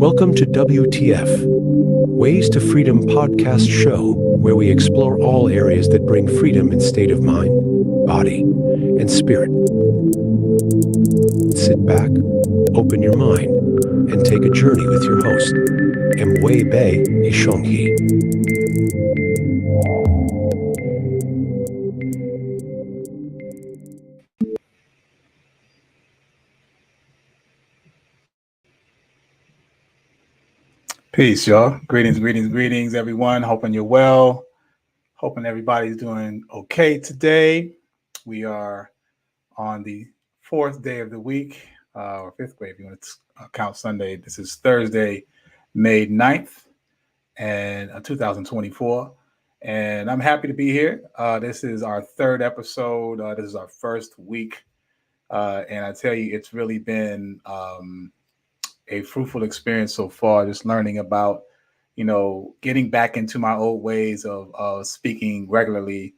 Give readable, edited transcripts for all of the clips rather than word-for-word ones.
Welcome to WTF, Ways to Freedom podcast show, where we explore all areas that bring freedom in state of mind, body, and spirit. Sit back, open your mind, and take a journey with your host, Bay Ishangi. Peace, y'all. Greetings, everyone. Hoping you're well. Hoping everybody's doing okay today. We are on the fourth day of the week, or fifth day if you want to count Sunday. This is Thursday, May 9th, and 2024. And I'm happy to be here. This is our third episode. This is our first week. And I tell you, it's really been a fruitful experience so far, just learning about, getting back into my old ways of speaking regularly,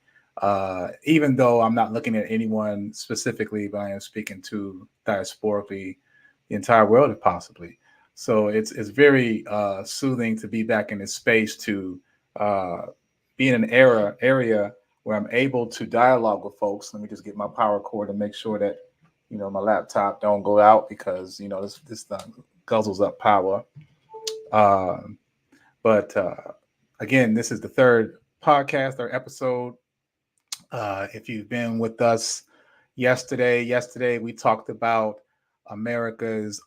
even though I'm not looking at anyone specifically, but I am speaking to diasporically the entire world, if possibly. So it's very soothing to be back in this space, to be in an area where I'm able to dialogue with folks. Let me just get my power cord and make sure that, my laptop don't go out, because, this guzzles up power. But again, this is the third podcast or episode. If you've been with us yesterday we talked about America's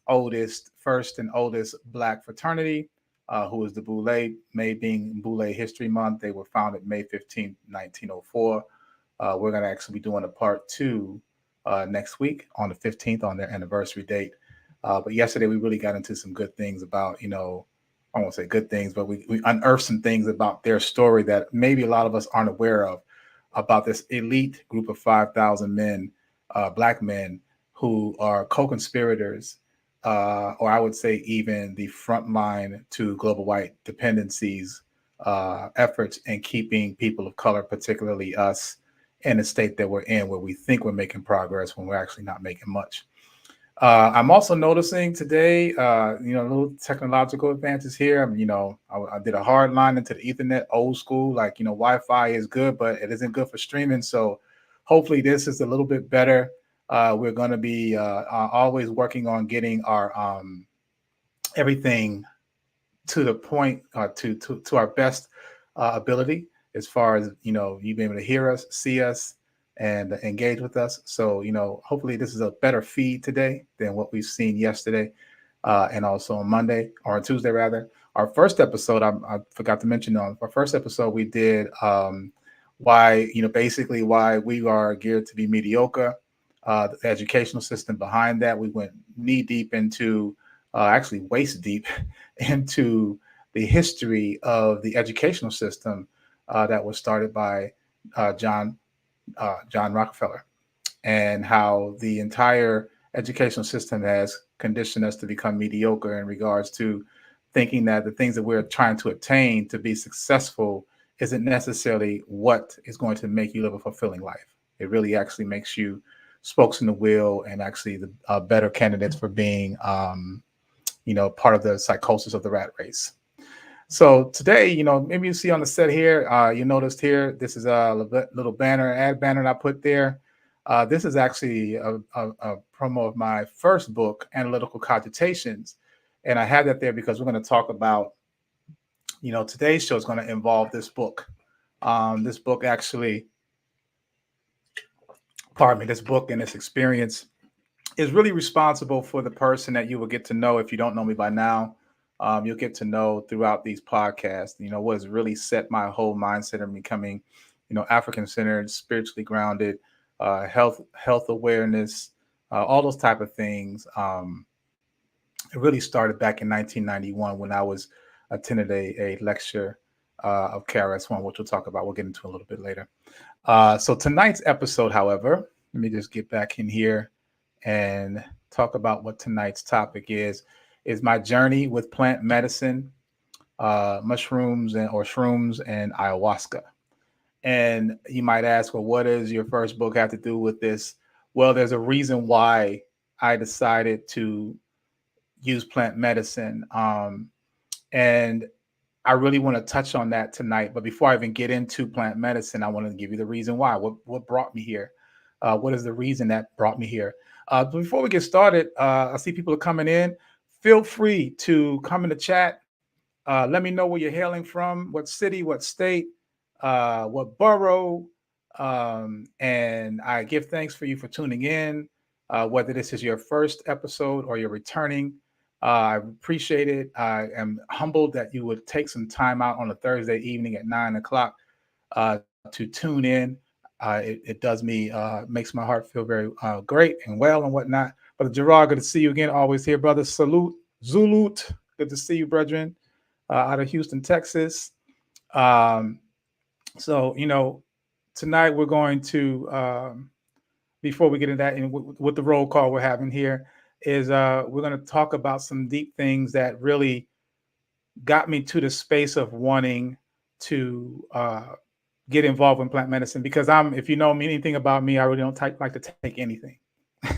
first and oldest Black fraternity, who is the Boule, May being Boule History Month. They were founded May 15, 1904. We're going to actually be doing a part 2 next week on the 15th, on their anniversary date. But yesterday we really got into some good things about, I won't say good things, but we unearthed some things about their story that maybe a lot of us aren't aware of, about this elite group of 5,000 men, Black men, who are co-conspirators, or I would say even the front line to global white dependencies efforts in keeping people of color, particularly us, in the state that we're in, where we think we're making progress when we're actually not making much. I'm also noticing today, little technological advances here. I did a hard line into the Ethernet, old school, like, Wi-Fi is good, but it isn't good for streaming. So hopefully this is a little bit better. We're going to be always working on getting our everything to the point, to our best ability, as far as, you being able to hear us, see us, and engage with us. So, hopefully this is a better feed today than what we've seen yesterday, and also on Monday, or on Tuesday rather. Our first episode, I forgot to mention, on our first episode, we did why we are geared to be mediocre, the educational system behind that. We went knee deep into, actually waist deep into the history of the educational system that was started by John Rockefeller, and how the entire educational system has conditioned us to become mediocre in regards to thinking that the things that we're trying to attain to be successful isn't necessarily what is going to make you live a fulfilling life. It really actually makes you spokes in the wheel, and actually the better candidates for being, part of the psychosis of the rat race. So today, maybe you see on the set here, you noticed here, this is a little ad banner that I put there. This is actually a promo of my first book, Analytical Cogitations. And I have that there because we're going to talk about, today's show is going to involve this book. This book actually, this book and this experience is really responsible for the person that you will get to know. If you don't know me by now, you'll get to know throughout these podcasts, what has really set my whole mindset of becoming, African-centered, spiritually grounded, health awareness, all those type of things. It really started back in 1991 when I was attended a lecture of KRS-One, which we'll talk about. We'll get into a little bit later. So tonight's episode, however, let me just get back in here and talk about what tonight's topic is my journey with plant medicine, mushrooms and Shrooms and ayahuasca. And you might ask, well, what does your first book have to do with this? Well, there's a reason why I decided to use plant medicine. And I really want to touch on that tonight. But before I even get into plant medicine, I want to give you the reason why. What brought me here? What is the reason that brought me here? But before we get started, I see people are coming in. Feel free to come in the chat. Let me know where you're hailing from, what city, what state, what borough. And I give thanks for you for tuning in, whether this is your first episode or you're returning. I appreciate it. I am humbled that you would take some time out on a Thursday evening at 9 o'clock to tune in. It does me, makes my heart feel very great and well and whatnot. But Gerard, good to see you again. Always here, brother. Salute. Zulut. Good to see you, brethren, out of Houston, Texas. Um, so, tonight we're going to, before we get into that, and with the roll call we're having here, is we're going to talk about some deep things that really got me to the space of wanting to get involved in plant medicine. Because if you know me, anything about me, I really don't like to take anything.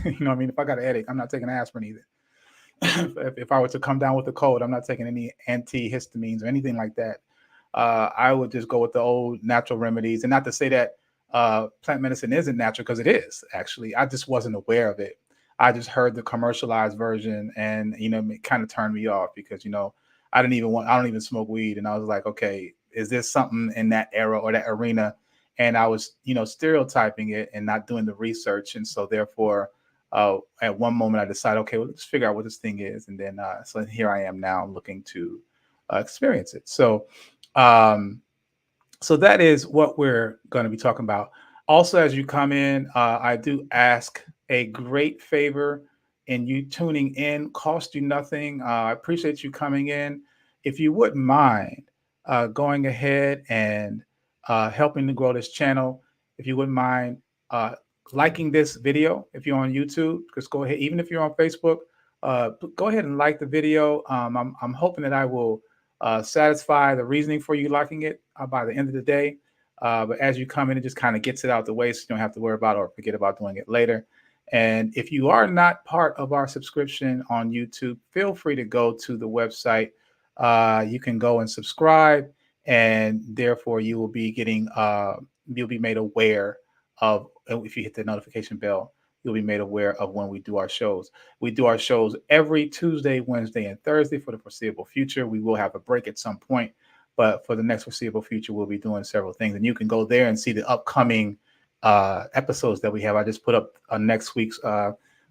You know what I mean? If I got a headache, I'm not taking aspirin either. If I were to come down with a cold, I'm not taking any antihistamines or anything like that. I would just go with the old natural remedies. And not to say that plant medicine isn't natural, because it is actually. I just wasn't aware of it. I just heard the commercialized version, and it kind of turned me off because I don't even smoke weed, and I was like, okay, is this something in that era or that arena? And I was stereotyping it and not doing the research, and so therefore at one moment I decided, okay, well, let's figure out what this thing is. And then, so here I am now looking to experience it. Um, so that is what we're going to be talking about. Also, as you come in, I do ask a great favor in you tuning in, cost you nothing. I appreciate you coming in. If you wouldn't mind going ahead and helping to grow this channel, if you wouldn't mind uh, liking this video. If you're on YouTube, just go ahead. Even if you're on Facebook, go ahead and like the video. I'm hoping that I will satisfy the reasoning for you liking it by the end of the day. But as you come in, it just kind of gets it out the way, so you don't have to worry about or forget about doing it later. And if you are not part of our subscription on YouTube, feel free to go to the website. You can go and subscribe, and therefore you will be getting you'll be made aware of, if you hit the notification bell, you'll be made aware of when we do our shows. We do our shows every Tuesday, Wednesday, and Thursday for the foreseeable future. We will have a break at some point, but for the next foreseeable future, we'll be doing several things. And you can go there and see the upcoming episodes that we have. I just put up next week's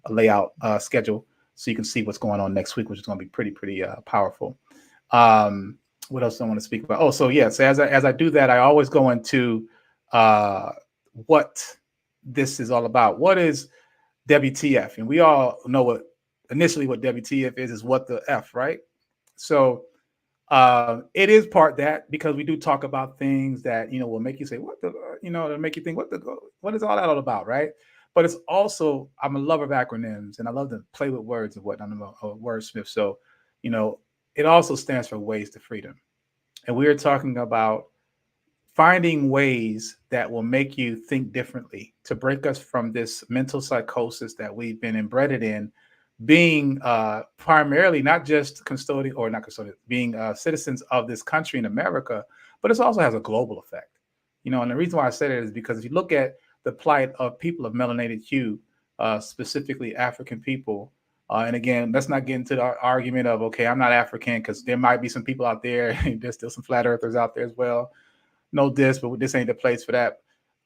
layout schedule, so you can see what's going on next week, which is going to be pretty powerful. What else do I want to speak about? Oh, so yeah. So as I do that, I always go into what this is all about. What is WTF? And we all know what WTF is what the F, right? So it is part that, because we do talk about things that will make you say, what the, to make you think, what is all that all about, right? But it's also, I'm a lover of acronyms, and I love to play with words and whatnot. I'm a wordsmith. So it also stands for ways to freedom. And we are talking about finding ways that will make you think differently, to break us from this mental psychosis that we've been embedded in, being primarily not just being citizens of this country in America, but it also has a global effect. And the reason why I say that is because if you look at the plight of people of melanated hue, specifically African people, and again, let's not get into the argument of, okay, I'm not African, because there might be some people out there, there's still some flat earthers out there as well. No diss, but this ain't the place for that.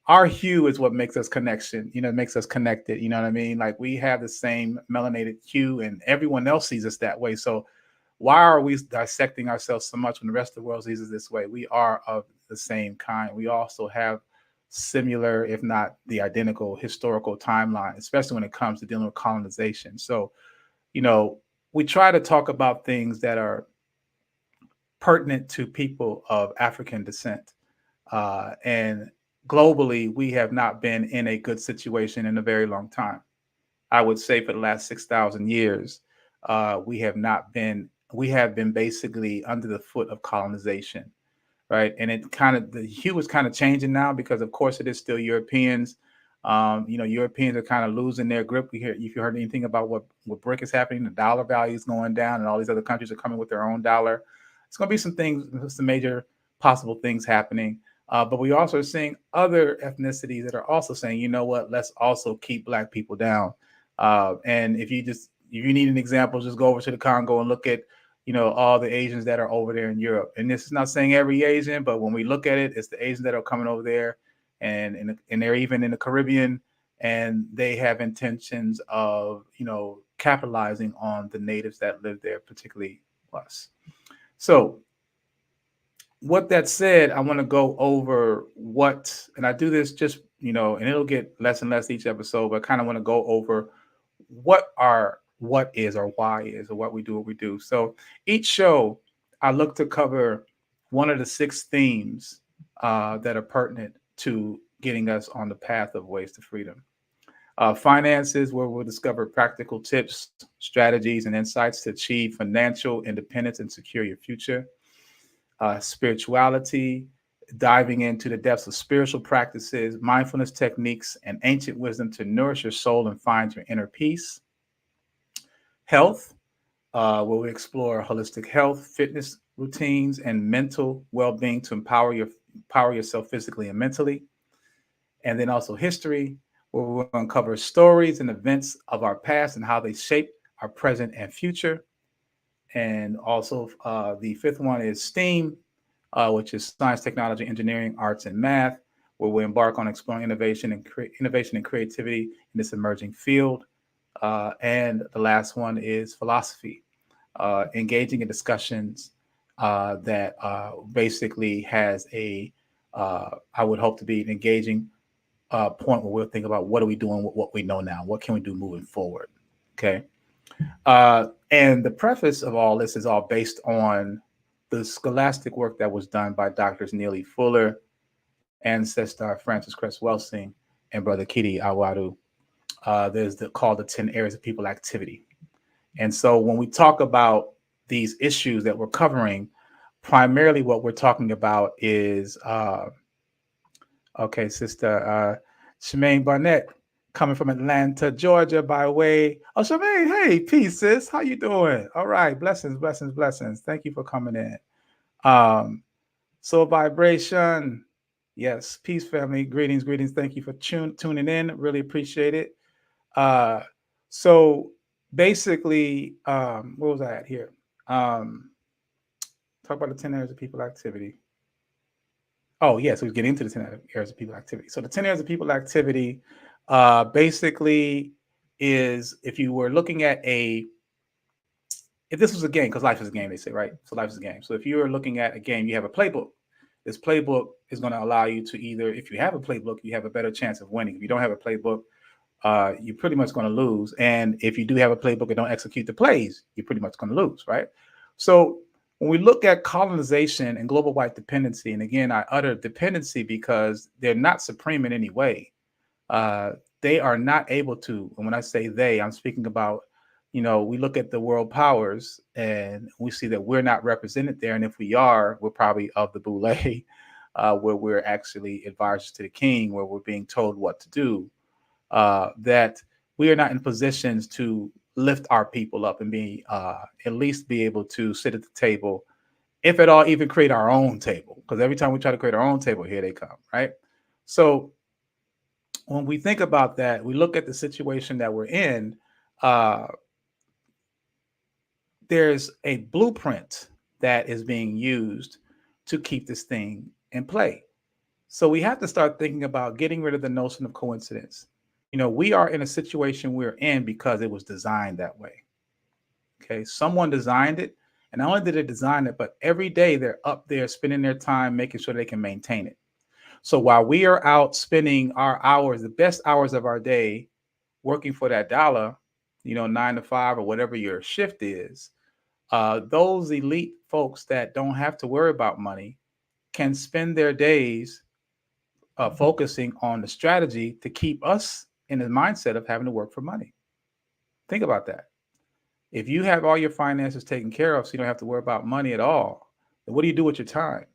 Our hue is what makes us makes us connected. You know what I mean? Like, we have the same melanated hue, and everyone else sees us that way. So why are we dissecting ourselves so much when the rest of the world sees us this way? We are of the same kind. We also have similar, if not the identical, historical timeline, especially when it comes to dealing with colonization. So, we try to talk about things that are pertinent to people of African descent. And globally, we have not been in a good situation in a very long time. I would say for the last 6,000 years, we have been basically under the foot of colonization, right? And the hue is kind of changing now because, of course, it is still Europeans. Europeans are kind of losing their grip. If you heard anything about what BRIC is happening, the dollar value is going down, and all these other countries are coming with their own dollar. It's going to be some major possible things happening. But we also are seeing other ethnicities that are also saying, you know what, let's also keep Black people down. And if you need an example, just go over to the Congo and look at, all the Asians that are over there in Europe. And this is not saying every Asian, but when we look at it, it's the Asians that are coming over there, and they're even in the Caribbean, and they have intentions of, capitalizing on the natives that live there, particularly us. So what that said, I want to go over and I do this just, and it'll get less and less each episode, but I kind of want to go over what is or why is or what we do. So each show, I look to cover one of the 6 themes that are pertinent to getting us on the path of ways to freedom. Finances, where we'll discover practical tips, strategies, and insights to achieve financial independence and secure your future. Spirituality, diving into the depths of spiritual practices, mindfulness techniques, and ancient wisdom to nourish your soul and find your inner peace. Health, where we explore holistic health, fitness routines, and mental well-being to empower yourself physically and mentally. And then also history, where we'll uncover stories and events of our past and how they shape our present and future. And also the 5th one is STEAM, which is science, technology, engineering, arts, and math, where we embark on exploring innovation and creativity in this emerging field. And the last one is philosophy, engaging in discussions that basically has I would hope to be an engaging point where we'll think about what are we doing with what we know now? What can we do moving forward? Okay. And the preface of all this is all based on the scholastic work that was done by Doctors Neely Fuller, Ancestor Francis Cress Welsing, and Brother Kidi Awadu. There's called the 10 Areas of People Activity. And so when we talk about these issues that we're covering, primarily what we're talking about is, Sister Shemaine Barnett, coming from Atlanta, Georgia, by way. Oh, Shemaine, hey, peace, sis. How you doing? All right, blessings, blessings, blessings. Thank you for coming in. So vibration, yes, peace, family. Greetings, greetings. Thank you for tuning in. Really appreciate it. So basically, where was I at here? Talk about the 10 areas of people activity. Oh, yes, we get into the 10 areas of people activity. So the 10 areas of people activity basically is, if you were looking at if this was a game, because life is a game, they say, right? So life is a game. So if you were looking at a game, you have a playbook. This playbook is going to allow you to either, if you have a playbook, you have a better chance of winning. If you don't have a playbook, you're pretty much going to lose. And if you do have a playbook and don't execute the plays, you're pretty much going to lose, right? So when we look at colonization and global white dependency, and again, I utter dependency because they're not supreme in any way. They are not able to, and when I say they, I'm speaking about, we look at the world powers and we see that we're not represented there. And if we are, we're probably of the boule, where we're actually advisors to the king, where we're being told what to do, that we are not in positions to lift our people up and be at least be able to sit at the table, if at all, even create our own table. Because every time we try to create our own table, here they come, right? So when we think about that, we look at the situation that we're in. There's a blueprint that is being used to keep this thing in play. So we have to start thinking about getting rid of the notion of coincidence. We are in a situation we're in because it was designed that way. Okay, someone designed it, and not only did they design it, but every day they're up there spending their time making sure they can maintain it. So while we are out spending our hours, the best hours of our day, working for that dollar, 9 to 5 or whatever your shift is, those elite folks that don't have to worry about money can spend their days focusing on the strategy to keep us in the mindset of having to work for money. Think about that. If you have all your finances taken care of, so you don't have to worry about money at all, then what do you do with your time?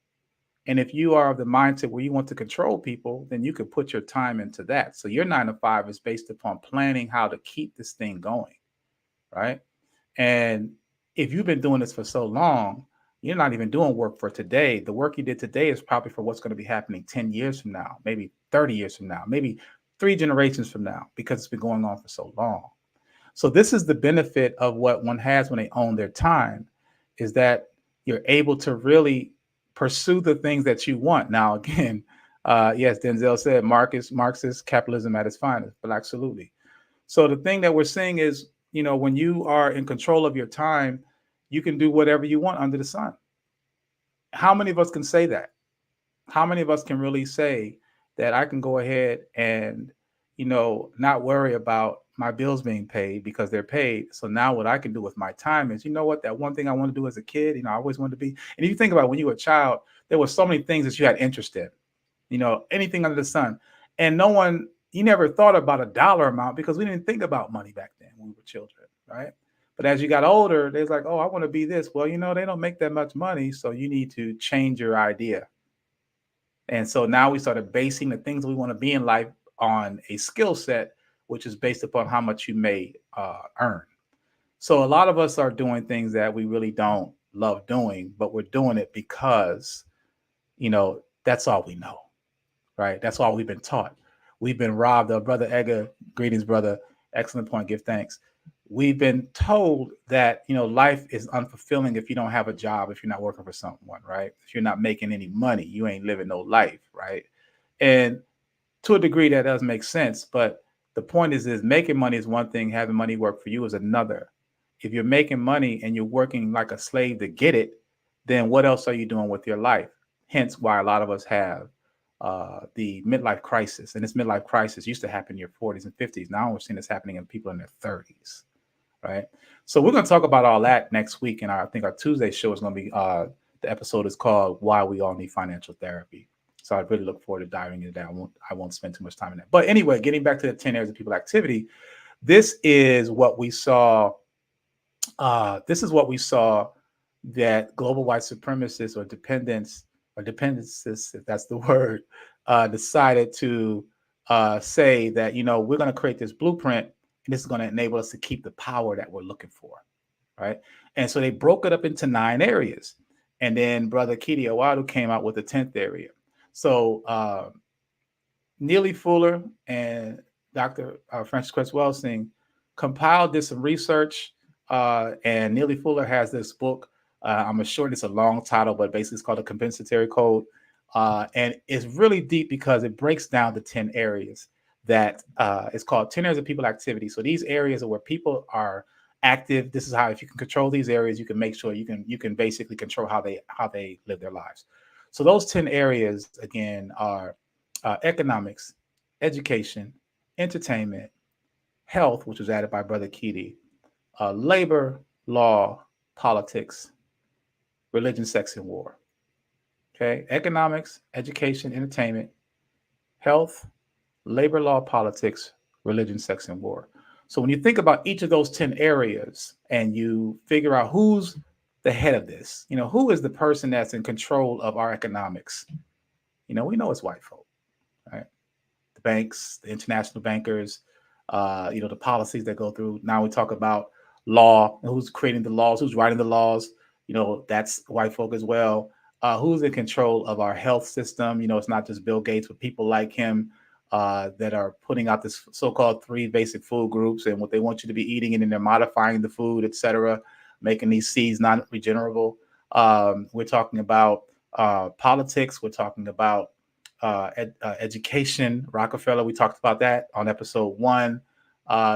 And if you are of the mindset where you want to control people, then you could put your time into that. So your 9 to 5 is based upon planning how to keep this thing going, right? And if you've been doing this for so long, you're not even doing work for today. The work you did today is probably for what's going to be happening 10 years from now, maybe 30 years from now, maybe 3 generations from now, because it's been going on for so long. So this is the benefit of what one has when they own their time, is that you're able to really pursue the things that you want. Now, again, yes, Denzel said Marxist capitalism at its finest, but absolutely. So the thing that we're seeing is, when you are in control of your time, you can do whatever you want under the sun. How many of us can say that? How many of us can really say that I can go ahead and, not worry about my bills being paid because they're paid? So now what I can do with my time is, what, that one thing I want to do as a kid, I always wanted to be. And if you think about when you were a child, there were so many things that you had interest in, anything under the sun. And you never thought about a dollar amount because we didn't think about money back then when we were children, right? But as you got older, they're like, oh, I want to be this. Well, they don't make that much money, so you need to change your idea. And so now we started basing the things we want to be in life on a skill set, which is based upon how much you may earn. So a lot of us are doing things that we really don't love doing, but we're doing it because, that's all we know, right? That's all we've been taught. We've been robbed of. Brother Edgar, greetings, brother. Excellent point. Give thanks. We've been told that, life is unfulfilling if you don't have a job, if you're not working for someone, right? If you're not making any money, you ain't living no life, right? And to a degree, that does make sense. But the point is making money is one thing, having money work for you is another. If you're making money and you're working like a slave to get it, then what else are you doing with your life? Hence why a lot of us have the midlife crisis. And this midlife crisis used to happen in your 40s and 50s. Now we're seeing this happening in people in their 30s, right? So we're going to talk about all that next week. And I think our Tuesday show is going to be, the episode is called Why We All Need Financial Therapy. So I really look forward to diving into that. I won't spend too much time in that. But anyway, getting back to the 10 areas of people activity, this is what we saw. This is what we saw, that global white supremacists or dependencies, if that's the word, decided to say that, we're going to create this blueprint, and this is going to enable us to keep the power that we're looking for, right? And so they broke it up into 9 areas. And then Brother Kidi Awadu came out with the 10th area. So Neely Fuller and Dr. Francis Cress Welsing compiled this some research, and Neely Fuller has this book. I'm sure it's a long title, but basically it's called The Compensatory Code. And it's really deep because it breaks down the 10 areas that it's called 10 areas of people activity. So these areas are where people are active. This is how, if you can control these areas, you can make sure you can basically control how they live their lives. So those 10 areas again are economics, education, entertainment, health, which was added by Brother Keedy, labor, law, politics, religion, sex, and war. Okay, economics, education, entertainment, health, labor, law, politics, religion, sex, and war. So when you think about each of those 10 areas and you figure out who's the head of this, who is the person that's in control of our economics, we know it's white folk, right? The banks, the international bankers, the policies that go through. Now we talk about law, who's creating the laws, who's writing the laws, that's white folk as well. Who's in control of our health system? It's not just Bill Gates, but people like him that are putting out this so-called 3 basic food groups and what they want you to be eating, and then they're modifying the food, etc., making these seeds non-regenerable. We're talking about politics. We're talking about education. Rockefeller, we talked about that on episode 1.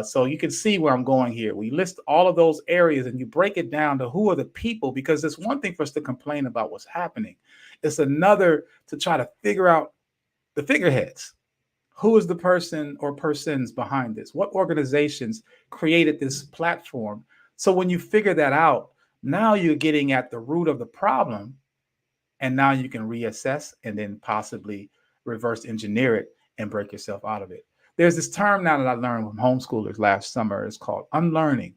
So you can see where I'm going here. We list all of those areas and you break it down to who are the people, because it's one thing for us to complain about what's happening. It's another to try to figure out the figureheads. Who is the person or persons behind this? What organizations created this platform? So when you figure that out, now you're getting at the root of the problem, and now you can reassess and then possibly reverse engineer it and break yourself out of it. There's this term now that I learned from homeschoolers last summer. It's called unlearning.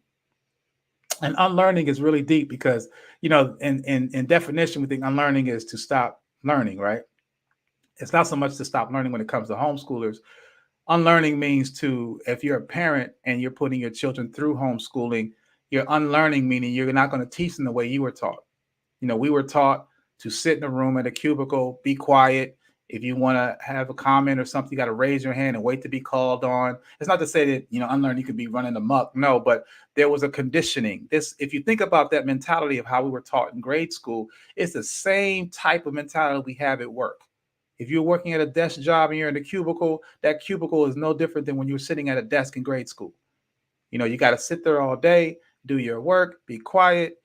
And unlearning is really deep because, in definition, we think unlearning is to stop learning, right? It's not so much to stop learning when it comes to homeschoolers. Unlearning means to, if you're a parent and you're putting your children through homeschooling, you're unlearning, meaning you're not going to teach them the way you were taught. We were taught to sit in a room at a cubicle, be quiet. If you want to have a comment or something, you got to raise your hand and wait to be called on. It's not to say that, unlearn, you could be running amok. No, but there was a conditioning. If you think about that mentality of how we were taught in grade school, it's the same type of mentality we have at work. If you're working at a desk job and you're in a cubicle, that cubicle is no different than when you were sitting at a desk in grade school. You got to sit there all day, do your work, be quiet.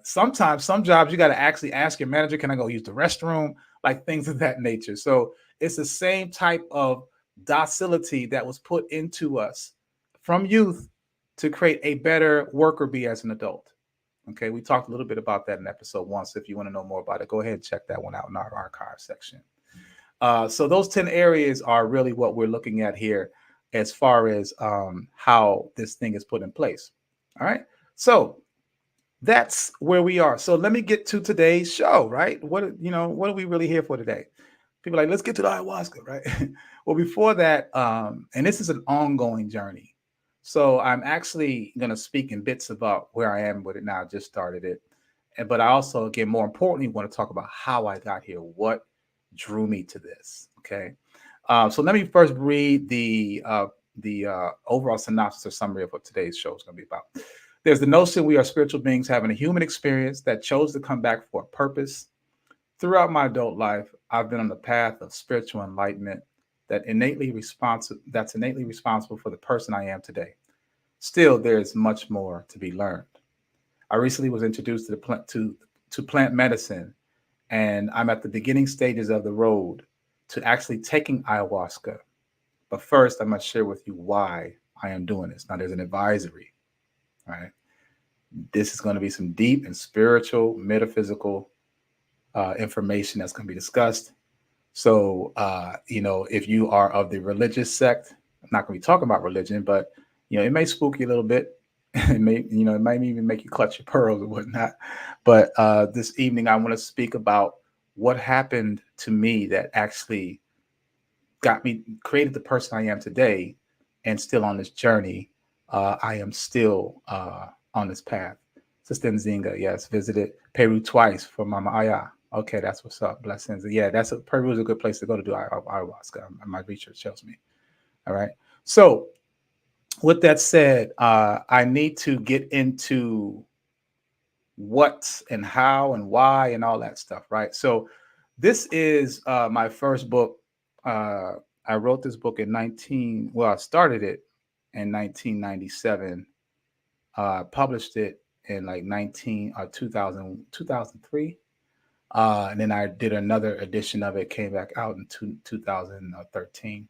Sometimes some jobs you got to actually ask your manager, can I go use the restroom? Like things of that nature. So it's the same type of docility that was put into us from youth to create a better worker bee as an adult. Okay, we talked a little bit about that in episode 1. So if you want to know more about it, go ahead and check that one out in our archive section. So those 10 areas are really what we're looking at here as far as how this thing is put in place. All right. So that's where we are. So let me get to today's show, right? What are we really here for today? People are like, let's get to the ayahuasca, right? Well, before that, and this is an ongoing journey. So I'm actually going to speak in bits about where I am with it now. I just started it. But I also, again, more importantly, want to talk about how I got here, what drew me to this. Okay. So let me first read the overall synopsis or summary of what today's show is going to be about. There's the notion we are spiritual beings having a human experience that chose to come back for a purpose. Throughout my adult life, I've been on the path of spiritual enlightenment that's innately responsible for the person I am today. Still, there is much more to be learned. I recently was introduced to plant medicine, and I'm at the beginning stages of the road to actually taking ayahuasca. But first, I must share with you why I am doing this. Now, there's an advisory, right? This is going to be some deep and spiritual, metaphysical information that's going to be discussed. So, if you are of the religious sect, I'm not going to be talking about religion, but, it may spook you a little bit. It might even make you clutch your pearls or whatnot. But this evening, I want to speak about what happened to me that actually created the person I am today, and still on this journey. I am still on this path. Sister Nzinga, yes, visited Peru twice for Mama Aya. Okay, that's what's up. Blessings. Yeah, Peru is a good place to go to do ayahuasca. My research shows me. All right. So with that said, I need to get into what and how and why and all that stuff, right? So this is my first book. I wrote this book I started it in 1997, published it in like 2003. And then I did another edition of it, came back out in 2013.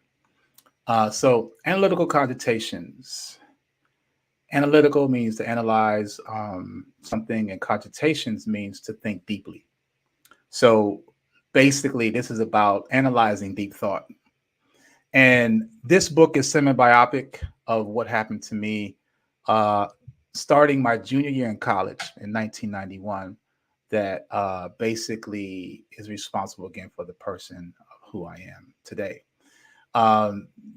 So analytical cogitations. Analytical means to analyze something, and cogitations means to think deeply. So basically, this is about analyzing deep thought. And this book is semi-biopic of what happened to me starting my junior year in college in 1991, that basically is responsible again for the person of who I am today.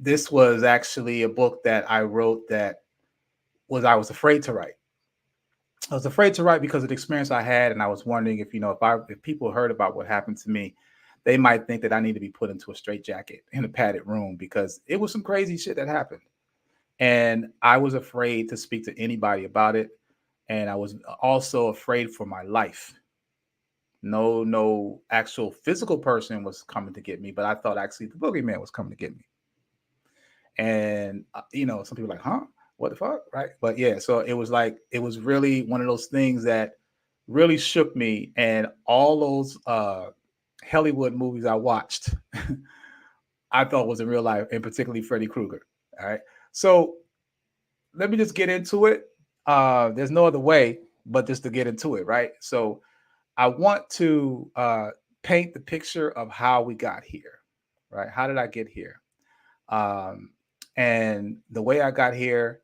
This was actually a book that I wrote that I was afraid to write. I was afraid to write because of the experience I had, and I was wondering if people heard about what happened to me, they might think that I need to be put into a straitjacket in a padded room, because it was some crazy shit that happened, and I was afraid to speak to anybody about it, and I was also afraid for my life. No actual physical person was coming to get me, but I thought actually the boogeyman was coming to get me. And some people are like, huh? What the fuck, right? But yeah, so it was really one of those things that really shook me, and all those Hollywood movies I watched, I thought was in real life, and particularly Freddy Krueger. All right, so let me just get into it. There's no other way but just to get into it, right? So I want to paint the picture of how we got here, right? How did I get here? And the way I got here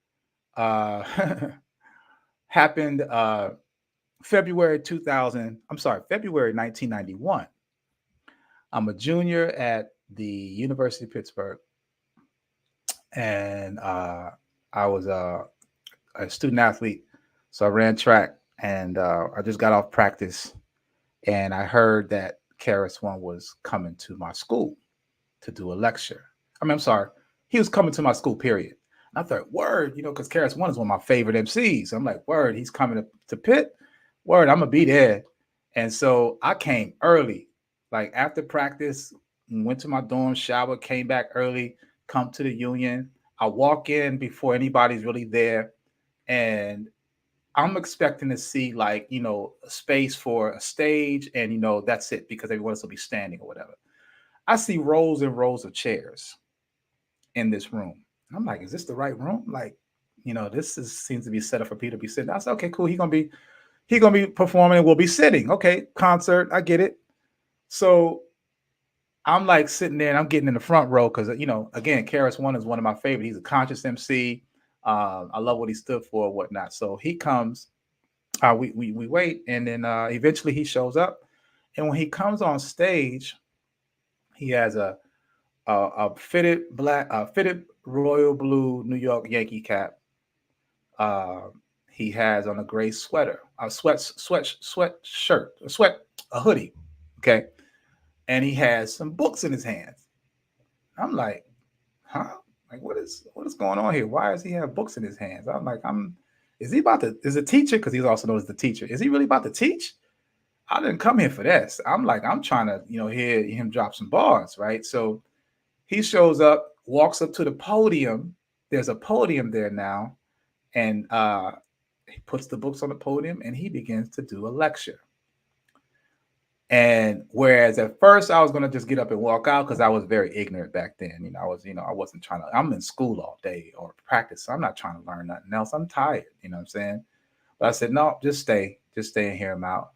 happened February 1991. I'm a junior at the University of Pittsburgh, and I was a student athlete. So I ran track, and I just got off practice, and I heard that Karis One was coming to my school to do a lecture. I mean, I'm sorry, he was coming to my school, period. And I thought, word, because Karis One is one of my favorite MCs. I'm like, word, he's coming to Pitt. Word, I'm gonna be there. And so I came early, like after practice, went to my dorm, shower, came back early, come to the Union. I walk in before anybody's really there, and I'm expecting to see like, a space for a stage, and that's it, because everyone else will be standing or whatever. I see rows and rows of chairs in this room. I'm like, is this the right room? Like, seems to be set up for people to be sitting. I said, okay, cool. He gonna be performing and we'll be sitting. Okay, concert, I get it. So I'm like sitting there and I'm getting in the front row because again, Karis One is one of my favorite. He's a conscious MC. I love what he stood for, whatnot. So he comes, we wait, and then eventually he shows up. And when he comes on stage, he has a fitted royal blue New York Yankee cap. Uh, he has on a gray sweater, a sweat shirt, a hoodie. Okay, and he has some books in his hands. I'm like, huh? Like, what is going on here? Why does he have books in his hands? I'm like, is he about to, is a teacher? Because he's also known as the teacher. Is he really about to teach? I didn't come here for this. I'm like, I'm trying to, hear him drop some bars, right? So he shows up, walks up to the podium. There's a podium there now, and he puts the books on the podium and he begins to do a lecture. And whereas at first I was going to just get up and walk out because I was very ignorant back then. I wasn't trying to, I'm in school all day or practice. So I'm not trying to learn nothing else. I'm tired, you know what I'm saying? But I said, no, just stay and hear him out.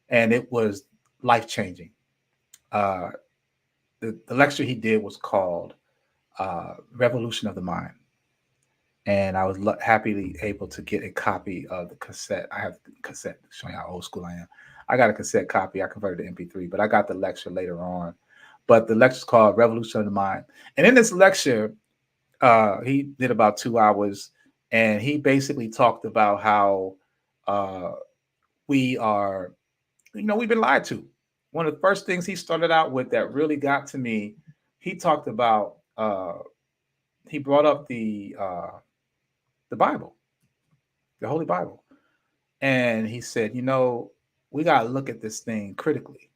And it was life changing. Uh, the lecture he did was called Revolution of the Mind. And I was happily able to get a copy of the cassette. I have the cassette, showing how old school I am. I got a cassette copy. I converted to MP3, but I got the lecture later on. But the lecture is called Revolution of the Mind. And in this lecture, he did about 2 hours, and he basically talked about how we are, we've been lied to. One of the first things he started out with that really got to me, he talked about, he brought up the Bible, the Holy Bible. And he said, we got to look at this thing critically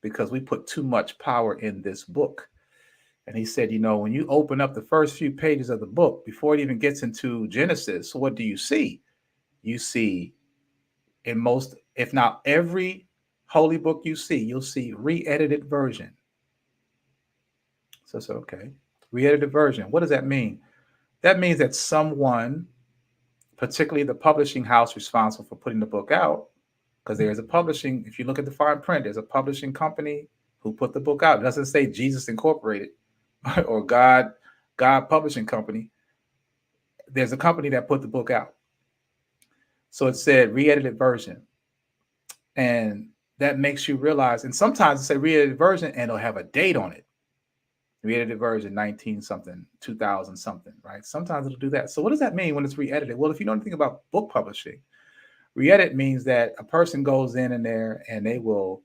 because we put too much power in this book. And he said, when you open up the first few pages of the book, before it even gets into Genesis, what do you see? You see, in most, if not every holy book you'll see re-edited version. So, okay, re-edited version. What does that mean? That means that someone, particularly the publishing house responsible for putting the book out, because there's a publishing, if you look at the fine print, there's a publishing company who put the book out. It doesn't say Jesus Incorporated or God Publishing Company. There's a company that put the book out. So it said re-edited version. And that makes you realize, and sometimes it say re-edited version and it'll have a date on it. Re-edited version 19 something, 2000 something, right? Sometimes it'll do that. So what does that mean when it's re-edited? Well, if you know anything about book publishing, re-edit means that a person goes in there and they will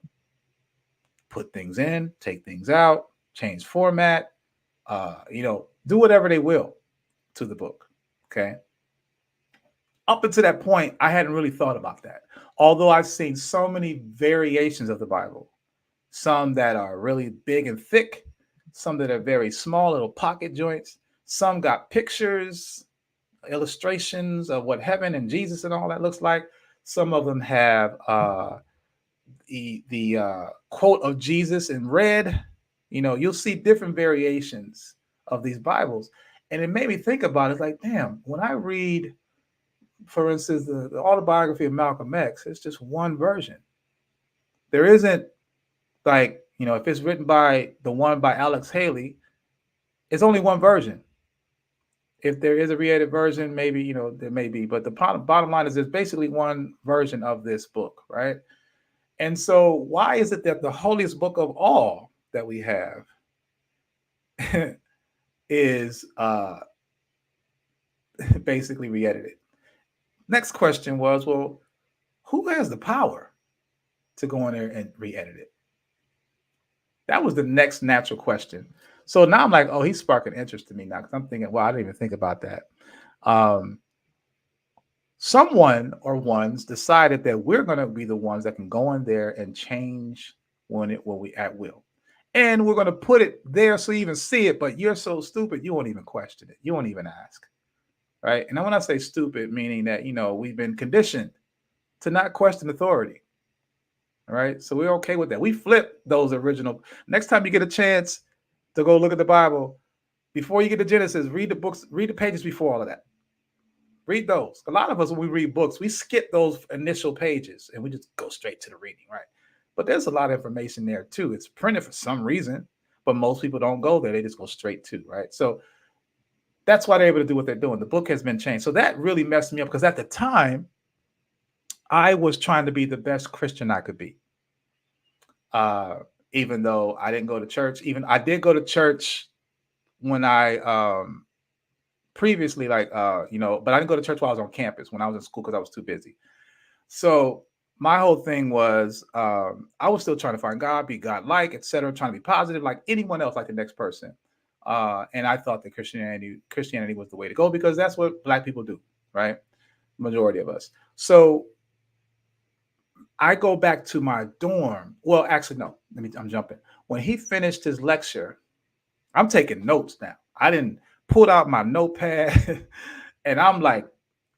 put things in, take things out, change format, do whatever they will to the book. Okay. Up until that point, I hadn't really thought about that. Although I've seen so many variations of the Bible, some that are really big and thick, some that are very small, little pocket joints, some got pictures, illustrations of what heaven and Jesus and all that looks like. Some of them have the quote of Jesus in red. You'll see different variations of these Bibles. And it made me think about it. It's like, damn, when I read, for instance, the autobiography of Malcolm X, it's just one version. There isn't like, if it's written by the one by Alex Haley, it's only one version. If there is a re-edited version, maybe, there may be. But the bottom line is there's basically one version of this book, right? And so why is it that the holiest book of all, that we have is basically re-edited. Next question was, well, who has the power to go in there and re-edit it? That was the next natural question. So now I'm like, oh, he's sparking interest in me now, because I'm thinking, well, I didn't even think about that. Someone or ones decided that we're going to be the ones that can go in there and change when we at will. And we're going to put it there so you even see it, but you're so stupid, you won't even question it. You won't even ask. Right. And when I say stupid, meaning that, we've been conditioned to not question authority. All right. So we're okay with that. We flip those original. Next time you get a chance to go look at the Bible, before you get to Genesis, read the books, read the pages before all of that. Read those. A lot of us, when we read books, we skip those initial pages and we just go straight to the reading, right? But there's a lot of information there too. It's printed for some reason, but most people don't go there. They just go straight to, right? So that's why they're able to do what they're doing. The book has been changed. So that really messed me up, because at the time, I was trying to be the best Christian I could be. Even though I didn't go to church, I did go to church when I previously, but I didn't go to church while I was on campus, when I was in school, because I was too busy. So my whole thing was, I was still trying to find God, be God-like, etc., trying to be positive like anyone else, like the next person. And I thought that Christianity was the way to go, because that's what Black people do, right? Majority of us. So I go back to my dorm. Well, actually, no, I'm jumping. When he finished his lecture, I'm taking notes now. I didn't pull out my notepad and I'm like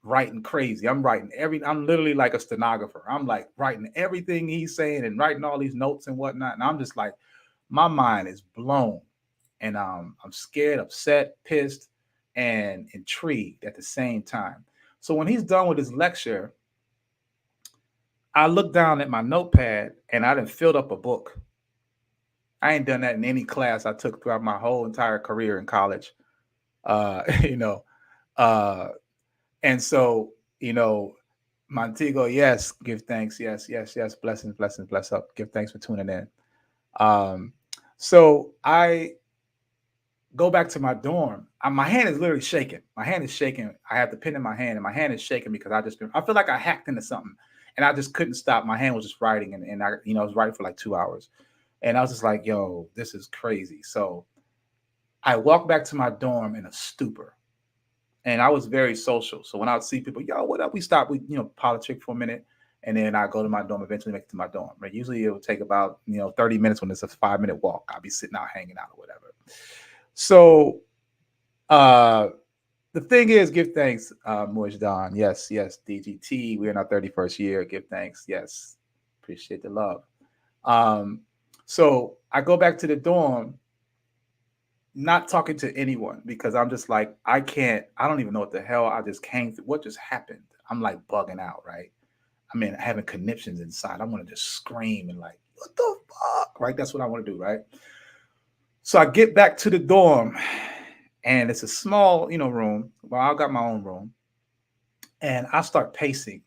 writing crazy. I'm literally like a stenographer. I'm like writing everything he's saying and writing all these notes and whatnot. And I'm just like, my mind is blown. And I'm scared, upset, pissed, and intrigued at the same time. So when he's done with his lecture, I looked down at my notepad and I done filled up a book. I ain't done that in any class I took throughout my whole entire career in college. And so, Montego, yes, give thanks. Yes, yes, yes. Blessings, blessings, bless up. Give thanks for tuning in. So I go back to my dorm. My hand is literally shaking. My hand is shaking. I have the pen in my hand, and my hand is shaking because I feel like I hacked into something, and I just couldn't stop. My hand was just writing, and I was writing for like 2 hours, and I was just like, yo, this is crazy. So I walked back to my dorm in a stupor. And I was very social. So when I would see people, yo, what up? We stop, we, politic for a minute. And then I go to my dorm, eventually make it to my dorm. Right? Usually it would take about, 30 minutes when it's a 5-minute walk. I'll be sitting out, hanging out or whatever. So the thing is, give thanks, Mojdon. Yes, yes, DGT. We're in our 31st year. Give thanks. Yes. Appreciate the love. So I go back to the dorm, not talking to anyone, because I'm just like, I don't even know what the hell I just came through. What just happened? I'm like bugging out, right? I mean, having conniptions inside. I want to just scream and like, what the fuck? Right? That's what I want to do, right? So I get back to the dorm, and it's a small, room. Well, I got my own room. And I start pacing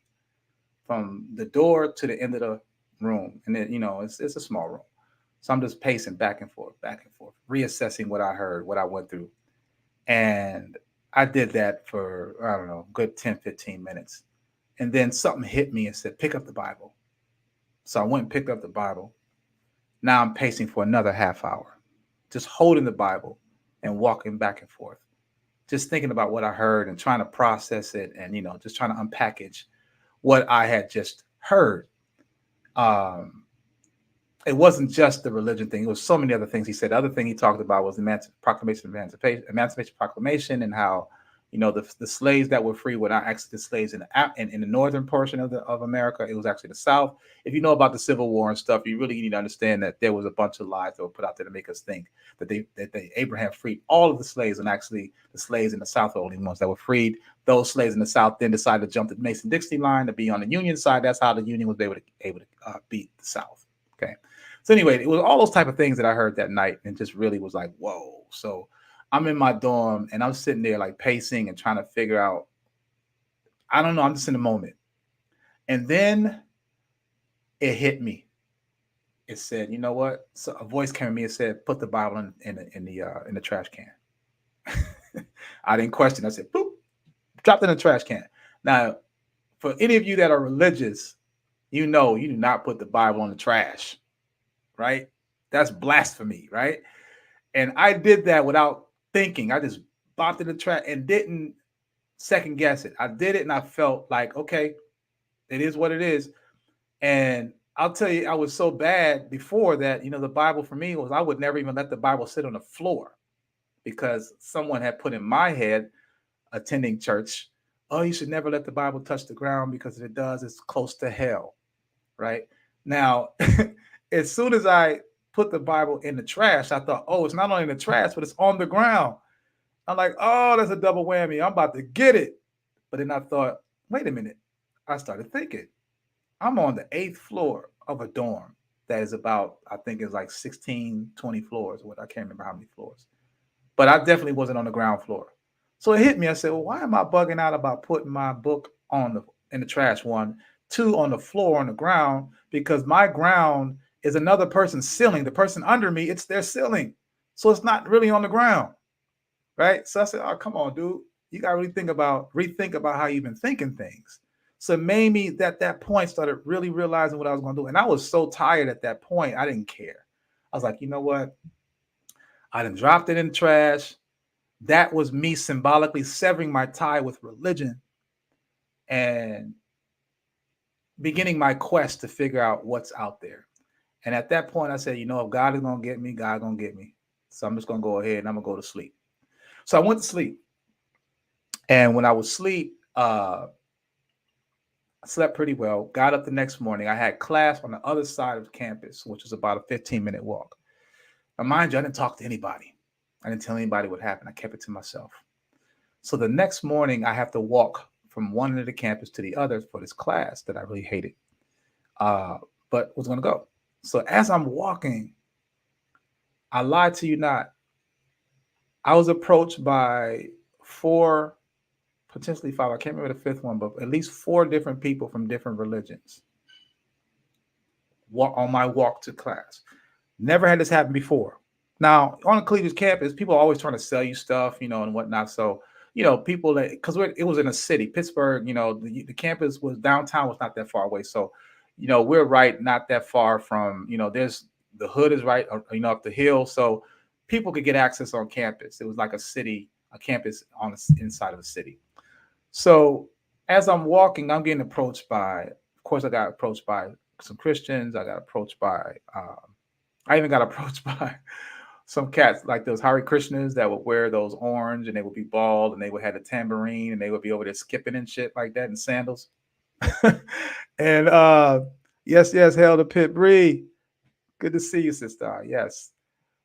from the door to the end of the room. And then, it's a small room. So I'm just pacing back and forth, reassessing what I heard, what I went through. And I did that for, I don't know, good 10, 15 minutes. And then something hit me and said, pick up the Bible. So I went and picked up the Bible. Now I'm pacing for another half hour, just holding the Bible and walking back and forth, just thinking about what I heard and trying to process it and, just trying to unpackage what I had just heard. It wasn't just the religion thing. It was so many other things he said. The other thing he talked about was the Emancipation Proclamation, and how, the slaves that were free were not actually the slaves in the northern portion of America. It was actually the South. If you know about the Civil War and stuff, you really need to understand that there was a bunch of lies that were put out there to make us think that Abraham freed all of the slaves, and actually the slaves in the South were the only ones that were freed. Those slaves in the South then decided to jump the Mason-Dixon line to be on the Union side. That's how the Union was able to beat the South. Okay. So anyway, it was all those type of things that I heard that night, and just really was like, whoa. So I'm in my dorm and I'm sitting there like pacing and trying to figure out, I don't know, I'm just in the moment. And then it hit me. it said, you know what? So a voice came to me and said, put the Bible in the trash can. I didn't question. I said, boop, dropped in the trash can. Now, for any of you that are religious, you know you do not put the Bible in the trash, right? That's blasphemy, right? And I did that without thinking. I just bopped in the trash and didn't second guess it. I did it and I felt like, okay, it is what it is. And I'll tell you, I was so bad before that, the Bible for me was I would never even let the Bible sit on the floor because someone had put in my head, attending church, oh, you should never let the Bible touch the ground because if it does, it's close to hell, right? Now, as soon as I put the Bible in the trash, I thought, oh, it's not only in the trash, but it's on the ground. I'm like, oh, that's a double whammy. I'm about to get it. But then I thought, wait a minute. I started thinking, I'm on the 8th floor of a dorm that is about, I think it's like 16, 20 floors. What I can't remember how many floors. But I definitely wasn't on the ground floor. So it hit me. I said, well, why am I bugging out about putting my book in the trash? 1, 2, on the floor, on the ground, because my ground is another person's ceiling. The person under me, it's their ceiling. So it's not really on the ground. Right. So I said, oh, come on, dude. You got to really rethink about how you've been thinking things. So it made me that point started really realizing what I was going to do. And I was so tired at that point. I didn't care. I was like, you know what? I done dropped it in the trash. That was me symbolically severing my tie with religion and beginning my quest to figure out what's out there. And at that point, I said, if God is going to get me, God going to get me. So I'm just going to go ahead and I'm going to go to sleep. So I went to sleep. And when I was asleep, I slept pretty well. Got up the next morning. I had class on the other side of campus, which was about a 15-minute walk. Now, mind you, I didn't talk to anybody. I didn't tell anybody what happened. I kept it to myself. So the next morning, I have to walk from one end of the campus to the other for this class that I really hated, but was going to go. So as I'm walking, I lied to you not, I was approached by 4, potentially 5, I can't remember the 5th one, but at least 4 different people from different religions on my walk to class. Never had this happen before. Now, on the collegiate campus, people are always trying to sell you stuff, and whatnot. So, people because it was in a city, Pittsburgh, the campus was downtown, was not that far away. So, we're right, not that far from, there's the hood is right, up the hill. So people could get access on campus. It was like a campus on the inside of the city. So as I'm walking, I'm getting approached by, of course, I got approached by some Christians. I got approached by, I even got approached by some cats like those Hare Krishnas that would wear those orange and they would be bald and they would have a tambourine and they would be over there skipping and shit like that in sandals. And yes, hail to Pit Bree. Good to see you, sister. Yes.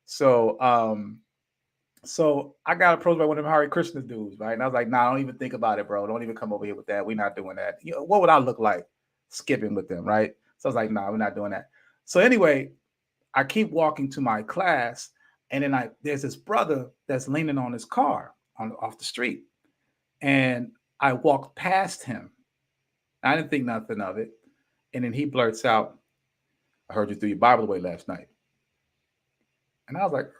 So I got approached by one of them Hare Krishna dudes, right? And I was like, nah, don't even think about it, bro. Don't even come over here with that. We're not doing that. What would I look like skipping with them, right? So I was like, nah, we're not doing that. So anyway, I keep walking to my class, and then there's this brother that's leaning on his car off the street. And I walked past him. I didn't think nothing of it. And then he blurts out, I heard you threw your Bible away last night. And I was like,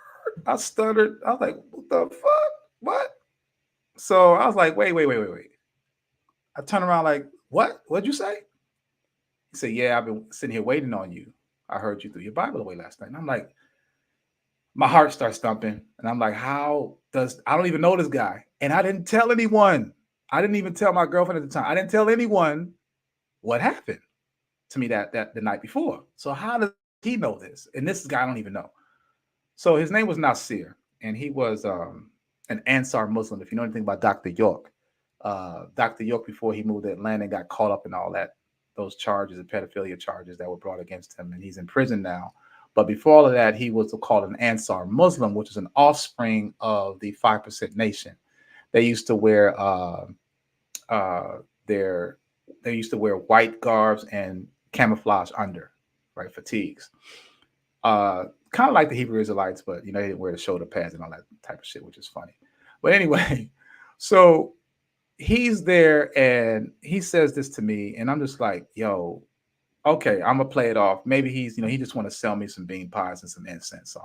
I stuttered. I was like, what the fuck? What? So I was like, wait. I turned around like, what? What'd you say? He said, yeah, I've been sitting here waiting on you. I heard you threw your Bible away last night. And I'm like, my heart starts thumping. And I'm like, I don't even know this guy. And I didn't tell anyone. I didn't even tell my girlfriend at the time. I didn't tell anyone what happened to me that the night before. So how does he know this? And this guy I don't even know. So his name was Nasir, and he was an Ansar Muslim. If you know anything about Dr. York, Dr. York, before he moved to Atlanta, got caught up in all that, those charges and pedophilia charges that were brought against him, and he's in prison now. But before all of that, he was called an Ansar Muslim, which is an offspring of the 5% Nation. They used to wear they used to wear white garbs and camouflage under, right, fatigues. Kind of like the Hebrew Israelites, but they didn't wear the shoulder pads and all that type of shit, which is funny. But anyway, so he's there and he says this to me, and I'm just like, yo, okay, I'm gonna play it off. Maybe he's, he just want to sell me some bean pies and some incense. So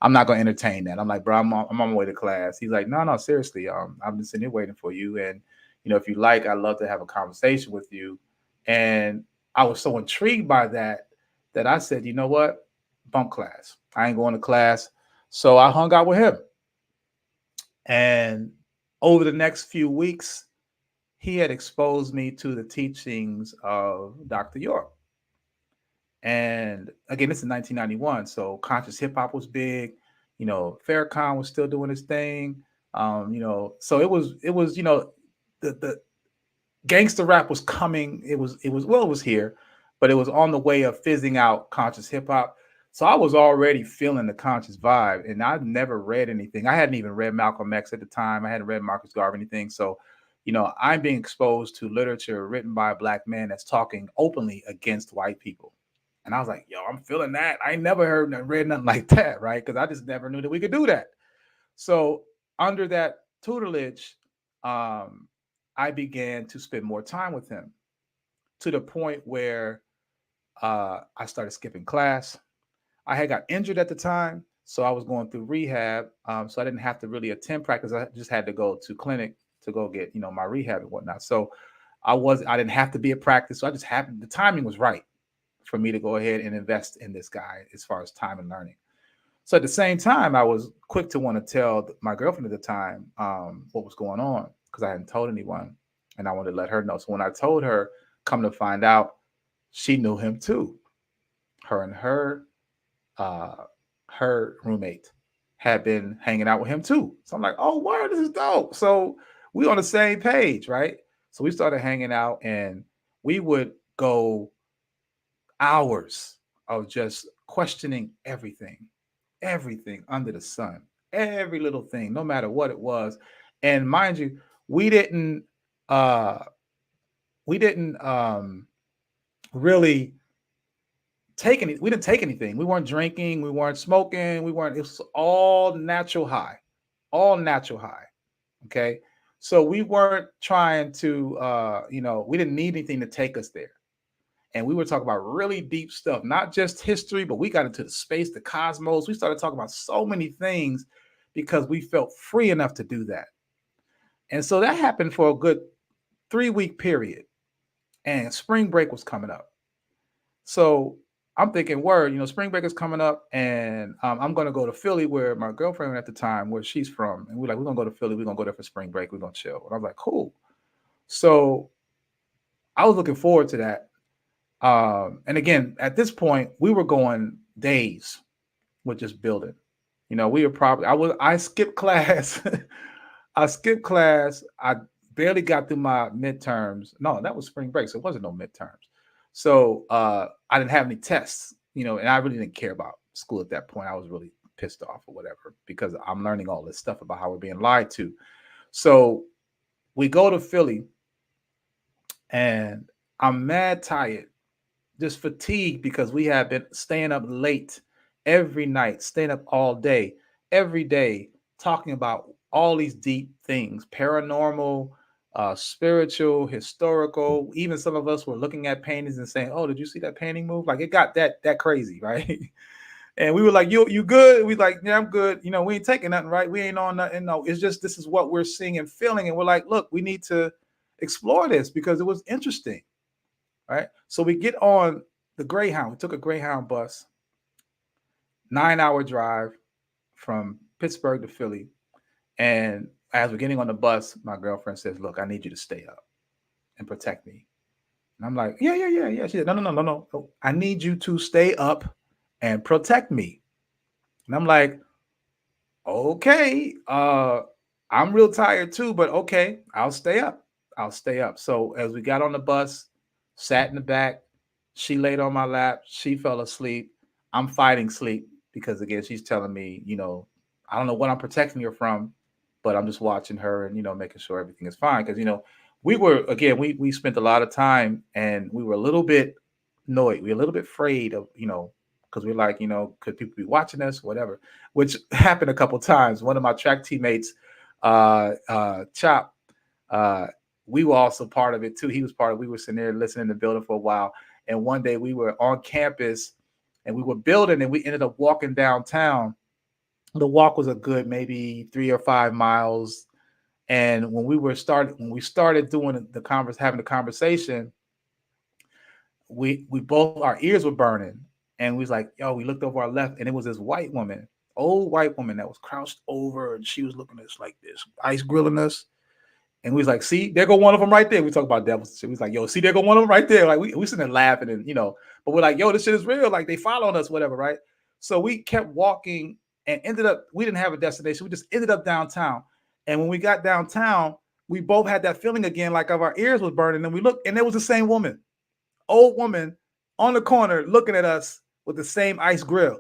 I'm not gonna entertain that. I'm like, bro, I'm on my way to class. He's like, no, seriously. I've been sitting here waiting for you, and if you like, I'd love to have a conversation with you. And I was so intrigued by that I said, you know what, bunk class. I ain't going to class. So I hung out with him, and over the next few weeks, he had exposed me to the teachings of Dr. York. And again, this is 1991, so conscious hip hop was big. Farrakhan was still doing his thing. So it was the gangster rap was coming. It was here, but it was on the way of fizzing out conscious hip hop. So I was already feeling the conscious vibe, and I'd never read anything. I hadn't even read Malcolm X at the time. I hadn't read Marcus Garvey, anything. So, I'm being exposed to literature written by a black man that's talking openly against white people. And I was like, yo, I'm feeling that. I ain't never heard and read nothing like that, right? Because I just never knew that we could do that. So under that tutelage, um, I began to spend more time with him to the point where I started skipping class. I had got injured at the time, so I was going through rehab. So I didn't have to really attend practice. I just had to go to clinic to go get, my rehab and whatnot. So I didn't have to be at practice. So I just happened, the timing was right for me to go ahead and invest in this guy as far as time and learning. So at the same time, I was quick to want to tell my girlfriend at the time what was going on because I hadn't told anyone, and I wanted to let her know. So when I told her, come to find out, she knew him too. Her and uh, her roommate had been hanging out with him too. So I'm like, oh, wow, this is dope. So we on the same page, right? So we started hanging out, and we would go hours of just questioning everything under the sun, every little thing, no matter what it was. And mind you, we didn't uh we didn't really we didn't take anything. We weren't drinking, we weren't smoking, it was all natural high. All natural high. Okay. So we weren't trying to we didn't need anything to take us there. And we were talking about really deep stuff, not just history, but we got into the space, the cosmos. We started talking about so many things because we felt free enough to do that. And so that happened for a good 3-week period. And spring break was coming up. So I'm thinking, word, spring break is coming up, and I'm going to go to Philly, where my girlfriend at the time, where she's from. And we're like, we're going to go to Philly. We're going to go there for spring break. We're going to chill. And I was like, cool. So I was looking forward to that. And again, at this point, we were going days with just building. We were I skipped class. I skipped class. I barely got through my midterms. No, that was spring break, so it wasn't no midterms. So I didn't have any tests, and I really didn't care about school at that point. I was really pissed off or whatever because I'm learning all this stuff about how we're being lied to. So we go to Philly, and I'm mad tired, just fatigued because we have been staying up late every night, staying up all day, every day, talking about all these deep things, paranormal, spiritual, historical. Even some of us were looking at paintings and saying, "Oh, did you see that painting move?" Like it got that crazy, right? And we were like, "You good?" We like, "Yeah, I'm good." We ain't taking nothing, right? We ain't on nothing. No, it's just this is what we're seeing and feeling, and we're like, "Look, we need to explore this because it was interesting." Right. So we get on the Greyhound. We took a Greyhound bus, 9-hour drive from Pittsburgh to Philly. And as we're getting on the bus, my girlfriend says, "Look, I need you to stay up and protect me." And I'm like, yeah. She said, no. I need you to stay up and protect me. And I'm like, okay, I'm real tired too, but okay, I'll stay up. So as we got on the bus, sat in the back, she laid on my lap, she fell asleep. I'm fighting sleep because again, she's telling me, I don't know what I'm protecting her from, but I'm just watching her and making sure everything is fine. Because we spent a lot of time and we were a little bit annoyed. We were a little bit afraid of, because we're like, could people be watching us, whatever, which happened a couple times. One of my track teammates, Chop, we were also part of it too. He was part of. We were sitting there listening to the building for a while, And one day we were on campus and we were building and we ended up walking downtown. The walk was a good maybe 3 or 5 miles. And when we started doing having the conversation, we both, our ears were burning, and we was like, yo, we looked over our left, and it was this white woman, old white woman that was crouched over, and she was looking at us like this, ice grilling us. And we was like, see, there go one of them right there. We talk about devils. We was like, yo, see, there go one of them right there. Like we sitting there laughing, and but we're like, yo, this shit is real. Like they following us, whatever, right? So we kept walking and ended up, we didn't have a destination. We just ended up downtown. And when we got downtown, we both had that feeling again, like of our ears was burning. And we looked, and there was the same woman, old woman on the corner looking at us with the same ice grill.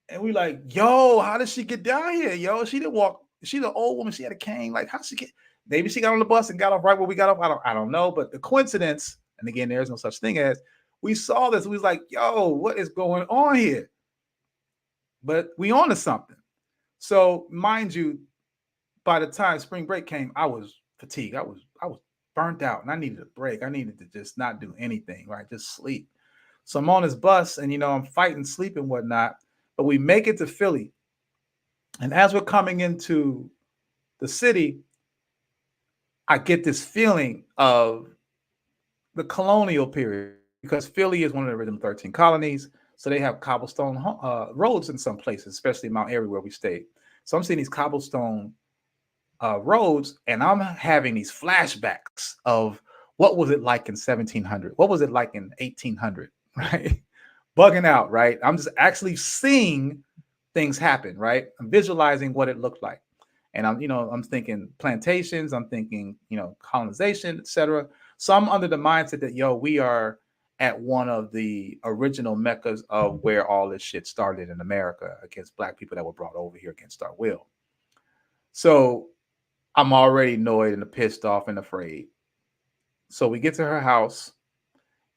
And we like, yo, how did she get down here? Yo, she didn't walk. She's an old woman. She had a cane. Like, how she get? Maybe she got on the bus and got off right where we got off. I don't know. But the coincidence, and again, there's no such thing as, we saw this. We was like, yo, what is going on here? But we on to something. So mind you, by the time spring break came, I was fatigued. I was burnt out, and I needed a break. I needed to just not do anything, right? Just sleep. So I'm on this bus, and I'm fighting sleep and whatnot. But we make it to Philly, and as we're coming into the city, I get this feeling of the colonial period, because Philly is one of the original 13 colonies. So they have cobblestone roads in some places, especially Mount Airy where we stayed. So I'm seeing these cobblestone roads, and I'm having these flashbacks of what was it like in 1700? What was it like in 1800? Right? Bugging out, right? I'm just actually seeing things happen, right? I'm visualizing what it looked like. And I'm thinking plantations, I'm thinking, colonization, etc. So I'm under the mindset that, yo, we are at one of the original meccas of where all this shit started in America against Black people that were brought over here against our will. So I'm already annoyed and pissed off and afraid. So we get to her house,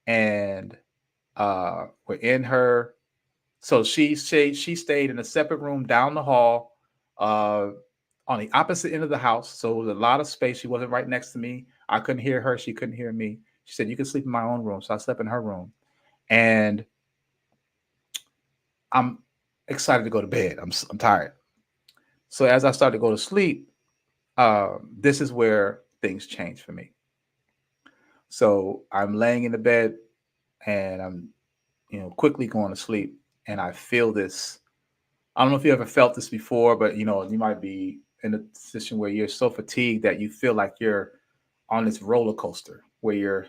and we're in her. So she stayed in a separate room down the hall, on the opposite end of the house. So it was a lot of space. She wasn't right next to me. I couldn't hear her. She couldn't hear me. She said, you can sleep in my own room. So I slept in her room. And I'm excited to go to bed. I'm tired. So as I started to go to sleep, this is where things change for me. So I'm laying in the bed, and I'm, quickly going to sleep. And I feel this. I don't know if you ever felt this before, but you might be in a position where you're so fatigued that you feel like you're on this roller coaster where you're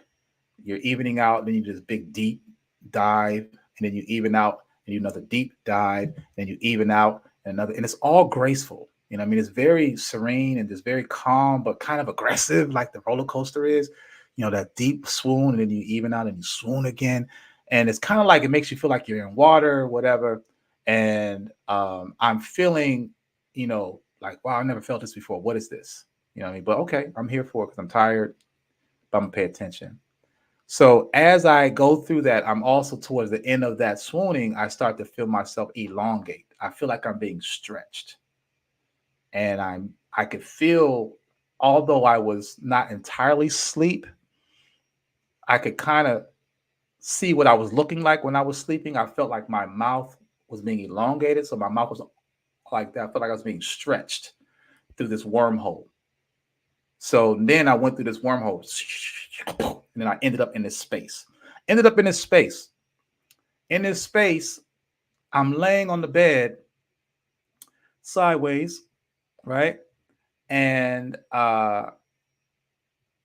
evening out, then you just big deep dive, and then you even out, and you another deep dive, and you even out, and another, and it's all graceful. I mean, it's very serene and just very calm, but kind of aggressive, like the roller coaster is. That deep swoon, and then you even out and you swoon again, and it's kind of like it makes you feel like you're in water, whatever. And I'm feeling, like, wow, I never felt this before. What is this? You know what I mean? But okay, I'm here for it because I'm tired, but I'm gonna pay attention. So as I go through that, I'm also towards the end of that swooning, I start to feel myself elongate. I feel like I'm being stretched. And I could feel, although I was not entirely asleep, I could kind of see what I was looking like when I was sleeping. I felt like my mouth was being elongated. So my mouth was like that. I felt like I was being stretched through this wormhole. So then I went through this wormhole, and then I ended up in this space. In this space, I'm laying on the bed sideways, right? And the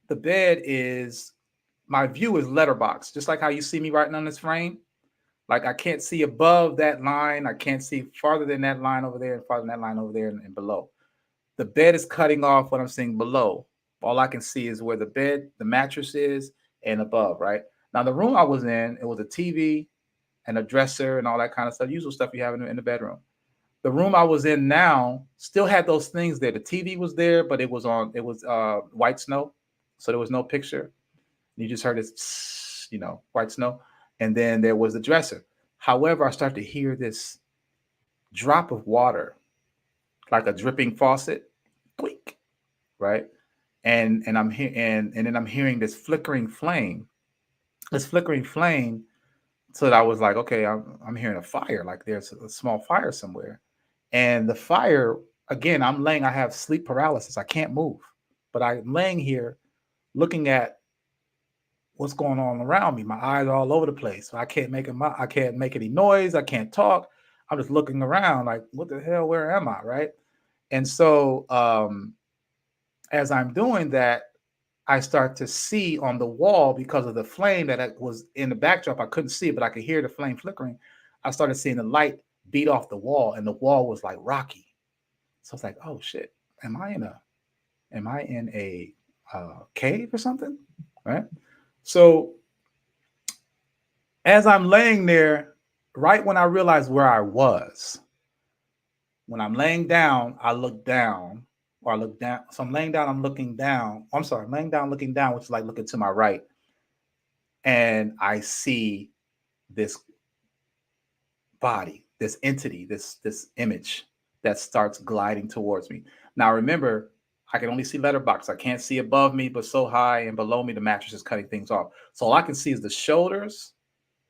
bed is, my view is letterbox, just like how you see me writing on this frame. Like I can't see above that line. I can't see farther than that line over there and farther than that line over there and below. The bed is cutting off what I'm seeing below. All I can see is where the bed, the mattress is, and above, right? Now, the room I was in, it was a TV and a dresser and all that kind of stuff, usual stuff you have in the bedroom. The room I was in now still had those things there. The TV was there, but it was white snow. So there was no picture. You just heard this, white snow. And then there was the dresser. However, I start to hear this drop of water, like a dripping faucet, click, right? And I'm here, and then I'm hearing this flickering flame. This flickering flame So that I was like, okay, I'm hearing a fire, like there's a small fire somewhere. And the fire, again, I have sleep paralysis. I can't move, but I'm laying here looking at what's going on around me. My eyes are all over the place. So I can't make any noise. I can't talk. I'm just looking around like, what the hell, where am I? Right. And so as I'm doing that, I start to see on the wall, because of the flame that was in the backdrop. I couldn't see it, but I could hear the flame flickering. I started seeing the light beat off the wall, and the wall was like rocky. So it's like, oh shit, am I in a cave or something? Right. So as I'm laying there, right when I realized where I was, when I'm laying down, I look down, or I look down. So I'm laying down, I'm looking down. I'm sorry, I'm laying down, looking down, which is like looking to my right. And I see this body, this entity, this image that starts gliding towards me. Now remember, I can only see letterbox. I can't see above me, but so high and below me, the mattress is cutting things off. So all I can see is the shoulders,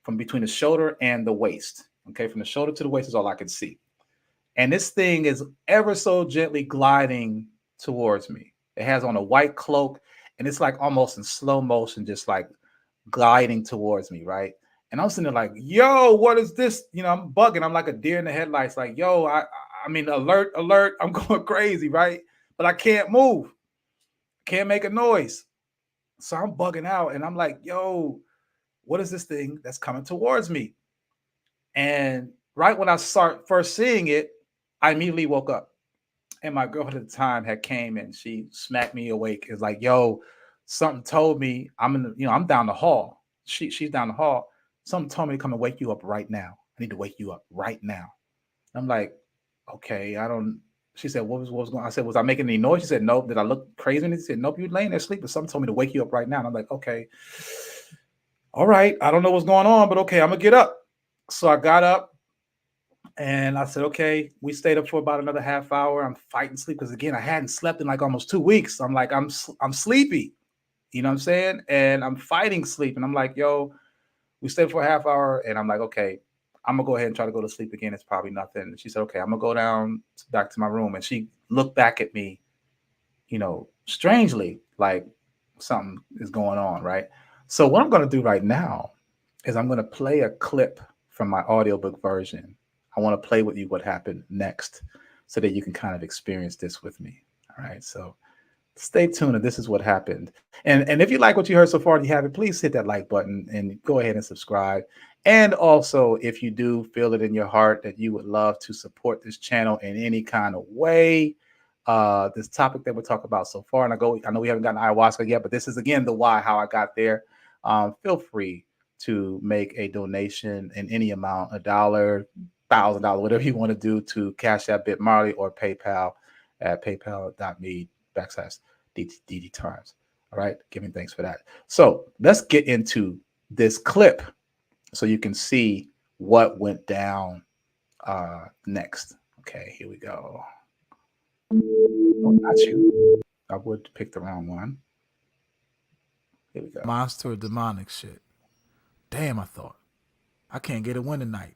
from between the shoulder and the waist. Okay, from the shoulder to the waist is all I can see. And this thing is ever so gently gliding towards me. It has on a white cloak, and it's like almost in slow motion, just like gliding towards me, right? And I'm sitting there like, yo, what is this? I'm bugging. I'm like a deer in the headlights, like, yo, I mean, alert, alert. I'm going crazy, right? But I can't move, can't make a noise. So I'm bugging out, and I'm like, yo, what is this thing that's coming towards me? And right when I start first seeing it, I immediately woke up. And my girlfriend at the time had came, and she smacked me awake. It's like, yo, something told me I'm down the hall. She's down the hall. Something told me to come and wake you up right now. I need to wake you up right now. I'm like, okay, I don't. She said, what was going on? I said, was I making any noise? She said, nope. Did I look crazy? And she said, nope, you're laying there sleeping. Something told me to wake you up right now. And I'm like, okay, all right. I don't know what's going on, but okay, I'm gonna get up. So I got up, and I said, okay, we stayed up for about another half hour. I'm fighting sleep because, again, I hadn't slept in like almost 2 weeks. I'm like, I'm sleepy, you know what I'm saying? And I'm fighting sleep. And I'm like, yo, we stayed for a half hour. And I'm like, okay, I'm gonna go ahead and try to go to sleep again. It's probably nothing. And she said, okay, I'm gonna go down back to my room. And she looked back at me, strangely, like something is going on, right? So what I'm gonna do right now is I'm gonna play a clip from my audiobook version. I want to play with you what happened next so that you can kind of experience this with me. All right. So stay tuned, and this is what happened. And if you like what you heard so far and you haven't, please hit that like button and go ahead and subscribe. And also, if you do feel it in your heart that you would love to support this channel in any kind of way, this topic that we're talking about so far, and I know we haven't gotten ayahuasca yet, but this is, again, the why, how I got there. Feel free to make a donation in any amount, $1, $1,000, whatever you want to do, to Cash App, Marley, or PayPal at paypal.me/DD Times. All right, giving thanks for that. So let's get into this clip so you can see what went down next. Okay, here we go. Oh, not you. I would pick the wrong one. Here we go. Monster or demonic shit. Damn, I thought. I can't get a win tonight.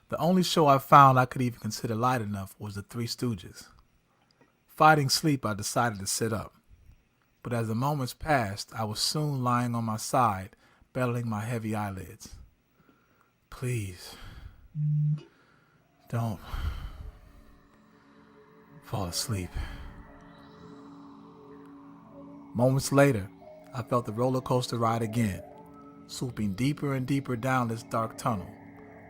The only show I found I could even consider light enough was The Three Stooges. Fighting sleep, I decided to sit up. But as the moments passed, I was soon lying on my side, battling my heavy eyelids. Please, don't fall asleep. Moments later, I felt the roller coaster ride again, swooping deeper and deeper down this dark tunnel,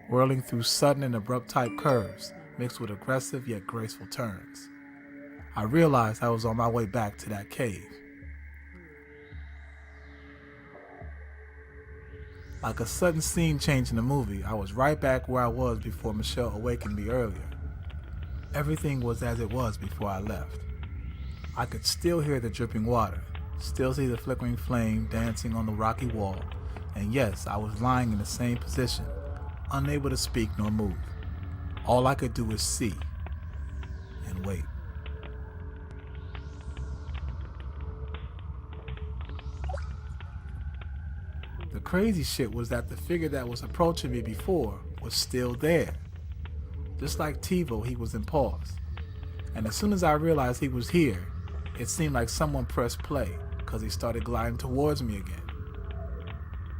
whirling through sudden and abrupt type curves mixed with aggressive yet graceful turns. I realized I was on my way back to that cave. Like a sudden scene change in the movie, I was right back where I was before Michelle awakened me earlier. Everything was as it was before I left. I could still hear the dripping water, still see the flickering flame dancing on the rocky wall, and yes, I was lying in the same position, unable to speak nor move. All I could do was see and wait. The crazy shit was that the figure that was approaching me before was still there. Just like TiVo, he was in pause. And as soon as I realized he was here, it seemed like someone pressed play because he started gliding towards me again.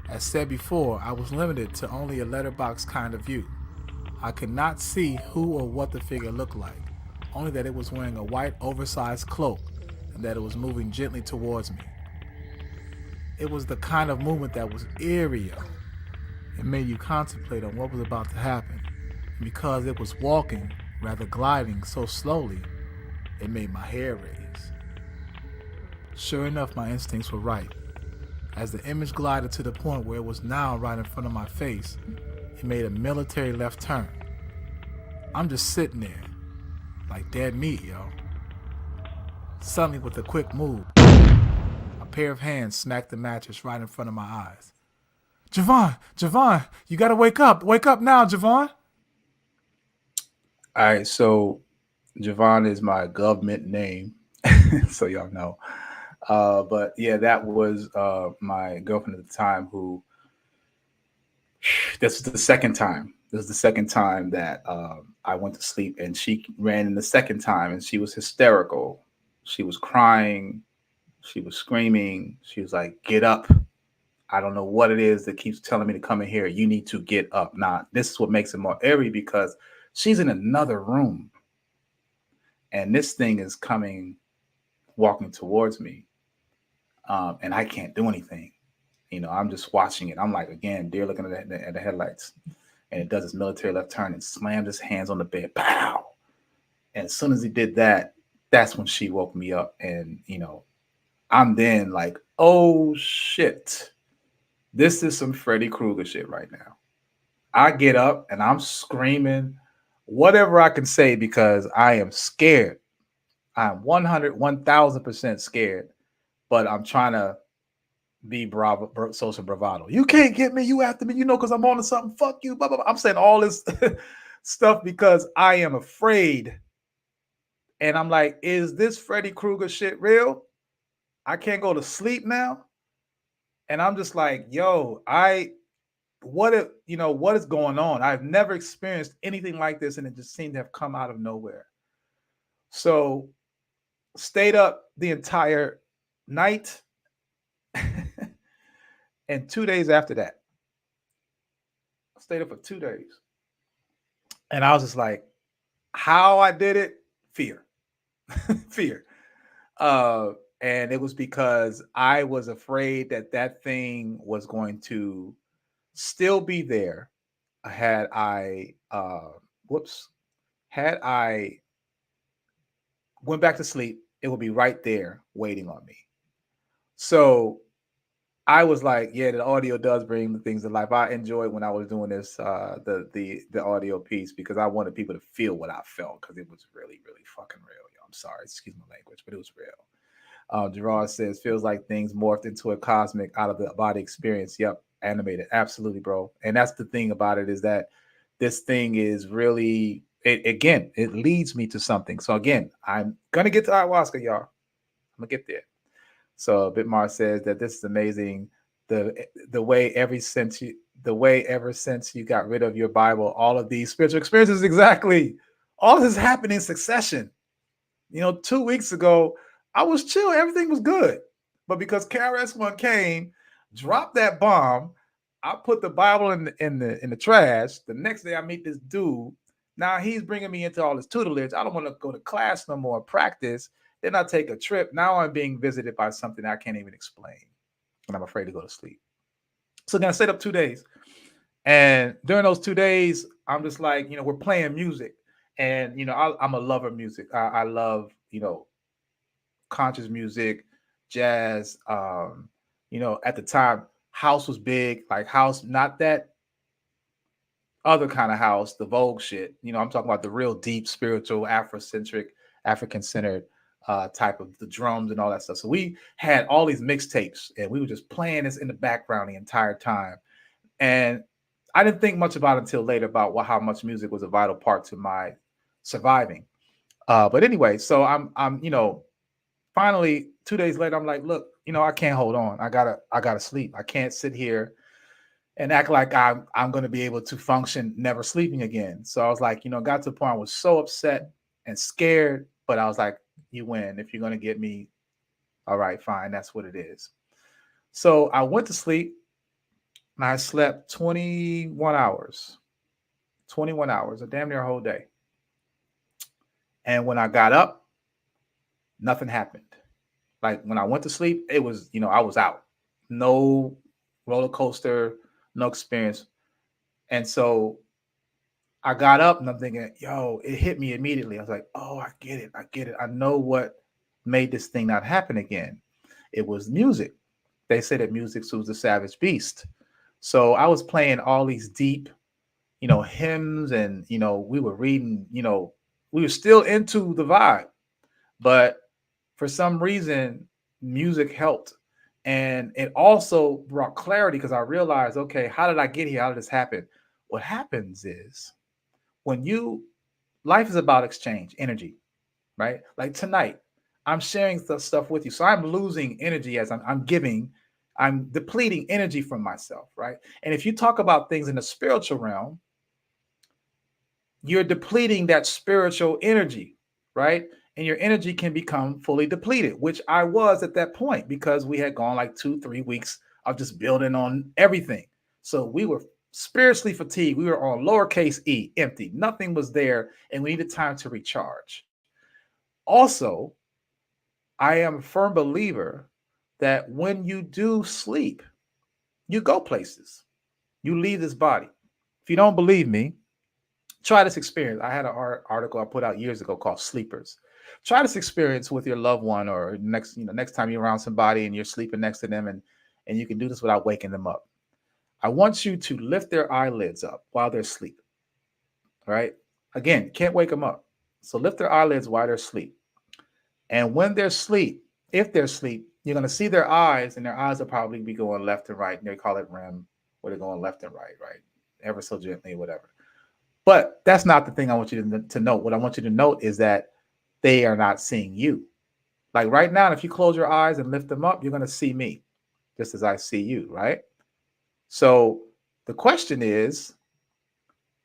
As said before, I was limited to only a letterbox kind of view. I could not see who or what the figure looked like, only that it was wearing a white oversized cloak and that it was moving gently towards me. It was the kind of movement that was eerie. It made you contemplate on what was about to happen. And because it was walking, rather gliding so slowly, it made my hair raise. Sure enough, my instincts were right. As the image glided to the point where it was now right in front of my face, it made a military left turn. I'm just sitting there, like dead meat, yo. Suddenly, with a quick move, a pair of hands smacked the mattress right in front of my eyes. Javon, you gotta wake up. Wake up now, Javon. All right, so Javon is my government name, so y'all know. But yeah, that was my girlfriend at the time who, this is the second time. This is the second time that I went to sleep, and she ran in the second time, and she was hysterical. She was crying. She was screaming. She was like, "Get up. I don't know what it is that keeps telling me to come in here. You need to get up." Now, this is what makes it more eerie because she's in another room. And this thing is walking towards me. And I can't do anything. I'm just watching it. I'm like, again, deer looking at the headlights. And it does this military left turn and slams his hands on the bed. Pow! And as soon as he did that, that's when she woke me up. And, I'm then like, oh, shit. This is some Freddy Krueger shit right now. I get up and I'm screaming whatever I can say because I am scared. I'm 1,000% scared, but I'm trying to be social bravado. You can't get me. You after me, because I'm on to something. Fuck you. Blah, blah, blah. I'm saying all this stuff because I am afraid. And I'm like, is this Freddy Krueger shit real? I can't go to sleep now. And I'm just like, yo, what is going on? I've never experienced anything like this, and it just seemed to have come out of nowhere. So stayed up the entire night. And 2 days after that, I stayed up for 2 days. And I was just like, how I did it? Fear. Fear. And it was because I was afraid that thing was going to still be there had I went back to sleep. It would be right there waiting on me. So I was like, yeah, the audio does bring the things to life. I enjoyed when I was doing this, the audio piece, because I wanted people to feel what I felt, because it was really, really fucking real. I'm sorry, excuse my language, but it was real. Gerard says, feels like things morphed into a cosmic out of the body experience. Yep, animated. Absolutely, bro. And that's the thing about it, is that this thing is really, it leads me to something. So again, I'm going to get to ayahuasca, y'all. I'm going to get there. So Bitmar says that this is amazing. The way ever since you got rid of your Bible, all of these spiritual experiences, exactly. All of this happened in succession. 2 weeks ago, I was chill. Everything was good. But because KRS-One came, dropped that bomb, I put the Bible in the trash. The next day I meet this dude. Now he's bringing me into all this tutelage. I don't want to go to class no more, practice. Then I take a trip. Now I'm being visited by something I can't even explain. And I'm afraid to go to sleep. So then I stayed up 2 days. And during those 2 days, I'm just like, we're playing music. And, I'm a lover of music. I love, conscious music, jazz. At the time, house was big, like house, not that other kind of house, the Vogue shit. I'm talking about the real deep, spiritual, Afrocentric, African-centered type of the drums and all that stuff. So we had all these mixtapes, and we were just playing this in the background the entire time. And I didn't think much about it until later about how much music was a vital part to my surviving. But anyway, so I'm finally 2 days later, I'm like, look, I can't hold on. I gotta sleep. I can't sit here and act like I'm going to be able to function never sleeping again. So I was like, got to the point I was so upset and scared, but I was like, you win. If you're going to get me, all right, fine. That's what it is. So I went to sleep and I slept 21 hours, a damn near a whole day. And when I got up, nothing happened. Like when I went to sleep, it was, I was out. No roller coaster, no experience. And so I got up and I'm thinking, yo, it hit me immediately. I was like, oh, I get it. I know what made this thing not happen again. It was music. They say that music soothes the savage beast. So I was playing all these deep, hymns, and, we were reading, we were still into the vibe. But for some reason, music helped. And it also brought clarity because I realized, okay, how did I get here? How did this happen? What happens is life is about exchange, energy, right? Like tonight, I'm sharing stuff with you. So I'm losing energy as I'm giving, I'm depleting energy from myself, right? And if you talk about things in the spiritual realm, you're depleting that spiritual energy, right? And your energy can become fully depleted, which I was at that point because we had gone like 2-3 weeks of just building on everything. So we were spiritually fatigued. We were on lowercase e, empty. Nothing was there, and we needed time to recharge. Also, I am a firm believer that when you do sleep, you go places. You leave this body. If you don't believe me, try this experience. I had an article I put out years ago called Sleepers. Try this experience with your loved one, or next time you're around somebody and you're sleeping next to them, and you can do this without waking them up. I want you to lift their eyelids up while they're asleep. All right. Again, can't wake them up. So lift their eyelids while they're asleep. And when they're asleep, if they're asleep, you're going to see their eyes, and their eyes will probably be going left and right. And they call it REM, where they're going left and right, ever so gently, whatever. But that's not the thing I want you to note. What I want you to note is that they are not seeing you. Like right now, if you close your eyes and lift them up, you're going to see me just as I see you, right? So the question is,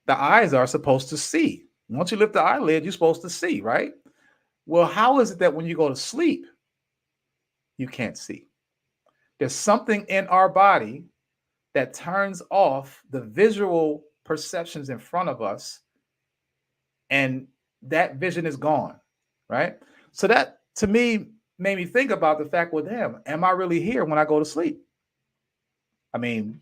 the eyes are supposed to see. Once you lift the eyelid, you're supposed to see, right? Well, how is it that when you go to sleep, you can't see? There's something in our body that turns off the visual perceptions in front of us, and that vision is gone, right? So that, to me, made me think about the fact, well, damn, am I really here when I go to sleep? I mean,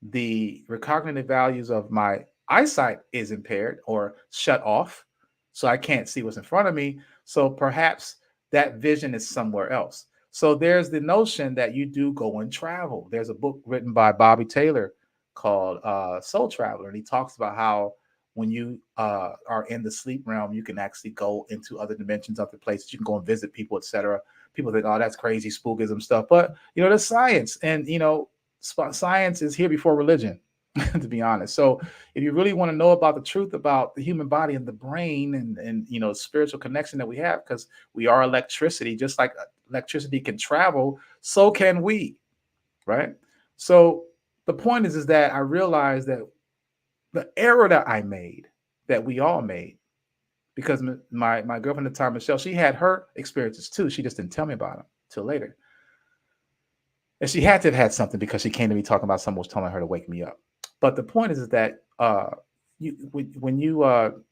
the recognitive values of my eyesight is impaired or shut off, so I can't see what's in front of me. So perhaps that vision is somewhere else. So there's the notion that you do go and travel. There's a book written by Bobby Taylor called Soul Traveler, and he talks about how when you are in the sleep realm, you can actually go into other dimensions, other places. You can go and visit people, etc. People think, oh, that's crazy spookism stuff, but there's science, and science is here before religion, to be honest. So if you really want to know about the truth about the human body and the brain, and spiritual connection that we have, because we are electricity, just like electricity can travel, so can we, right? So the point is that I realized that the error that I made, that we all made, because my girlfriend at the time, Michelle, she had her experiences too. She just didn't tell me about them till later. And she had to have had something, because she came to me talking about someone was telling her to wake me up. But the point is that when you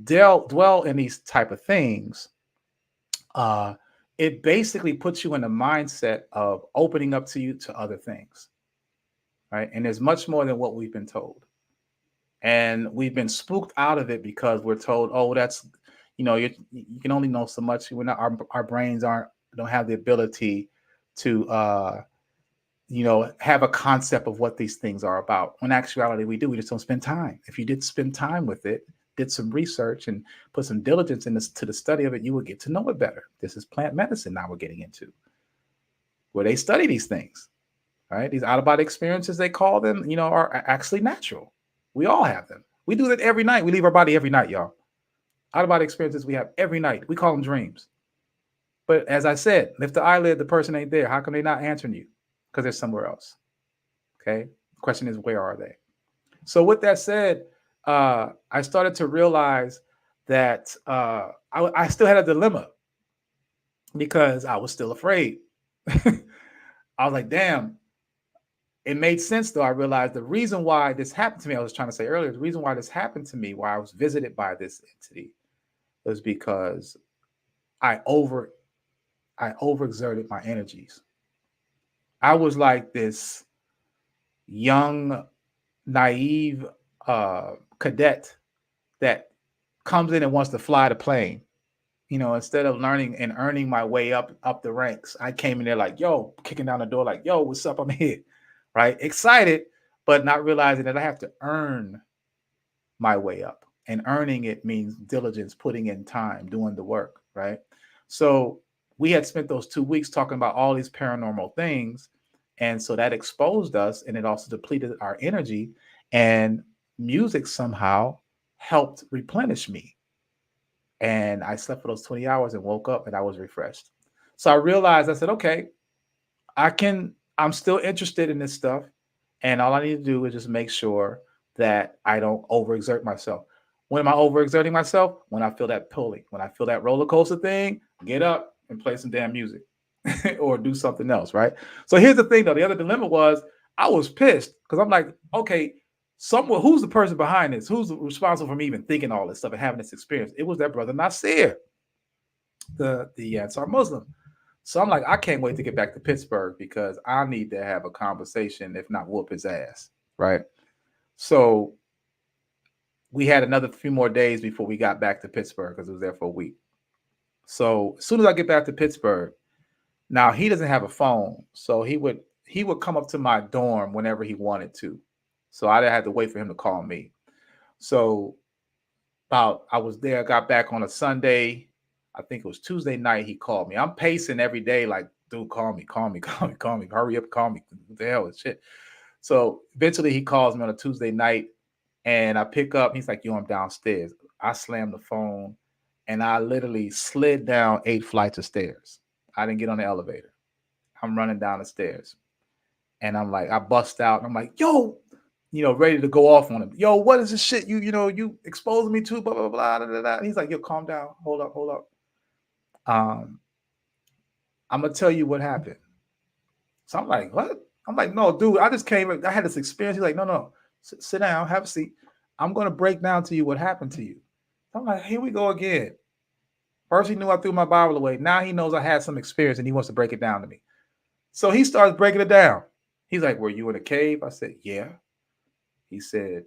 dwell in these type of things, it basically puts you in the mindset of opening up to other things, right? And there's much more than what we've been told. And we've been spooked out of it because we're told, oh, that's, you can only know so much. We're not, our brains don't have the ability to, have a concept of what these things are about. When in actuality, we do. We just don't spend time. If you did spend time with it, did some research and put some diligence into the study of it, you would get to know it better. This is plant medicine now we're getting into, where they study these things, right? These out-of-body experiences, they call them, are actually natural. We all have them. We do that every night. We leave our body every night, y'all. Out-of-body experiences we have every night. We call them dreams. But as I said, lift the eyelid, the person ain't there. How come they not answering you? Because they're somewhere else. Okay. Question is, where are they? So with that said, I started to realize that I still had a dilemma because I was still afraid. I was like, damn, it made sense though. I realized the reason why this happened to me, I was trying to say earlier, the reason why this happened to me, why I was visited by this entity, was because I overexerted my energies. I was like this young, naive cadet that comes in and wants to fly the plane. Instead of learning and earning my way up the ranks, I came in there like, yo, kicking down the door, like, yo, what's up? I'm here, right? Excited, but not realizing that I have to earn my way up. And earning it means diligence, putting in time, doing the work, right? So we had spent those 2 weeks talking about all these paranormal things. And so that exposed us, and it also depleted our energy. And music somehow helped replenish me. And I slept for those 20 hours and woke up and I was refreshed. So I realized, I said, okay, I'm still interested in this stuff. And all I need to do is just make sure that I don't overexert myself. When am I overexerting myself? When I feel that pulling, when I feel that roller coaster thing, get up and play some damn music or do something else, right? So here's the thing though. The other dilemma was I was pissed because I'm like, okay, who's the person behind this? Who's responsible for me even thinking all this stuff and having this experience? It was that brother Nasir, the Ansar Muslim. So I'm like, I can't wait to get back to Pittsburgh because I need to have a conversation, if not whoop his ass, right? So we had another few more days before we got back to Pittsburgh because it was there for a week. So as soon as I get back to Pittsburgh, now he doesn't have a phone, so he would come up to my dorm whenever he wanted to. So I had to wait for him to call me. So I was there, got back on a Sunday. I think it was Tuesday night. He called me. I'm pacing every day, like, dude, call me, hurry up, call me. What the hell is shit? So eventually he calls me on a Tuesday night, and I pick up. He's like, yo, I'm downstairs. I slammed the phone, and I literally slid down 8 flights of stairs. I didn't get on the elevator. I'm running down the stairs, and I'm like, I bust out, and I'm like, yo, ready to go off on him. Yo, what is this shit? You exposed me to, blah, blah, blah, blah, blah, blah. And he's like, yo, calm down. Hold up. I'm going to tell you what happened. So I'm like, what? I'm like, no, dude, I just came. I had this experience. He's like, no. Sit down, have a seat. I'm going to break down to you what happened to you. I'm like, here we go again. First, he knew I threw my Bible away. Now he knows I had some experience and he wants to break it down to me. So he starts breaking it down. He's like, were you in a cave? I said, yeah. He said,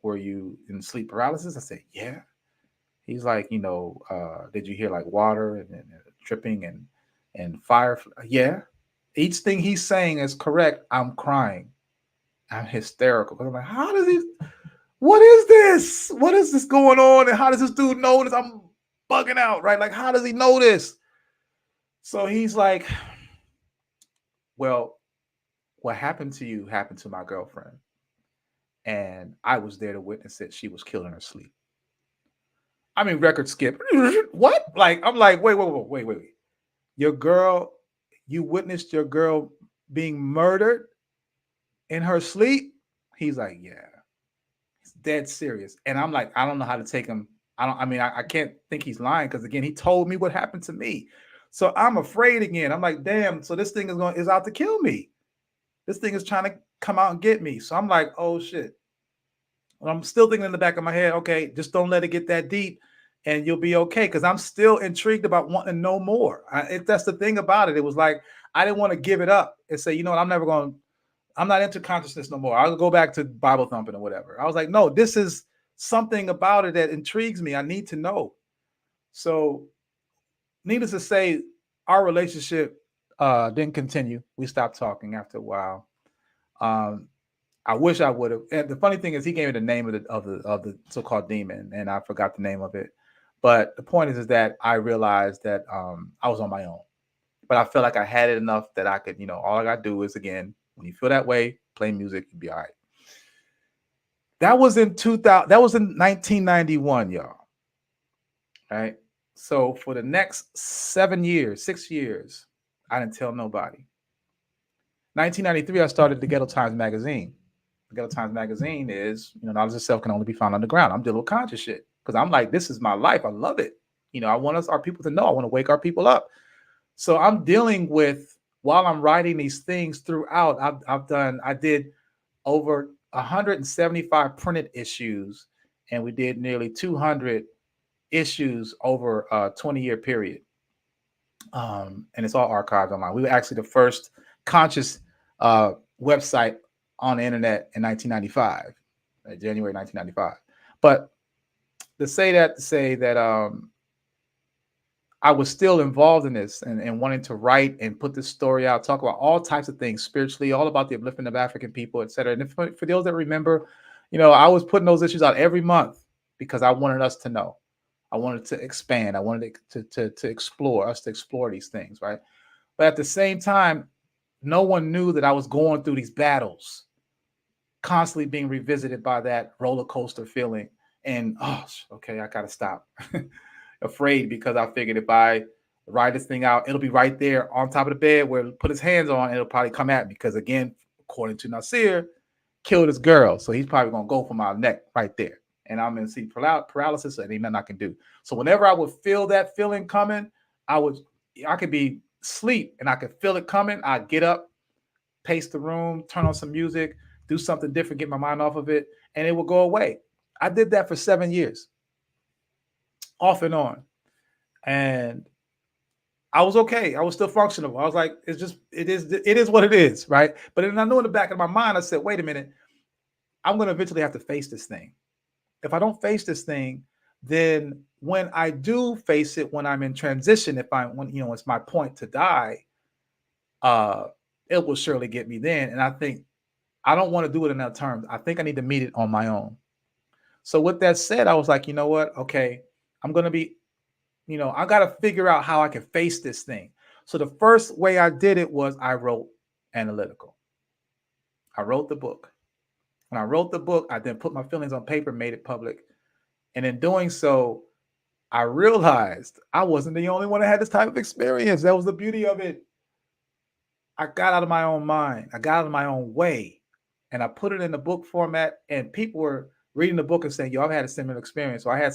were you in sleep paralysis? I said, yeah. He's like, did you hear like water and dripping and fire? Yeah. Each thing he's saying is correct. I'm crying. I'm hysterical. I'm like, what is this? What is this going on? And how does this dude know this? I'm bugging out, right? Like, how does he know this? So he's like, well, what happened to you happened to my girlfriend. And I was there to witness it. She was killed in her sleep. I mean, record skip. What? Like, I'm like, wait. Your girl, you witnessed your girl being murdered in her sleep? He's like, yeah. He's dead serious. And I'm like, I don't know how to take him. I can't think he's lying because, again, he told me what happened to me. So I'm afraid again. I'm like, damn, so this thing is out to kill me. This thing is trying to come out and get me. So I'm like, oh, shit. And I'm still thinking in the back of my head, okay, just don't let it get that deep and you'll be okay. Because I'm still intrigued about wanting to know more. That's the thing about it. It was like, I didn't want to give it up and say, you know what, I'm not into consciousness no more. I'll go back to Bible thumping or whatever. I was like, no, this is something about it that intrigues me. I need to know. So needless to say, our relationship didn't continue. We stopped talking after a while. I wish I would have. And the funny thing is, he gave me the name of the so-called demon, and I forgot the name of it. But the point is that I realized that I was on my own. But I felt like I had it enough that I could, all I got to do is, again, when you feel that way, play music, you'll be all right. That was in 2000. That was in 1991, y'all. All right. So for the next 6 years, I didn't tell nobody. 1993, I started the Ghetto Times magazine. Ghetto Times magazine is, knowledge itself can only be found underground. I'm dealing with conscious shit because I'm like, this is my life. I love it. I want our people to know. I want to wake our people up. So I'm dealing with, while I'm writing these things throughout, I did over 175 printed issues, and we did nearly 200 issues over a 20-year period. And it's all archived online. We were actually the first conscious website on the internet in 1995, January 1995. But to say that I was still involved in this and wanting to write and put this story out, talk about all types of things spiritually, all about the upliftment of African people, et cetera. And for those that remember, I was putting those issues out every month because I wanted us to know. I wanted to expand. I wanted to explore, us to explore these things, right? But at the same time, no one knew that I was going through these battles, constantly being revisited by that roller coaster feeling. And, okay, I got to stop. Afraid, because I figured if I write this thing out, it'll be right there on top of the bed where he'll put his hands on, and it'll probably come at me. Because again, according to Nasir, killed his girl. So he's probably going to go for my neck right there. And I'm going to see paralysis, and ain't nothing I can do. So whenever I would feel that feeling coming, I could be asleep and I could feel it coming. I'd get up, pace the room, turn on some music, do something different, get my mind off of it, and it will go away. I did that for 7 years, off and on. And I was okay. I was still functional. I was like, it is what it is, right? But then I knew in the back of my mind, I said, wait a minute, I'm going to eventually have to face this thing. If I don't face this thing, then when I do face it, when I'm in transition, when it's my point to die, it will surely get me then. And I think I don't want to do it in that terms. I think I need to meet it on my own. So with that said, I was like, you know what? Okay, I'm going to be, I got to figure out how I can face this thing. So the first way I did it was I wrote analytical. I wrote the book. When I wrote the book, I then put my feelings on paper, made it public. And in doing so, I realized I wasn't the only one that had this type of experience. That was the beauty of it. I got out of my own mind. I got out of my own way. And I put it in the book format, and people were reading the book and saying, yo, I've had a similar experience. So I had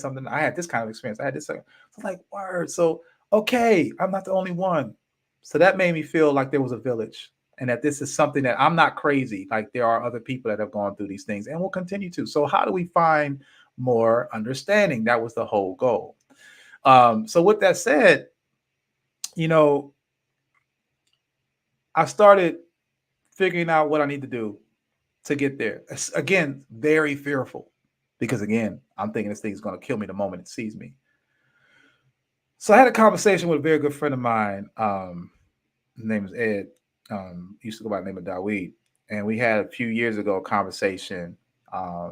this kind of experience. I had this. So it's like, word. So, okay, I'm not the only one. So that made me feel like there was a village, and that this is something that I'm not crazy. Like, there are other people that have gone through these things and will continue to. So how do we find more understanding? That was the whole goal. So with that said, I started figuring out what I need to do to get there. Again, very fearful, because again, I'm thinking this thing's going to kill me the moment it sees me. So I had a conversation with a very good friend of mine. His name is Ed. He used to go by the name of Daweed. And we had a few years ago a conversation.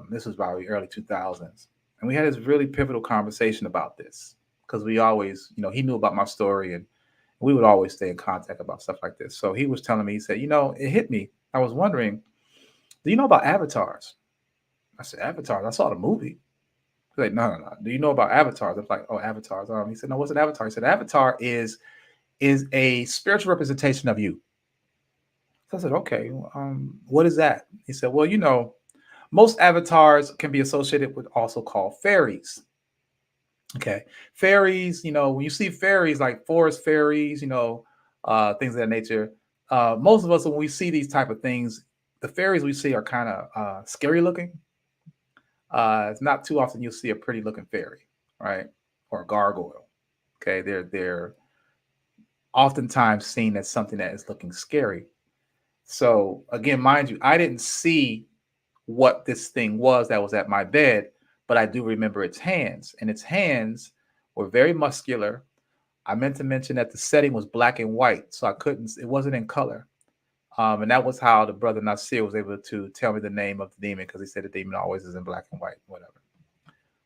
This was about the early 2000s. And we had this really pivotal conversation about this, because we always, he knew about my story, and we would always stay in contact about stuff like this. So he was telling me, he said, it hit me. I was wondering, do you know about avatars? I said, avatars? I saw the movie. He's like, no. Do you know about avatars? I was like, oh, avatars. He said, no, what's an avatar? He said, avatar is a spiritual representation of you. So I said, okay, what is that? He said, well, most avatars can be associated with also called fairies. Okay. Fairies, when you see fairies like forest fairies, things of that nature, most of us, when we see these type of things, the fairies we see are kind of scary looking. It's not too often you'll see a pretty looking fairy, right? Or a gargoyle. Okay. They're oftentimes seen as something that is looking scary. So again, mind you, I didn't see what this thing was that was at my bed, but I do remember its hands, and its hands were very muscular. I meant to mention that the setting was black and white, so it wasn't in color. And that was how the brother Nasir was able to tell me the name of the demon, because he said the demon always is in black and white, whatever.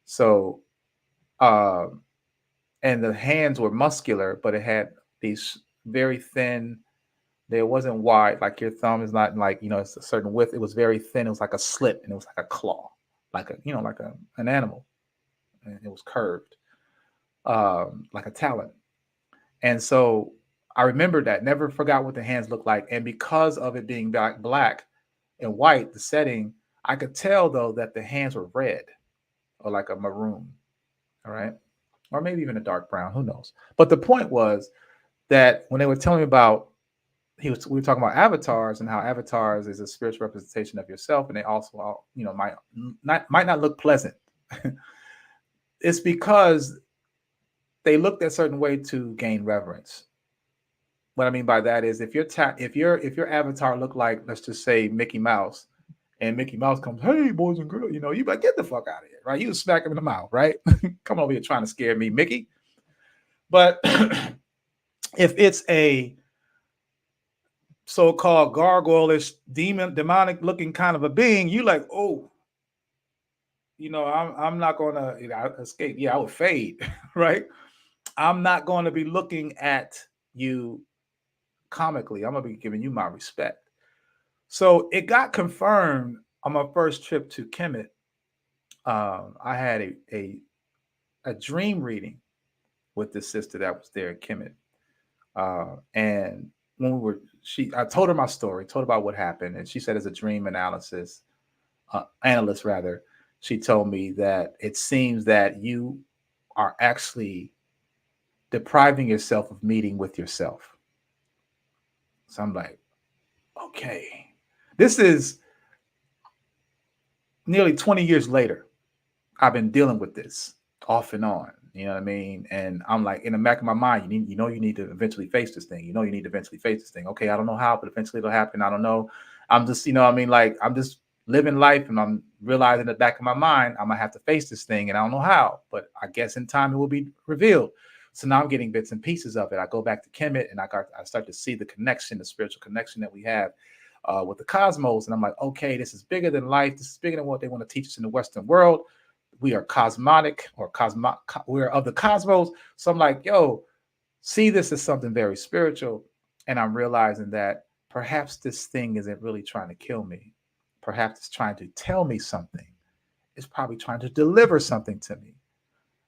So, and the hands were muscular, but it had these very thin. It wasn't wide, like your thumb is not like, it's a certain width. It was very thin. It was like a slit, and it was like a claw, like an animal. And it was curved, like a talon. And so I remembered that, never forgot what the hands looked like. And because of it being black and white, the setting, I could tell though that the hands were red or like a maroon, all right, or maybe even a dark brown, who knows. But the point was that when they were telling me about we were talking about avatars and how avatars is a spiritual representation of yourself, and they also might not look pleasant. It's because they looked a certain way to gain reverence. What I mean by that is if your avatar looked like, let's just say, Mickey Mouse, and Mickey Mouse comes, hey boys and girls, you like, get the fuck out of here, right? You smack him in the mouth, right? Come over here trying to scare me, Mickey. But if it's a so-called gargoyle-ish demonic looking kind of a being, you like, oh, I'm not gonna escape. Yeah, I would fade, right? I'm not going to be looking at you comically. I'm gonna be giving you my respect. So it got confirmed on my first trip to Kemet. I had a dream reading with this sister that was there in Kemet, and when I told her my story, told her about what happened, and she said, as a dream analyst, rather, she told me that it seems that you are actually depriving yourself of meeting with yourself. So I'm like, okay, this is nearly 20 years later. I've been dealing with this off and on, you know what I mean? And I'm like, in the back of my mind, you need to eventually face this thing. You need to eventually face this thing. Okay, I don't know how, but eventually it'll happen. I don't know. I'm just, I'm just living life, and I'm realizing in the back of my mind, I'm gonna have to face this thing, and I don't know how, but I guess in time it will be revealed. So now I'm getting bits and pieces of it. I go back to Kemet, and I start to see the connection, the spiritual connection that we have with the cosmos. And I'm like, okay, this is bigger than life. This is bigger than what they want to teach us in the Western world. We are cosmotic, or we're of the cosmos. So I'm like, yo, see this as something very spiritual. And I'm realizing that perhaps this thing isn't really trying to kill me. Perhaps it's trying to tell me something. It's probably trying to deliver something to me.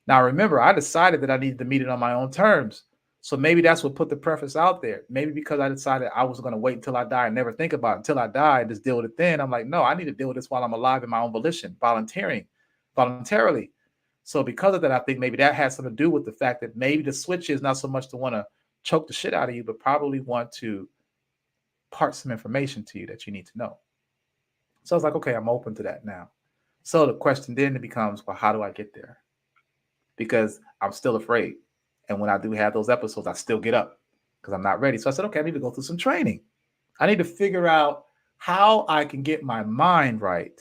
Now, remember, I decided that I needed to meet it on my own terms. So maybe that's what put the preface out there. Maybe because I decided I was going to wait until I die and never think about it until I die and just deal with it then. I'm like, no, I need to deal with this while I'm alive in my own volition, voluntarily. So because of that, I think maybe that has something to do with the fact that maybe the switch is not so much to want to choke the shit out of you, but probably want to part some information to you that you need to know. So I was like, okay, I'm open to that now. So the question then becomes, well, how do I get there? Because I'm still afraid. And when I do have those episodes, I still get up because I'm not ready. So I said, okay, I need to go through some training. I need to figure out how I can get my mind right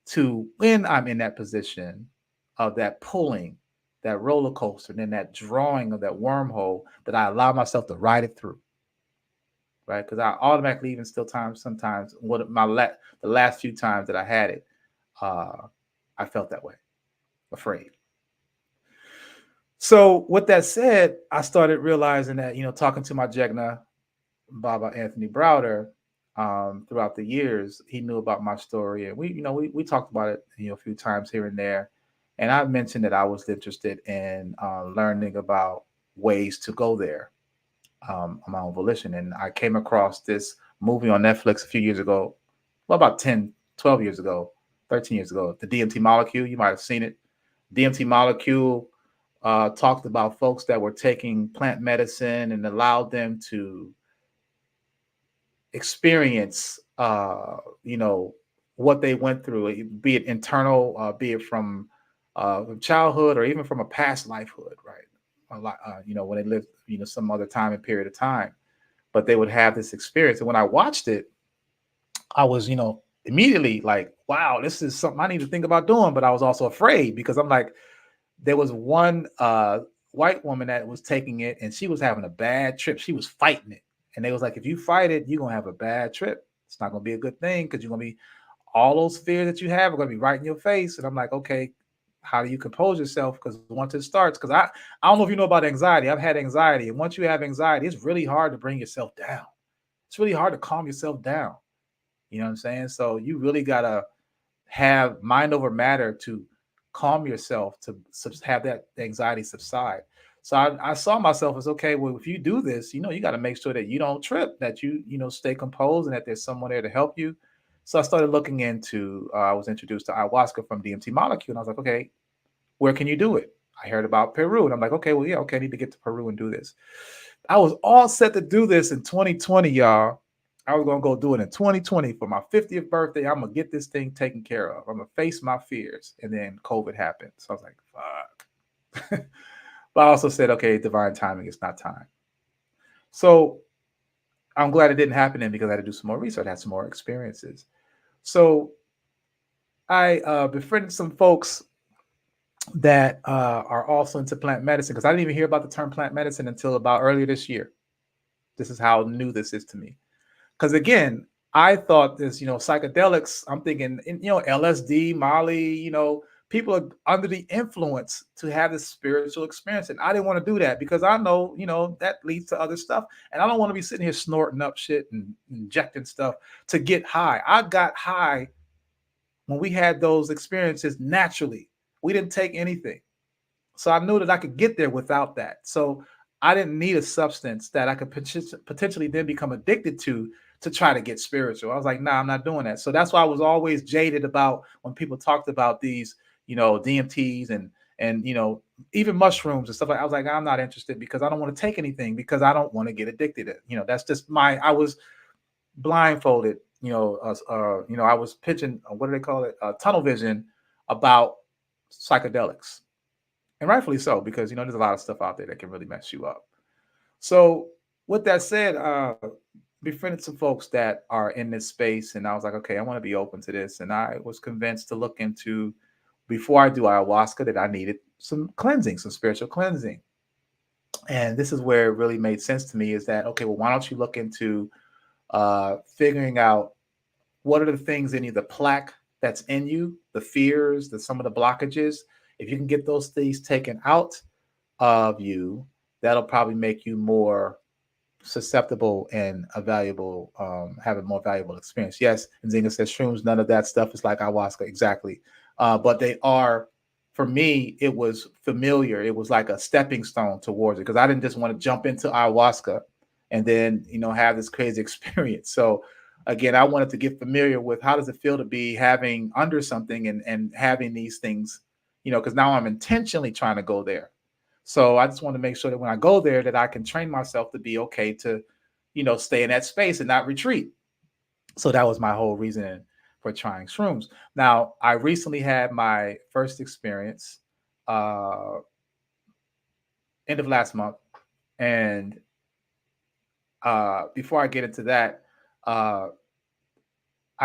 to, when I'm in that position of that pulling, that roller coaster, and then that drawing of that wormhole, that I allow myself to ride it through. Right? Because I automatically, even still sometimes, the last few times that I had it, I felt that way, afraid. So with that said, I started realizing that, talking to my Jegna, Baba Anthony Browder, throughout the years, he knew about my story, and we talked about it, a few times here and there. And I mentioned that I was interested in learning about ways to go there on my own volition. And I came across this movie on Netflix a few years ago, well, about 10, 12 years ago, 13 years ago, the DMT Molecule. You might have seen it. DMT Molecule talked about folks that were taking plant medicine and allowed them to experience, what they went through, be it internal, be it from childhood or even from a past lifehood, right? A lot, when they lived, some other time and period of time, but they would have this experience. And when I watched it, I was, immediately like, wow, this is something I need to think about doing. But I was also afraid because I'm like, there was one white woman that was taking it, and she was having a bad trip. She was fighting it. And they was like, if you fight it, you're going to have a bad trip. It's not going to be a good thing because you're going to be, all those fears that you have are going to be right in your face. And I'm like, okay, how do you compose yourself? Because once it starts, because I don't know if you know about anxiety. I've had anxiety. And once you have anxiety, it's really hard to bring yourself down. It's really hard to calm yourself down. You know what I'm saying? So you really got to have mind over matter to calm yourself, to have that anxiety subside. So I saw myself as, okay, well, if you do this, you got to make sure that you don't trip, that you stay composed, and that there's someone there to help you. So I started looking into, I was introduced to ayahuasca from DMT Molecule. And I was like, okay, where can you do it? I heard about Peru. And I'm like, okay, well, yeah, okay, I need to get to Peru and do this. I was all set to do this in 2020, y'all. I was going to go do it in 2020 for my 50th birthday. I'm going to get this thing taken care of. I'm going to face my fears. And then COVID happened. So I was like, fuck. But I also said, okay, divine timing, it's not time. So I'm glad it didn't happen then because I had to do some more research, I had some more experiences. So I befriended some folks that are also into plant medicine because I didn't even hear about the term plant medicine until about earlier this year. This is how new this is to me. Because again, I thought this, psychedelics, I'm thinking, LSD, Molly, people are under the influence to have this spiritual experience. And I didn't want to do that because I know, that leads to other stuff. And I don't want to be sitting here snorting up shit and injecting stuff to get high. I got high when we had those experiences naturally. We didn't take anything. So I knew that I could get there without that. So I didn't need a substance that I could potentially then become addicted to try to get spiritual. I was like, nah, I'm not doing that. So that's why I was always jaded about when people talked about these, DMTs and even mushrooms and stuff like that. I was like, I'm not interested because I don't want to take anything because I don't want to get addicted. That's just I was blindfolded, I was pitching, what do they call it? Tunnel vision about psychedelics. And rightfully so, because, there's a lot of stuff out there that can really mess you up. So with that said, befriended some folks that are in this space. And I was like, okay, I want to be open to this. And I was convinced to look into, before I do ayahuasca, that I needed some cleansing, some spiritual cleansing. And this is where it really made sense to me is that, okay, well, why don't you look into figuring out what are the things in you, the plaque that's in you, the fears, some of the blockages. If you can get those things taken out of you, that'll probably make you more susceptible and a valuable, have a more valuable experience. Yes, and Zinga says shrooms, none of that stuff is like ayahuasca, exactly. But they are, for me, it was familiar. It was like a stepping stone towards it because I didn't just want to jump into ayahuasca and then, have this crazy experience. So again, I wanted to get familiar with how does it feel to be having under something and having these things, because now I'm intentionally trying to go there. So I just want to make sure that when I go there, that I can train myself to be okay to, stay in that space and not retreat. So that was my whole reason for trying shrooms. Now, I recently had my first experience end of last month. And before I get into that, I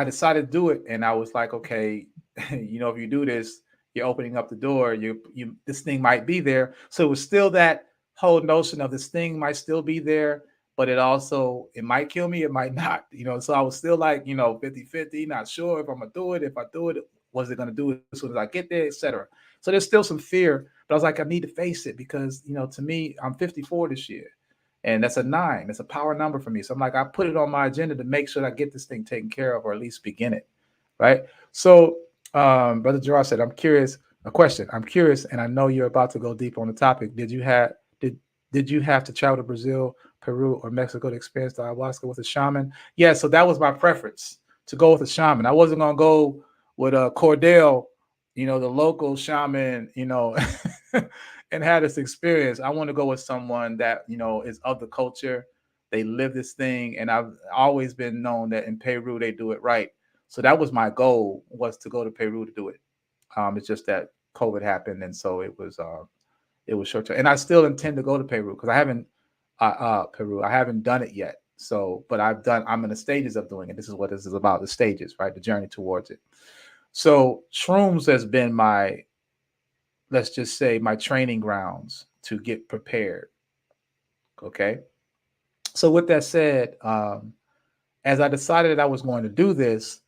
decided to do it. And I was like, okay, if you do this, you're opening up the door, this thing might be there. So it was still that whole notion of this thing might still be there, but it might kill me, it might not, so I was still like, 50-50, not sure if I'm gonna do it. If I do it, was it gonna do it as soon as I get there, etc. So there's still some fear, but I was like, I need to face it because, to me, I'm 54 this year. And that's a 9. It's a power number for me. So I'm like, I put it on my agenda to make sure that I get this thing taken care of, or at least begin it. Right. So Brother Gerard said, I'm curious, a question. I'm curious, and I know you're about to go deep on the topic. Did you have to travel to Brazil, Peru, or Mexico to experience the ayahuasca with a shaman? Yeah, so that was my preference, to go with a shaman. I wasn't gonna go with a Cordell, the local shaman, and had this experience. I want to go with someone that, is of the culture. They live this thing. And I've always been known that in Peru, they do it right. So that was my goal, was to go to Peru to do it. It's just that COVID happened. And so it was short term. And I still intend to go to Peru because I haven't done it yet. So, but I'm in the stages of doing it. This is what this is about, the stages, right? The journey towards it. So shrooms has been let's just say my training grounds to get prepared. Okay. So with that said, as I decided that I was going to do this,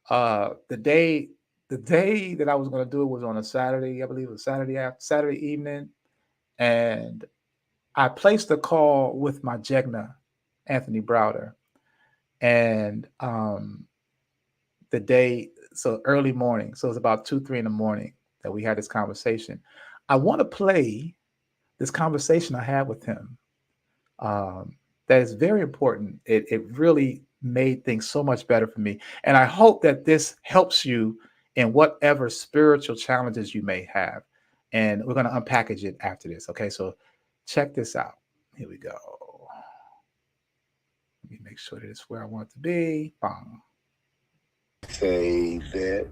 the day that I was going to do it was on a Saturday. I believe it was Saturday evening. And I placed a call with my Jegna, Anthony Browder. And the day, so early morning. So it's about 2-3 in the morning that we had this conversation. I want to play this conversation I had with him. that is very important. It really made things so much better for me. And I hope that this helps you in whatever spiritual challenges you may have. And we're going to unpackage it after this. Okay, so check this out. Here we go. Let me make sure that it's where I want it to be. Bang. Say that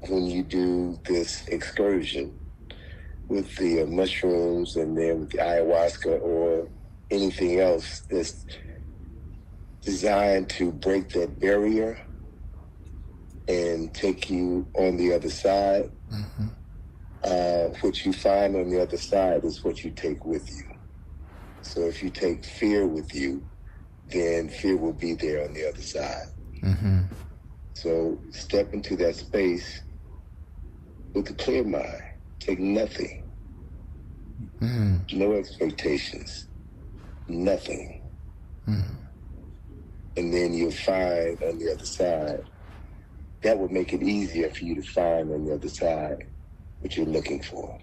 when you do this excursion with the mushrooms and then with the ayahuasca or anything else that's designed to break that barrier and take you on the other side, what you find on the other side is what you take with you. So if you take fear with you, then fear will be there on the other side. So step into that space with a clear mind. Take nothing. No expectations. Nothing. And then you'll find on the other side, that will make it easier for you to find on the other side what you're looking for.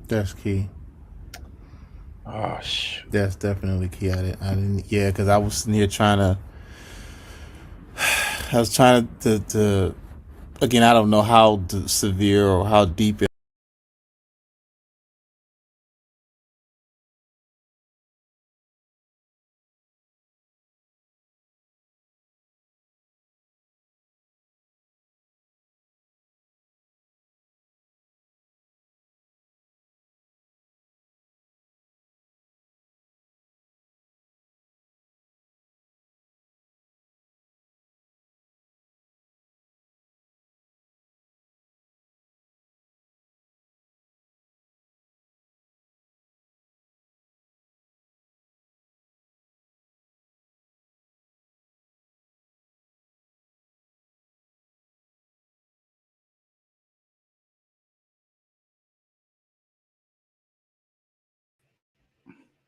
That's key. Oh, shoot. That's definitely key. I didn't, yeah, because I was sitting here trying to, again, I don't know how severe or how deep it.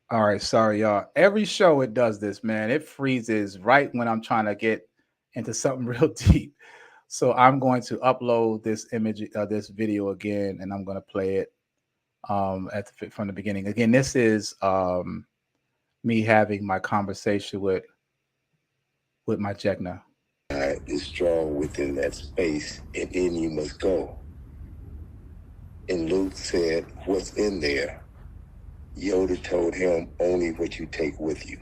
All right, sorry, y'all. Every show it does this, man. It freezes right when I'm trying to get into something real deep. So I'm going to upload this image, this video again, and I'm going to play it from the beginning. Again, this is me having my conversation with my Jegna. Is strong within that space, and in you must go. And Luke said, what's in there? Yoda told him only what you take with you.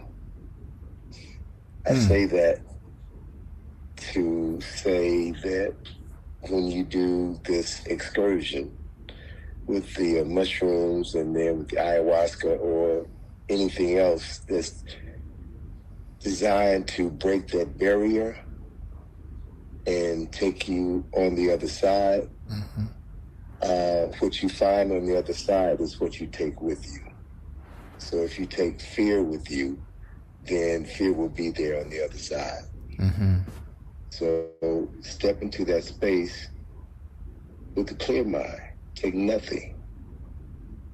I say that to say that when you do this excursion with the mushrooms and then with the ayahuasca or anything else that's designed to break that barrier and take you on the other side, what you find on the other side is what you take with you. So if you take fear with you, then fear will be there on the other side. So step into that space with a clear mind. Take nothing.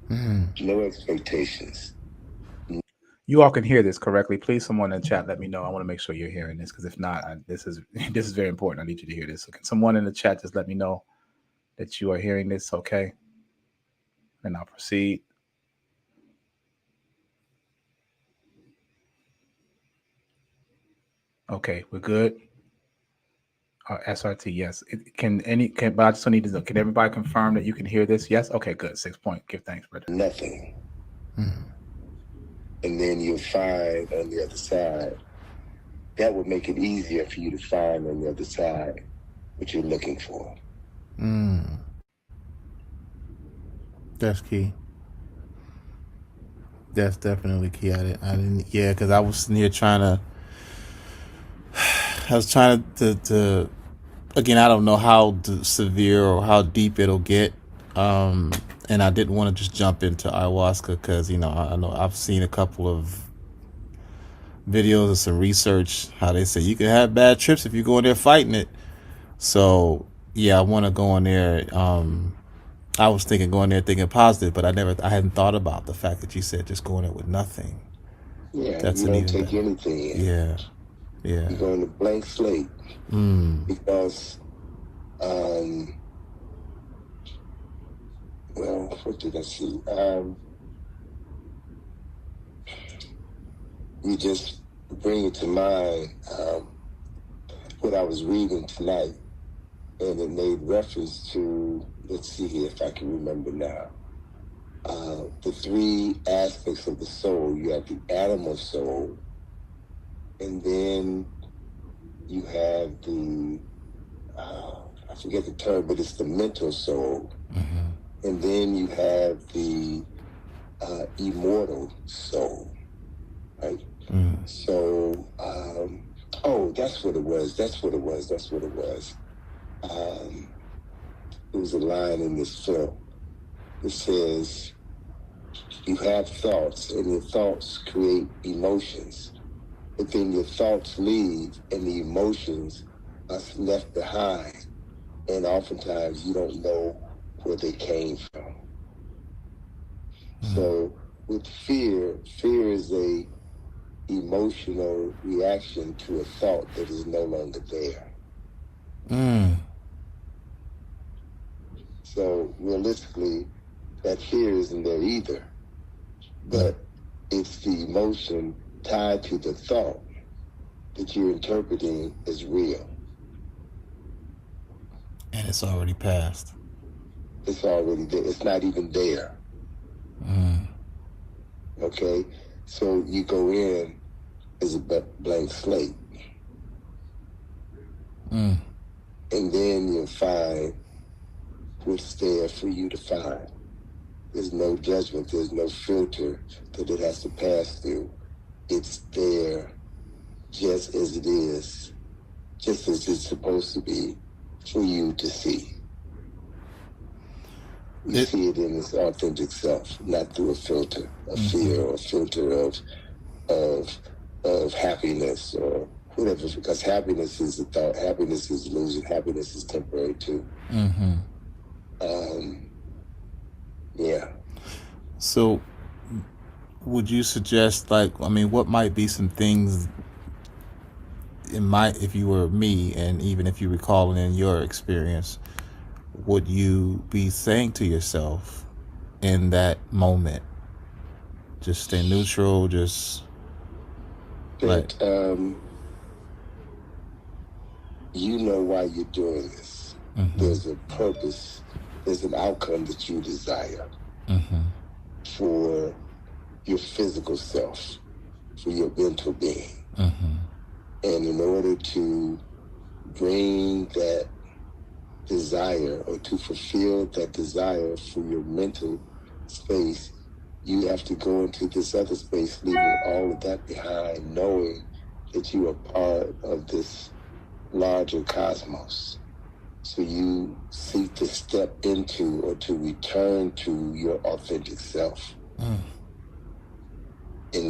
No expectations. You all can hear this correctly. Please, someone in the chat, let me know. I want to make sure you're hearing this, because if not, this is very important. I need you to hear this. So can someone in the chat just let me know that you are hearing this? Okay, and I'll proceed. Okay, we're good. SRT, yes. But I just need to know. Can everybody confirm that you can hear this? Yes. Okay, good. 6 point. Give thanks, brother. Nothing. And then you'll find on the other side, that would make it easier for you to find on the other side what you're looking for. That's key. That's definitely key. I didn't, yeah, because I was sitting here trying to, again, I don't know how severe or how deep it'll get. And I didn't want to just jump into ayahuasca because, I know I've seen a couple of videos and some research how they say you can have bad trips if you go in there fighting it. So yeah, I want to go in there. I was thinking positive, but I hadn't thought about the fact that you said just going there with nothing. Yeah, that's you don't take anything in. Yeah. You're going to blank slate. Because, well, what did I see? you just bring it to mind what I was reading tonight, and it made reference to, let's see here if I can remember now, the three aspects of the soul. You have the animal soul, and then you have the, I forget the term, but it's the mental soul. Mm-hmm. And then you have the immortal soul, right? Mm. So, that's what it was. There was a line in this film. It says, you have thoughts, and your thoughts create emotions. But then your thoughts leave, and the emotions are left behind. And oftentimes you don't know where they came from. Mm. So with fear is a emotional reaction to a thought that is no longer there. Mm. So realistically, that fear isn't there either. But it's the emotion tied to the thought that you're interpreting as real. And it's already passed. It's already there. It's not even there. Mm. Okay? So you go in as a blank slate. Mm. And then you'll find what's there for you to find. There's no judgment. There's no filter that it has to pass through. It's there just as it is, just as it's supposed to be for you to see. You see it in its authentic self, not through a filter of fear or a filter of happiness or whatever, because happiness is a thought, happiness is illusion, happiness is temporary too. Mm-hmm. Yeah. So would you suggest, what might be some things if you were me, and even if you recall in your experience, would you be saying to yourself in that moment? Just stay neutral, just you know why you're doing this. Mm-hmm. There's a purpose, there's an outcome that you desire for your physical self, for your mental being. Mm-hmm. And in order to bring that desire or to fulfill that desire for your mental space, you have to go into this other space, leaving all of that behind, knowing that you are part of this larger cosmos. So you seek to step into or to return to your authentic self and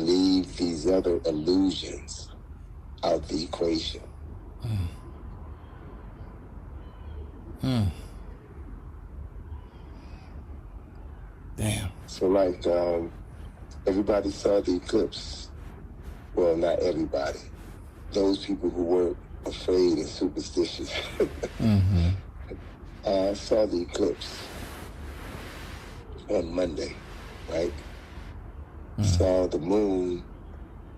leave these other illusions out the equation. Damn. So everybody saw the eclipse. Well, not everybody. Those people who weren't afraid and superstitious saw the eclipse on Monday, right? Saw the moon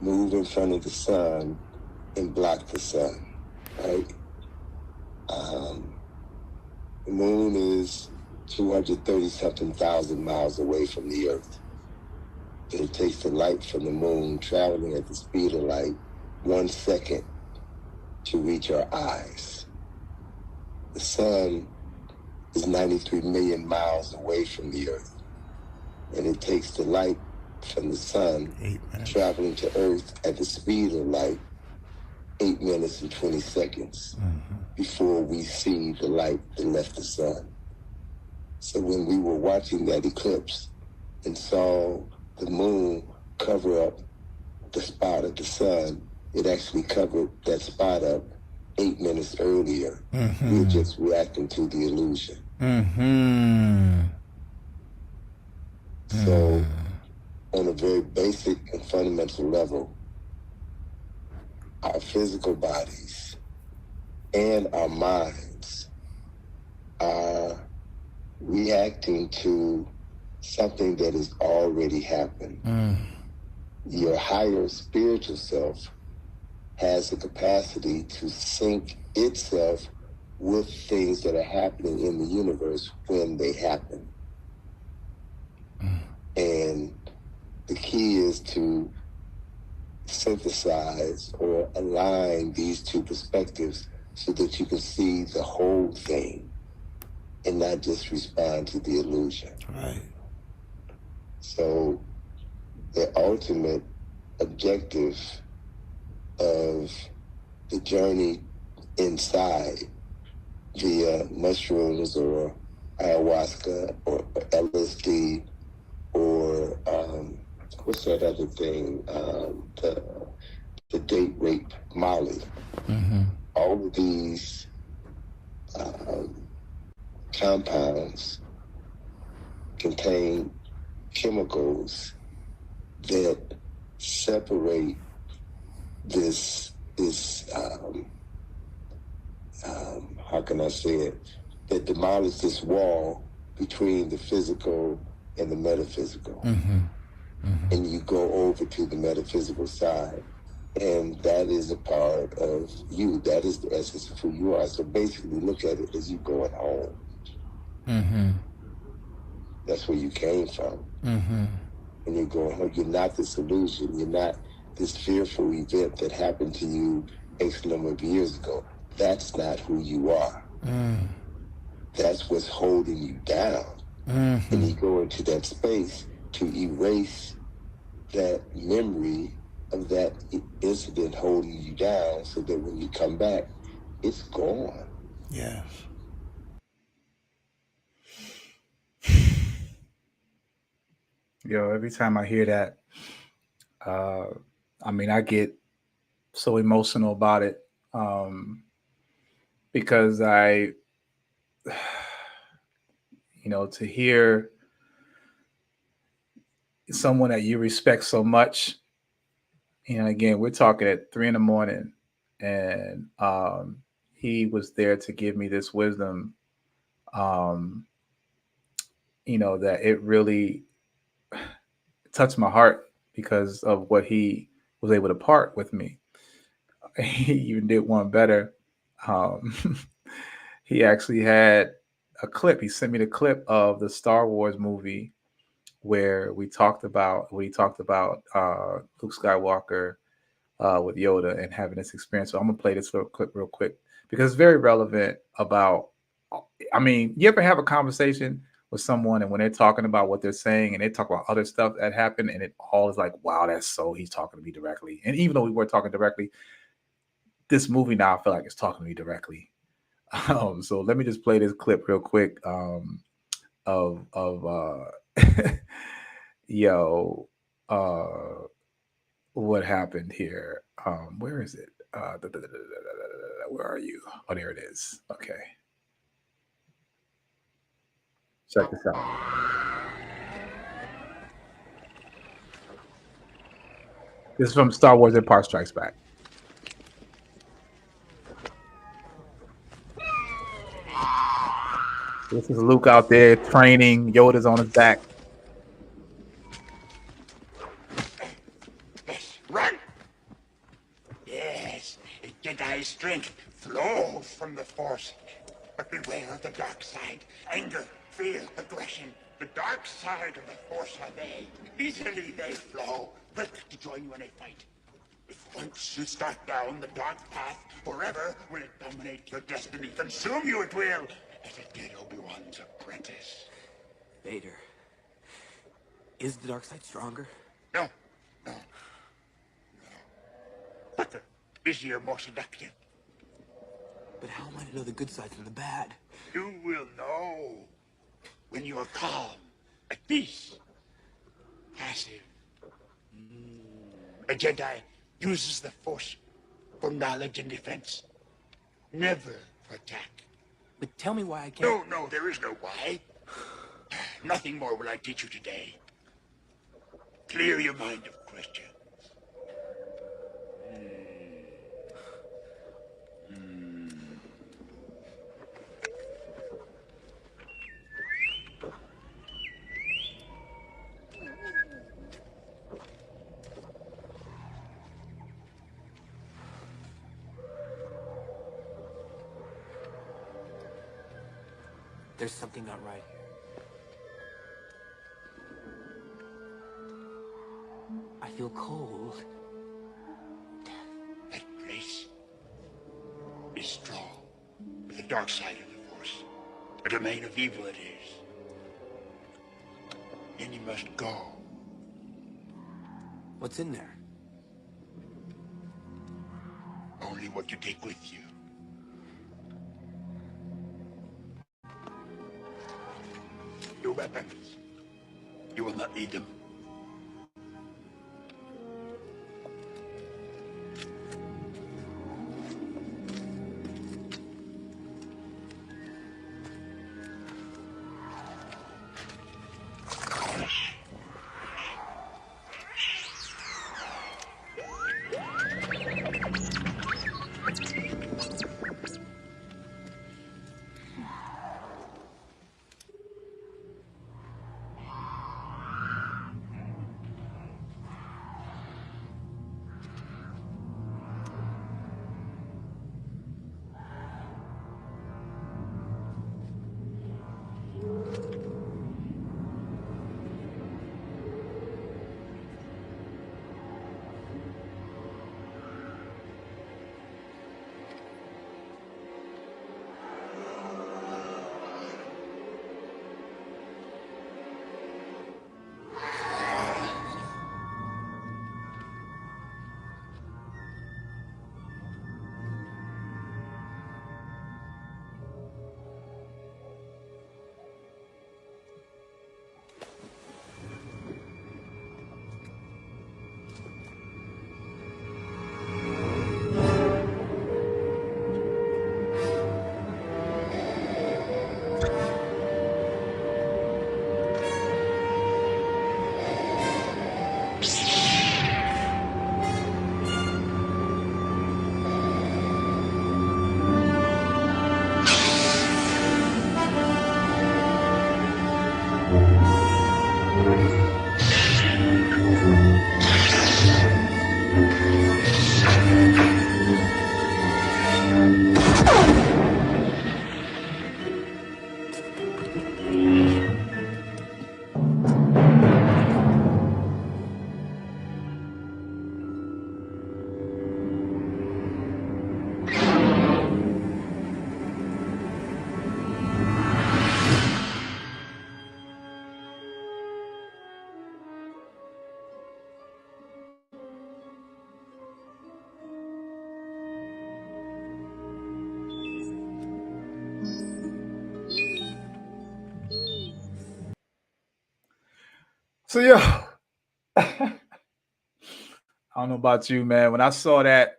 move in front of the sun and block the sun, right? The moon is 230-something thousand miles away from the Earth. And it takes the light from the moon traveling at the speed of light 1 second to reach our eyes. The sun is 93 million miles away from the Earth. And it takes the light from the sun traveling to Earth at the speed of light 8 minutes and 20 seconds before we see the light that left the sun. So when we were watching that eclipse and saw the moon cover up the spot of the sun, it actually covered that spot up 8 minutes earlier. We were just reacting to the illusion. So on a very basic and fundamental level, our physical bodies and our minds are reacting to something that has already happened. Your higher spiritual self has the capacity to sync itself with things that are happening in the universe when they happen. And the key is to synthesize or align these two perspectives so that you can see the whole thing and not just respond to the illusion. Right. So the ultimate objective of the journey inside via mushrooms or ayahuasca or LSD or what's that other thing? The date rape Molly. All of these compounds contain chemicals that separate this how can I say it, that demolish this wall between the physical and the metaphysical. And you go over to the metaphysical side, and that is a part of you. That is the essence of who you are. So basically look at it as you going home. That's where you came from. When you're going home, you're not this illusion. You're not this fearful event that happened to you X number of years ago. That's not who you are. That's what's holding you down. And you go into that space to erase that memory of that incident holding you down so that when you come back, it's gone. Yes. Yo, every time I hear that, I mean, I get so emotional about it because to hear someone that you respect so much, again, we're talking at 3 a.m, and he was there to give me this wisdom, that it really touched my heart because of what he was able to part with me. He even did one better. He actually had a clip. He sent me the clip of the Star Wars movie where we talked about Luke Skywalker with Yoda and having this experience. So I'm gonna play this little clip real quick because it's very relevant about. I mean, you ever have a conversation with someone and when they're talking about what they're saying and they talk about other stuff that happened and it all is like, wow, that's so he's talking to me directly. And even though we were talking directly, this movie now I feel like it's talking to me directly. So let me just play this clip real quick of what happened here. Where is it? Where are you? Oh, there it is. Okay. Check this out. This is from Star Wars Empire Strikes Back. This is Luke out there training. Yoda's on his back. Yes, run! Yes, Jedi strength flows from the Force. But beware of the dark side. Anger, fear, aggression. The dark side of the Force are they. Easily they flow, quick to join you in a fight. If once you start down the dark path, forever will it dominate your destiny. Consume you it will, as it did Obi-Wan's apprentice. Vader, is the dark side stronger? No. Quicker, easier, more seductive. But how am I to know the good side from the bad? You will know when you are calm, at peace, passive. A Jedi uses the Force for knowledge and defense, never for attack. But tell me why I can't... No, there is no why. Nothing more will I teach you today. Clear your mind of questions. There's something not right here. I feel cold. That place is strong with the dark side of the Force. A domain of evil it is. And you must go. What's in there? Only what you take with you. Your weapons. You will not need them. So yeah, I don't know about you, man. When I saw that,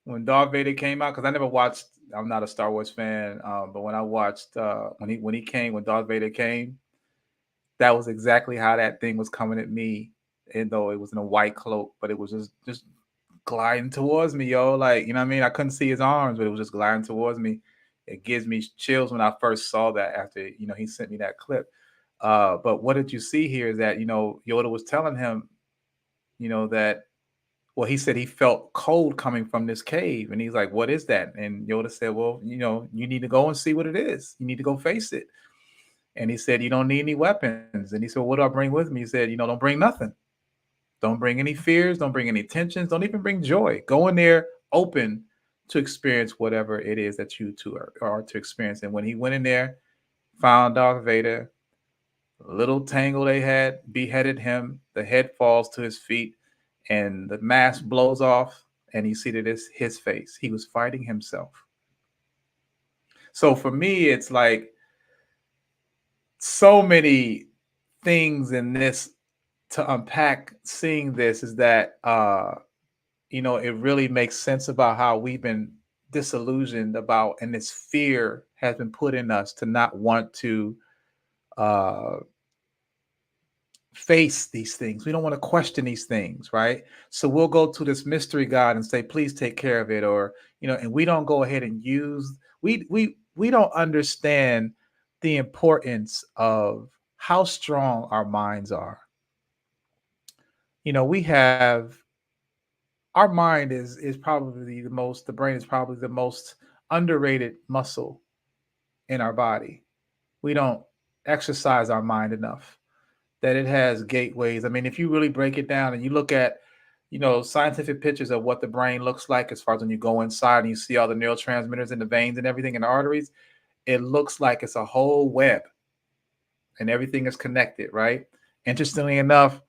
when Darth Vader came out, because I never watched. I'm not a Star Wars fan, but when I watched when Darth Vader came, that was exactly how that thing was coming at me. And though it was in a white cloak, but it was just gliding towards me, yo. Like, you know what I mean? I couldn't see his arms, but it was just gliding towards me. It gives me chills when I first saw that after, he sent me that clip. But what did you see here is that, Yoda was telling him, that, well, he said he felt cold coming from this cave. And he's like, what is that? And Yoda said, well, you need to go and see what it is. You need to go face it. And he said, you don't need any weapons. And he said, what do I bring with me? He said, don't bring nothing. Don't bring any fears. Don't bring any tensions. Don't even bring joy. Go in there open to experience whatever it is that you two are to experience. And when he went in there, found Darth Vader, a little tangle they had, beheaded him. The head falls to his feet, and the mask blows off, and you see that it's his face. He was fighting himself. So for me, it's like so many things in this to unpack. Seeing this is that it really makes sense about how we've been disillusioned about, and this fear has been put in us to not want to face these things. We don't want to question these things, right? So we'll go to this mystery God and say, please take care of it. Or, and we don't go ahead and we don't understand the importance of how strong our minds are. We have, our mind is probably the brain is probably the most underrated muscle in our body. we don't exercise our mind enough, that it has gateways. I mean, if you really break it down and you look at, scientific pictures of what the brain looks like, as far as when you go inside and you see all the neurotransmitters in the veins and everything in the arteries, it looks like it's a whole web and everything is connected, right? Interestingly enough,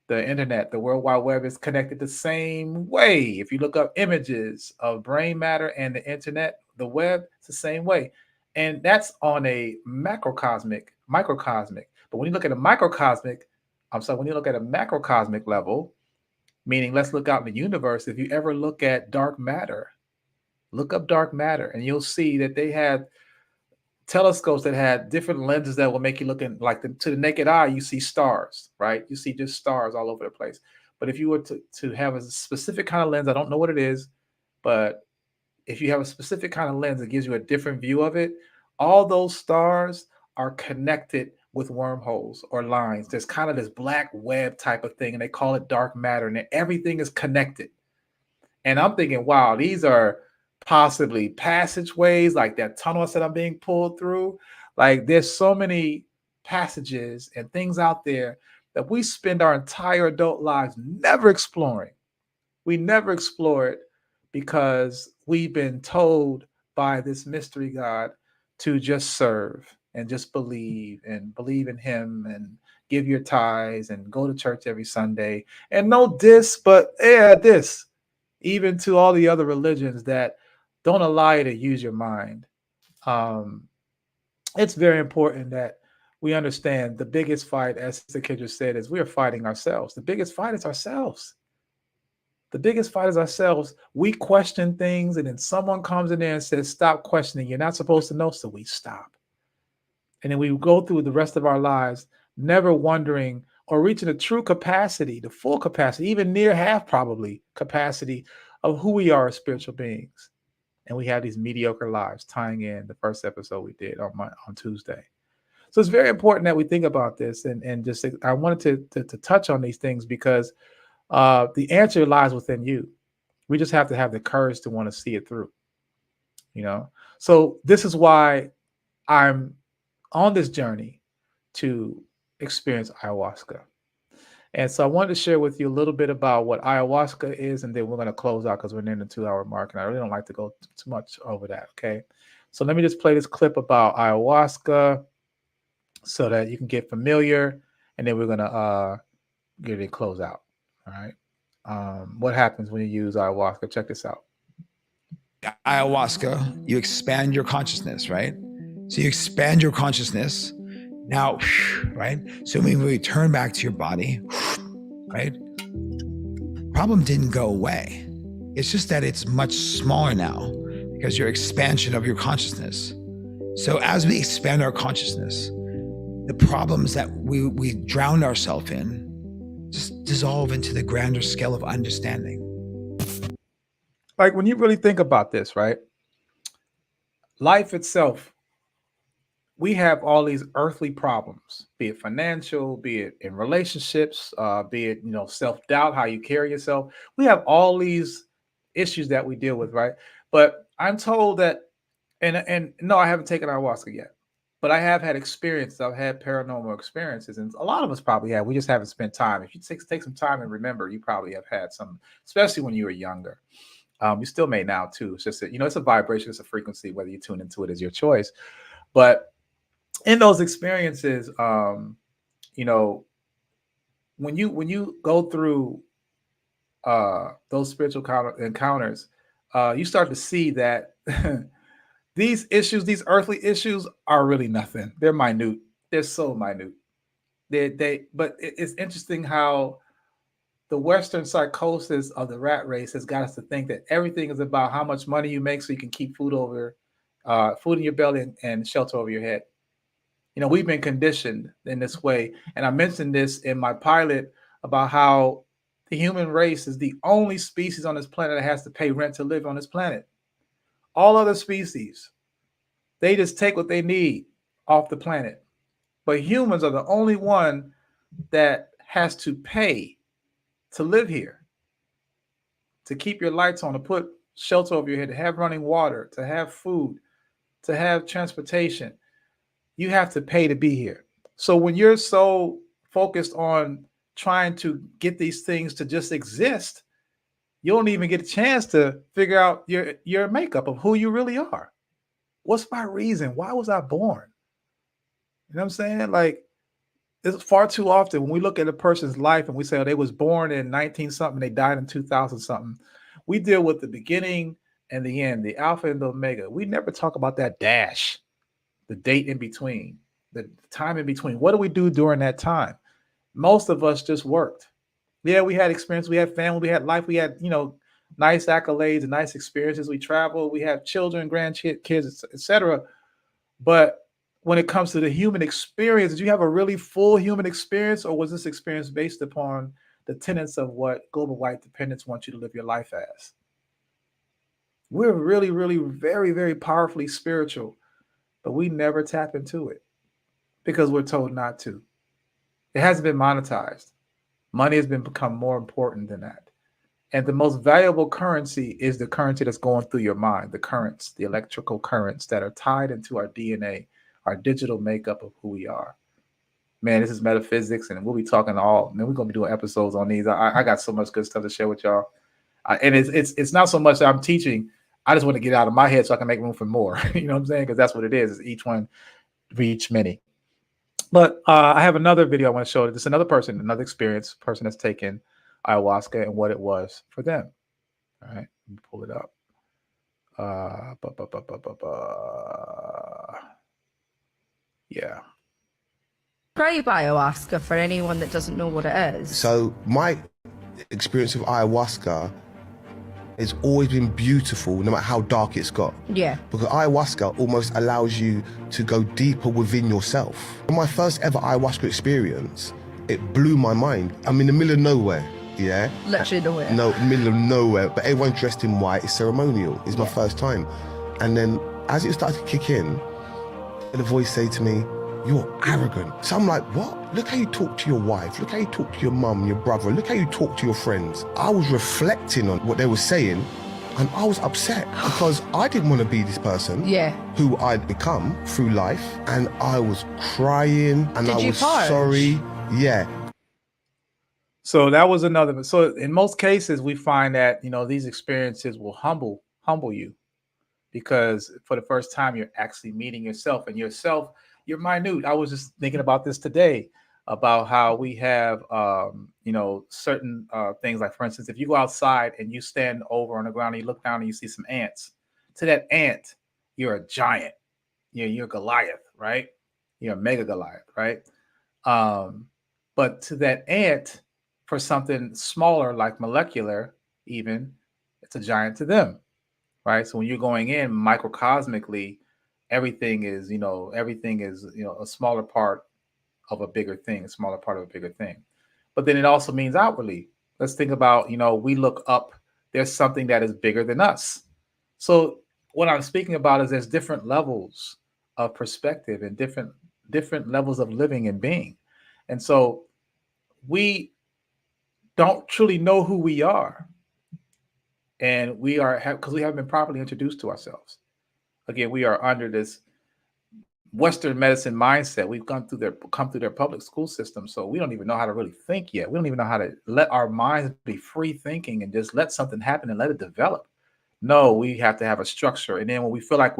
the internet, the World Wide Web, is connected the same way. If you look up images of brain matter and the internet, the web, it's the same way. And that's on a microcosmic. But when you look at a when you look at a macrocosmic level, meaning let's look out in the universe, if you ever look at dark matter, look up dark matter and you'll see that they had telescopes that had different lenses that will make you look in, like to the naked eye, you see stars, right? You see just stars all over the place. But if you were to have a specific kind of lens, I don't know what it is, but if you have a specific kind of lens that gives you a different view of it, all those stars are connected with wormholes or lines. There's kind of this black web type of thing, and they call it dark matter, and everything is connected. And I'm thinking, wow, these are possibly passageways, like that tunnel I said I'm being pulled through. Like there's so many passages and things out there that we spend our entire adult lives never exploring. We never explore it because we've been told by this mystery God to just serve and just believe in him and give your tithes and go to church every Sunday. And no this, but yeah, this. Even to all the other religions that don't allow you to use your mind. It's very important that we understand the biggest fight, as the kid just said, is we are fighting ourselves. The biggest fight is ourselves. The biggest fight is ourselves. We question things, and then someone comes in there and says, stop questioning. You're not supposed to know, so we stop. And then we go through the rest of our lives never wondering or reaching the true capacity, the full capacity, even near half probably capacity of who we are as spiritual beings. And we have these mediocre lives, tying in the first episode we did on Tuesday. So it's very important that we think about this, and just I wanted to touch on these things because the answer lies within you. We just have to have the courage to want to see it through. So this is why I'm on this journey to experience ayahuasca. And so I wanted to share with you a little bit about what ayahuasca is, and then we're going to close out because we're near the 2-hour mark, and I really don't like to go too much over that, okay? So let me just play this clip about ayahuasca so that you can get familiar, and then we're going to get it close out, all right? What happens when you use ayahuasca? Check this out. Ayahuasca, you expand your consciousness, right? So you expand your consciousness now, right? So when we return back to your body, right? Problem didn't go away. It's just that it's much smaller now because your expansion of your consciousness. So as we expand our consciousness, the problems that we drowned ourselves in just dissolve into the grander scale of understanding. Like when you really think about this, right? Life itself, we have all these earthly problems, be it financial, be it in relationships, be it, self-doubt, how you carry yourself. We have all these issues that we deal with, right? But I'm told that, and no, I haven't taken ayahuasca yet, but I have had experiences. I've had paranormal experiences, and a lot of us probably have. We just haven't spent time. If you take some time and remember, you probably have had some, especially when you were younger. You still may now too. It's just that, it's a vibration, it's a frequency. Whether you tune into it is your choice. But in those experiences, when you go through those spiritual encounters, you start to see that these issues, these earthly issues, are really nothing. They're minute. They're so minute. But it's interesting how the Western psychosis of the rat race has got us to think that everything is about how much money you make so you can keep food in your belly and shelter over your head. We've been conditioned in this way. And I mentioned this in my pilot about how the human race is the only species on this planet that has to pay rent to live on this planet. All other species, they just take what they need off the planet. But humans are the only one that has to pay to live here, to keep your lights on, to put shelter over your head, to have running water, to have food, to have transportation. You have to pay to be here. So when you're so focused on trying to get these things to just exist, you don't even get a chance to figure out your makeup of who you really are. What's my reason? Why was I born? You know what I'm saying? Like, it's far too often when we look at a person's life and we say, oh, they was born in 19 something, they died in 2000 something. We deal with the beginning and the end, the alpha and the omega. We never talk about that dash, the date in between, the time in between. What do we do during that time? Most of us just worked. Yeah, we had experience, we had family, we had life, we had, nice accolades and nice experiences. We traveled, we have children, grandkids, etc. But when it comes to the human experience, did you have a really full human experience, or was this experience based upon the tenets of what global white dependents want you to live your life as? We're really, really very, very powerfully spiritual, but we never tap into it because we're told not to. It hasn't been monetized. Money has become more important than that. And the most valuable currency is the currency that's going through your mind, the currents, the electrical currents that are tied into our DNA, our digital makeup of who we are. Man, this is metaphysics, and we'll be talking we're going to be doing episodes on these. I got so much good stuff to share with y'all. And it's not so much that I'm teaching. I just want to get out of my head so I can make room for more. You know what I'm saying? Because that's what it is each one reach many. But I have another video I want to show. This is another person, another experienced person that's taken ayahuasca and what it was for them. All right, let me pull it up. Yeah. Describe ayahuasca for anyone that doesn't know what it is. So my experience of ayahuasca has always been beautiful, no matter how dark it's got. Yeah. Because ayahuasca almost allows you to go deeper within yourself. My first ever ayahuasca experience, it blew my mind. I'm in the middle of nowhere, yeah? Literally nowhere. No, middle of nowhere, but everyone's dressed in white, it's ceremonial. It's my first time. And then as it started to kick in, the voice said to me, "You're arrogant." So I'm like, what? Look how you talk to your wife. Look how you talk to your mum, your brother. Look how you talk to your friends. I was reflecting on what they were saying, and I was upset because I didn't want to be this person who I'd become through life. And I was crying, and I was sorry. Yeah. So that was another. So in most cases, we find that, these experiences will humble you, because for the first time, you're actually meeting yourself, and yourself, you're minute. I was just thinking about this today, about how we have, certain things, like, for instance, if you go outside and you stand over on the ground and you look down and you see some ants, to that ant, you're a giant. You're Goliath, right? You're a mega Goliath, right? But to that ant, for something smaller, like molecular, even, it's a giant to them, right? So when you're going in microcosmically, everything is a smaller part of a bigger thing, a smaller part of a bigger thing. But then it also means outwardly. Let's think about, we look up, there's something that is bigger than us. So what I'm speaking about is there's different levels of perspective and different levels of living and being. And so we don't truly know who we are. And we are, because we haven't been properly introduced to ourselves. Again, we are under this Western medicine mindset. We've come through their public school system, so we don't even know how to really think yet. We don't even know how to let our minds be free thinking and just let something happen and let it develop. No, we have to have a structure. And then when we feel like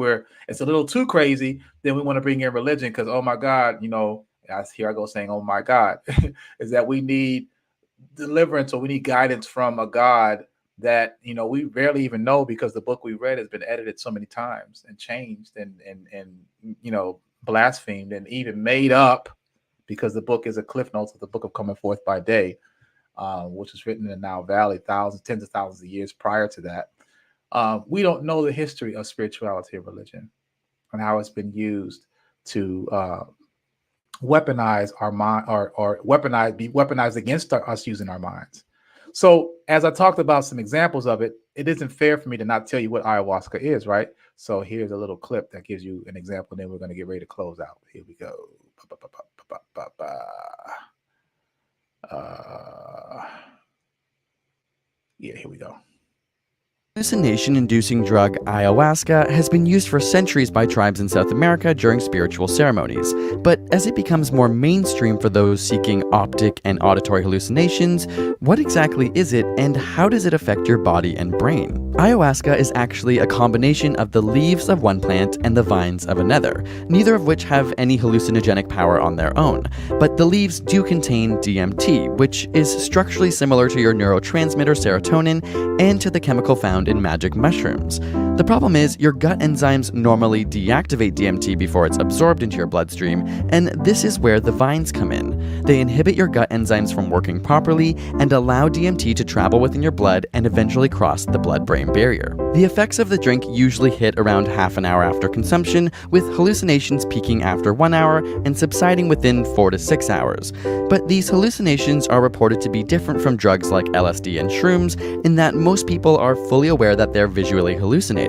it's a little too crazy, then we want to bring in religion because, oh my God, here I go saying, oh my God, is that we need deliverance, or we need guidance from a God that we barely even know, because the book we read has been edited so many times and changed and blasphemed and even made up, because the book is a cliff notes of the book of Coming Forth by Day, which was written in the Nile Valley tens of thousands of years prior to that. We don't know the history of spirituality and religion and how it's been used to weaponize our mind, or be weaponized against us using our minds. So as I talked about some examples of it, it isn't fair for me to not tell you what ayahuasca is, right? So here's a little clip that gives you an example, and then we're going to get ready to close out. Here we go. Yeah, here we go. Hallucination-inducing drug ayahuasca has been used for centuries by tribes in South America during spiritual ceremonies, but as it becomes more mainstream for those seeking optic and auditory hallucinations, what exactly is it and how does it affect your body and brain? Ayahuasca is actually a combination of the leaves of one plant and the vines of another, neither of which have any hallucinogenic power on their own, but the leaves do contain DMT, which is structurally similar to your neurotransmitter serotonin and to the chemical found in magic mushrooms. The problem is, your gut enzymes normally deactivate DMT before it's absorbed into your bloodstream, and this is where the vines come in. They inhibit your gut enzymes from working properly and allow DMT to travel within your blood and eventually cross the blood-brain barrier. The effects of the drink usually hit around half an hour after consumption, with hallucinations peaking after 1 hour and subsiding within 4 to 6 hours. But these hallucinations are reported to be different from drugs like LSD and shrooms in that most people are fully aware that they're visually hallucinating.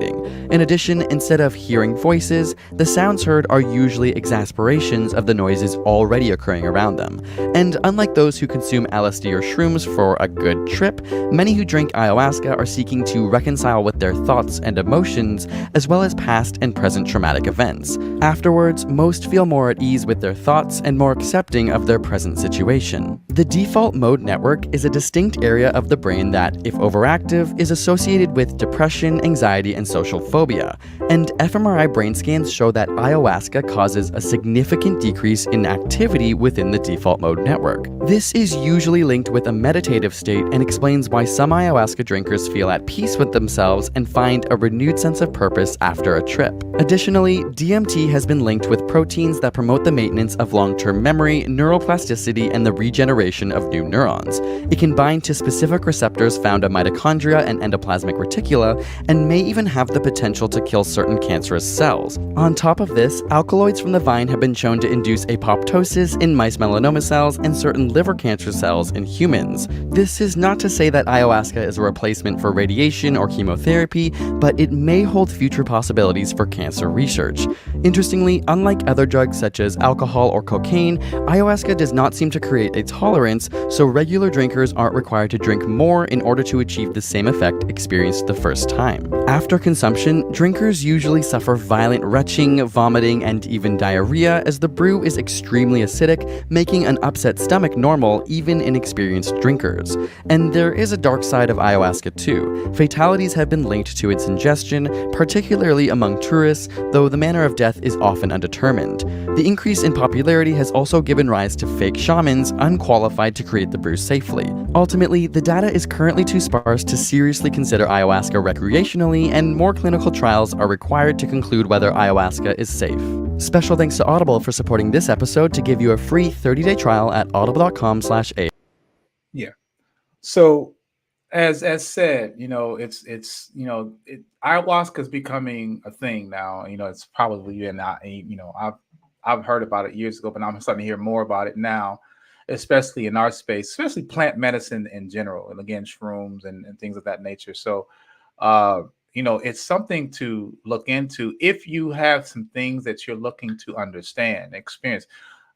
In addition, instead of hearing voices, the sounds heard are usually exasperations of the noises already occurring around them. And unlike those who consume LSD or shrooms for a good trip, many who drink ayahuasca are seeking to reconcile with their thoughts and emotions, as well as past and present traumatic events. Afterwards, most feel more at ease with their thoughts and more accepting of their present situation. The default mode network is a distinct area of the brain that, if overactive, is associated with depression, anxiety, and social phobia, and fMRI brain scans show that ayahuasca causes a significant decrease in activity within the default mode network. This is usually linked with a meditative state and explains why some ayahuasca drinkers feel at peace with themselves and find a renewed sense of purpose after a trip. Additionally, DMT has been linked with proteins that promote the maintenance of long-term memory, neuroplasticity, and the regeneration of new neurons. It can bind to specific receptors found in mitochondria and endoplasmic reticula, and may even have the potential to kill certain cancerous cells. On top of this, alkaloids from the vine have been shown to induce apoptosis in mice melanoma cells and certain liver cancer cells in humans. This is not to say that ayahuasca is a replacement for radiation or chemotherapy, but it may hold future possibilities for cancer research. Interestingly, unlike other drugs such as alcohol or cocaine, ayahuasca does not seem to create a tolerance, so regular drinkers aren't required to drink more in order to achieve the same effect experienced the first time. After consumption, drinkers usually suffer violent retching, vomiting, and even diarrhea, as the brew is extremely acidic, making an upset stomach normal even in experienced drinkers. And there is a dark side of ayahuasca too. Fatalities have been linked to its ingestion, particularly among tourists, though the manner of death is often undetermined. The increase in popularity has also given rise to fake shamans unqualified to create the brew safely. Ultimately, the data is currently too sparse to seriously consider ayahuasca recreationally, and more clinical trials are required to conclude whether ayahuasca is safe. Special thanks to Audible for supporting this episode to give you a free 30-day trial at audible.com/a. Yeah. So as said, ayahuasca is becoming a thing now. It's probably I've heard about it years ago, but I'm starting to hear more about it now, especially in our space, especially plant medicine in general, and again, shrooms and things of that nature. So it's something to look into if you have some things that you're looking to understand, experience.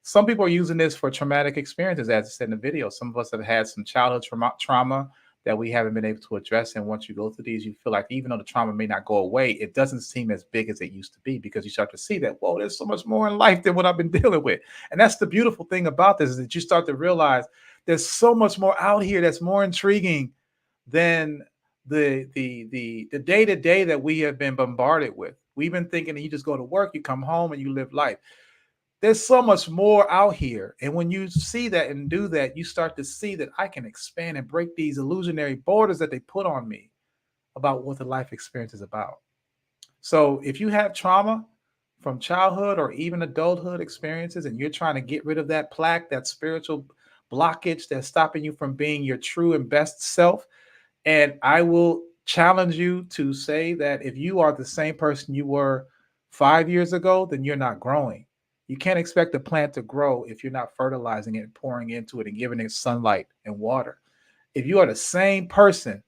Some people are using this for traumatic experiences, as I said in the video. Some of us have had some childhood trauma that we haven't been able to address. And once you go through these, you feel like even though the trauma may not go away, it doesn't seem as big as it used to be, because you start to see that, whoa, there's so much more in life than what I've been dealing with. And that's the beautiful thing about this, is that you start to realize there's so much more out here that's more intriguing than the day-to-day that we have been bombarded with. We've been thinking that you just go to work, you come home, and you live life. There's so much more out here. And when you see that and do that, you start to see that I can expand and break these illusionary borders that they put on me about what the life experience is about. So if you have trauma from childhood or even adulthood experiences, and you're trying to get rid of that plaque, that spiritual blockage that's stopping you from being your true and best self, and I will challenge you to say that if you are the same person you were 5 years ago, then you're not growing. You can't expect a plant to grow if you're not fertilizing it, pouring into it, and giving it sunlight and water. If you are the same person,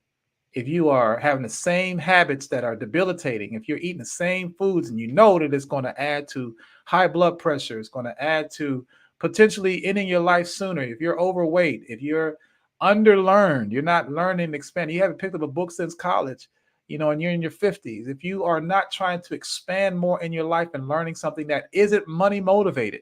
if you are having the same habits that are debilitating, if you're eating the same foods and you know that it's going to add to high blood pressure, it's going to add to potentially ending your life sooner, if you're overweight, if you're underlearned, you're not learning and expanding, you haven't picked up a book since college, and you're in your 50s, if you are not trying to expand more in your life and learning something that isn't money motivated,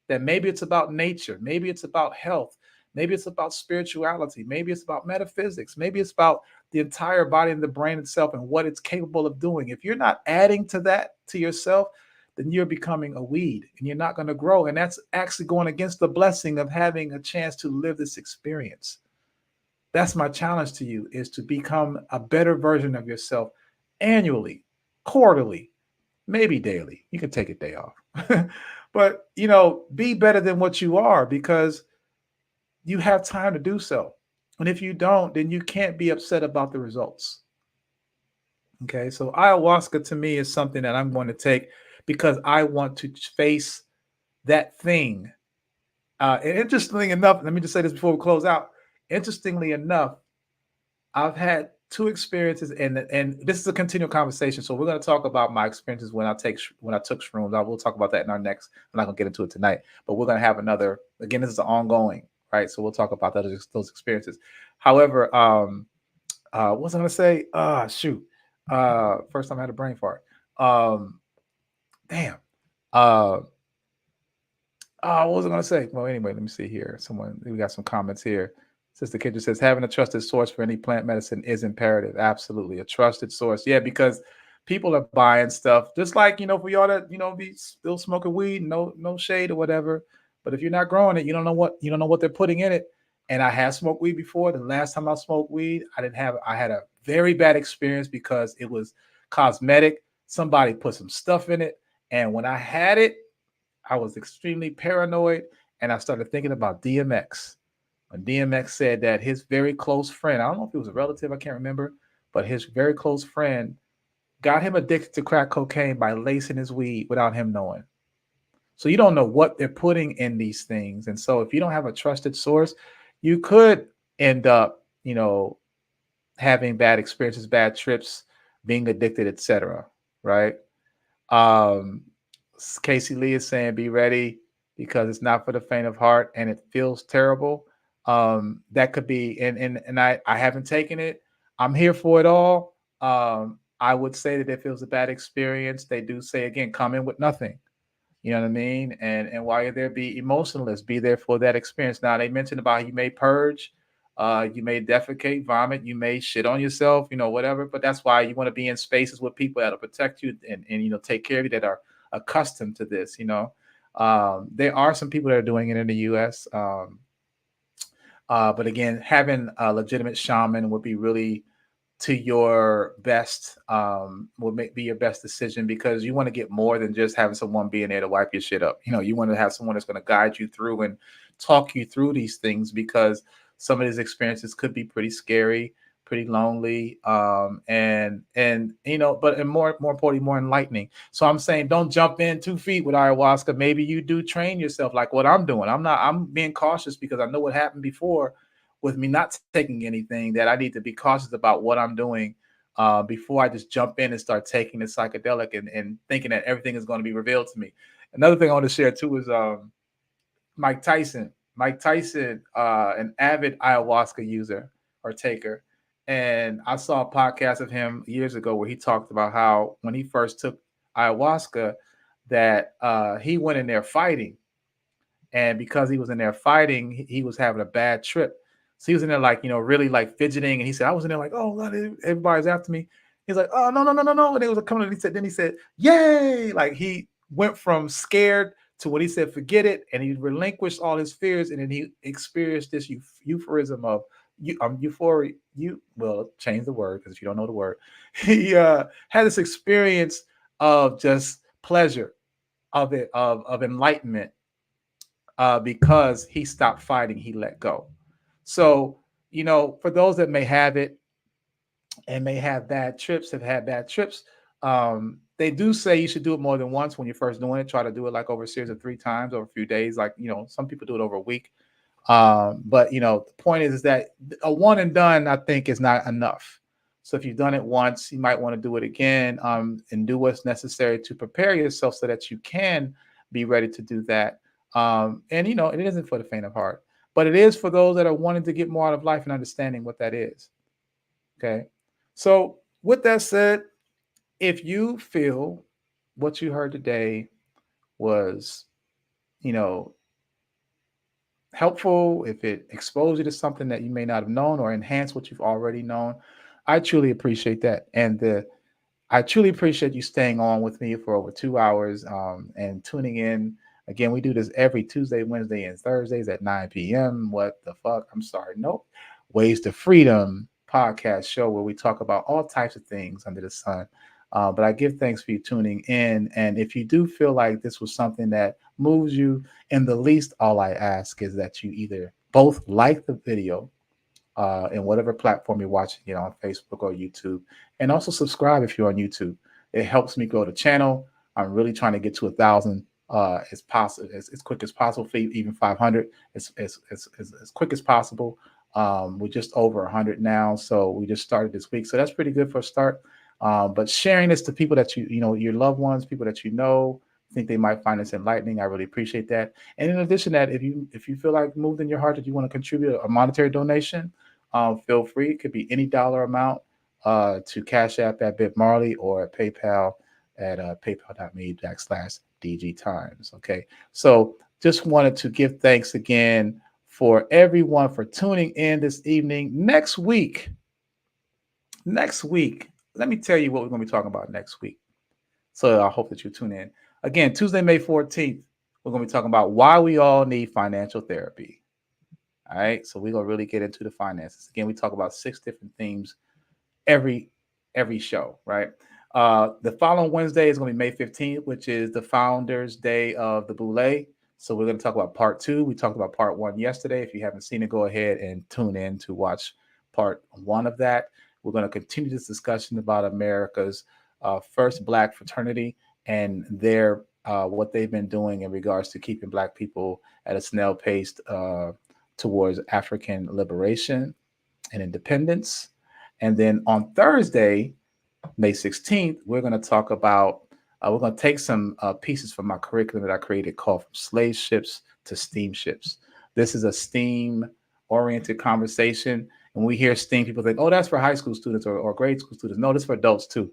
that maybe it's about nature, maybe it's about health, maybe it's about spirituality, maybe it's about metaphysics, maybe it's about the entire body and the brain itself and what it's capable of doing. If you're not adding to that to yourself, then you're becoming a weed and you're not going to grow. And that's actually going against the blessing of having a chance to live this experience. That's my challenge to you, is to become a better version of yourself annually, quarterly, maybe daily. You can take a day off. But, be better than what you are, because you have time to do so. And if you don't, then you can't be upset about the results. Okay. So ayahuasca to me is something that I'm going to take because I want to face that thing. And interestingly enough, let me just say this before we close out. Interestingly enough, I've had two experiences, and this is a continual conversation. So we're going to talk about my experiences when I took shrooms. I will talk about that in our next. I'm not going to get into it tonight, but we're going to have another. Again, this is ongoing, right? So we'll talk about those experiences. However, what was I going to say? Shoot. First time I had a brain fart. Damn. What was I going to say? Well, anyway, let me see here. We got some comments here. Sister Kitchen says, having a trusted source for any plant medicine is imperative. Absolutely. A trusted source. Yeah, because people are buying stuff just like, for y'all that, be still smoking weed, no shade or whatever. But if you're not growing it, you don't know what they're putting in it. And I have smoked weed before. The last time I smoked weed, I had a very bad experience because it was cosmetic. Somebody put some stuff in it. And when I had it, I was extremely paranoid. And I started thinking about DMX. When DMX said that his very close friend, I don't know if it was a relative, I can't remember, but his very close friend got him addicted to crack cocaine by lacing his weed without him knowing. So you don't know what they're putting in these things. And so if you don't have a trusted source, you could end up, having bad experiences, bad trips, being addicted, etc. Right? Casey Lee is saying, be ready because it's not for the faint of heart and it feels terrible. That could be, and I haven't taken it. I'm here for it all. I would say that if it was a bad experience, they do say again, come in with nothing. You know what I mean? And while you're there, be emotionless, be there for that experience. Now they mentioned about you may purge, you may defecate, vomit, you may shit on yourself, whatever. But that's why you want to be in spaces with people that'll protect you and take care of you, that are accustomed to this. There are some people that are doing it in the U.S. But again, having a legitimate shaman would be really to your best, be your best decision, because you want to get more than just having someone being there to wipe your shit up. You want to have someone that's going to guide you through and talk you through these things, because some of these experiences could be pretty scary, pretty lonely, but more importantly, more enlightening. So I'm saying, don't jump in 2 feet with ayahuasca. Maybe you do train yourself like what I'm doing. I'm being cautious because I know what happened before with me not taking anything, that I need to be cautious about what I'm doing before I just jump in and start taking the psychedelic and thinking that everything is going to be revealed to me. Another thing I want to share too is Mike Tyson. Mike Tyson, an avid ayahuasca user or taker. And I saw a podcast of him years ago where he talked about how when he first took ayahuasca, that he went in there fighting. And because he was in there fighting, he was having a bad trip. So he was in there really fidgeting. And he said, I was in there oh, God, everybody's after me. He's like, oh, no. And they was coming. And he said, yay. He went from scared to what he said, forget it. And he relinquished all his fears. And then he experienced this euphorism of euphoria. Change the word, because if you don't know the word, he had this experience of just pleasure, of enlightenment, because he stopped fighting, he let go. So, for those that may have it and may have bad trips, they do say you should do it more than once when you're first doing it. Try to do it over a series of 3 times over a few days. Some people do it over a week. But the point is that a one and done, I think, is not enough. So if you've done it once, you might want to do it again, and do what's necessary to prepare yourself so that you can be ready to do that. It isn't for the faint of heart, but it is for those that are wanting to get more out of life and understanding what that is. Okay. So with that said, if you feel what you heard today was, helpful, if it exposed you to something that you may not have known or enhanced what you've already known, I truly appreciate that. And I truly appreciate you staying on with me for over 2 hours and tuning in. Again, we do this every Tuesday, Wednesday, and Thursdays at 9 p.m. What the fuck? I'm sorry. Nope. Ways to Freedom podcast show where we talk about all types of things under the sun. But I give thanks for you tuning in. And if you do feel like this was something that moves you, in the least, all I ask is that you either both like the video in whatever platform you're watching it on, Facebook or YouTube, and also subscribe if you're on YouTube. It helps me grow the channel. I'm really trying to get to 1,000 as possible, as quick as possible. For even 500 as quick as possible. We're just over 100 now, so we just started this week, so that's pretty good for a start. But sharing this to people that your loved ones, people that think they might find this enlightening, I really appreciate that. And in addition to that, if you feel like moved in your heart that you want to contribute a monetary donation, feel free. It could be any dollar amount to Cash App at Bit Marley or at PayPal at paypal.me/DG Times. Okay, so just wanted to give thanks again for everyone for tuning in this evening. Next week, let me tell you what we're going to be talking about next week. So I hope that you tune in. Again, Tuesday, May 14th, we're going to be talking about why we all need financial therapy. All right, so we're going to really get into the finances. Again, we talk about 6 different themes every show, right? The following Wednesday is going to be May 15th, which is the Founders Day of the Boule. So we're going to talk about part 2. We talked about part 1 yesterday. If you haven't seen it, go ahead and tune in to watch part 1 of that. We're going to continue this discussion about America's first Black fraternity and their what they've been doing in regards to keeping Black people at a snail pace towards African liberation and independence. And then on Thursday, May 16th, we're going to talk about, we're going to take some pieces from my curriculum that I created called From Slave Ships to Steamships. This is a STEAM-oriented conversation. And we hear STEAM, people think, oh, that's for high school students or grade school students. No, this is for adults too.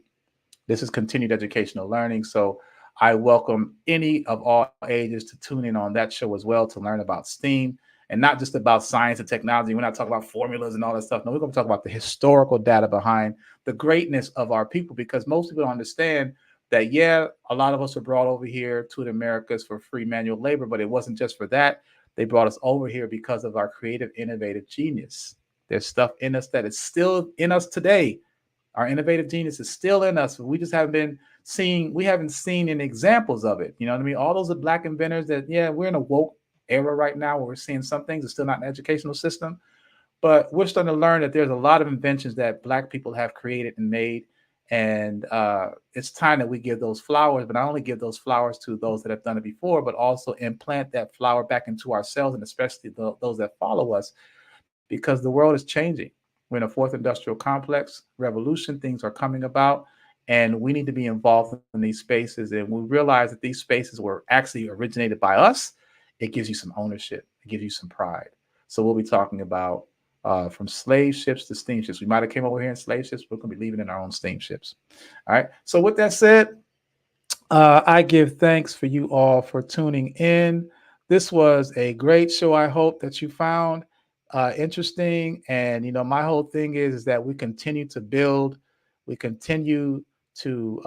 This is continued educational learning. So I welcome any of all ages to tune in on that show as well to learn about STEAM. And not just about science and technology. We're not talking about formulas and all that stuff. No, we're going to talk about the historical data behind the greatness of our people, because most people don't understand that, yeah, a lot of us were brought over here to the Americas for free manual labor, but it wasn't just for that. They brought us over here because of our creative, innovative genius. There's stuff in us that is still in us today. Our innovative genius is still in us. We just haven't seen any examples of it. You know what I mean? All those are Black inventors that, yeah, we're in a woke era right now where we're seeing some things are still not in the educational system, but we're starting to learn that there's a lot of inventions that Black people have created and made. And it's time that we give those flowers, but not only give those flowers to those that have done it before, but also implant that flower back into ourselves, and especially those that follow us, because the world is changing. We're in a 4th industrial complex revolution. Things are coming about, and we need to be involved in these spaces. And we realize that these spaces were actually originated by us. It gives you some ownership. It gives you some pride. So we'll be talking about from slave ships to steamships. We might have came over here in slave ships. We're going to be leaving in our own steamships. All right. So with that said, I give thanks for you all for tuning in. This was a great show. I hope that you found interesting. And, my whole thing is that we continue to build. We continue to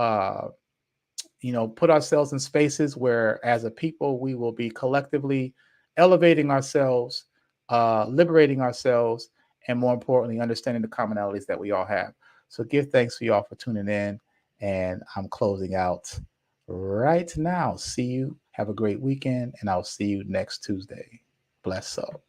put ourselves in spaces where, as a people, we will be collectively elevating ourselves, liberating ourselves, and more importantly, understanding the commonalities that we all have. So give thanks for y'all for tuning in. And I'm closing out right now. See you. Have a great weekend. And I'll see you next Tuesday. Bless up.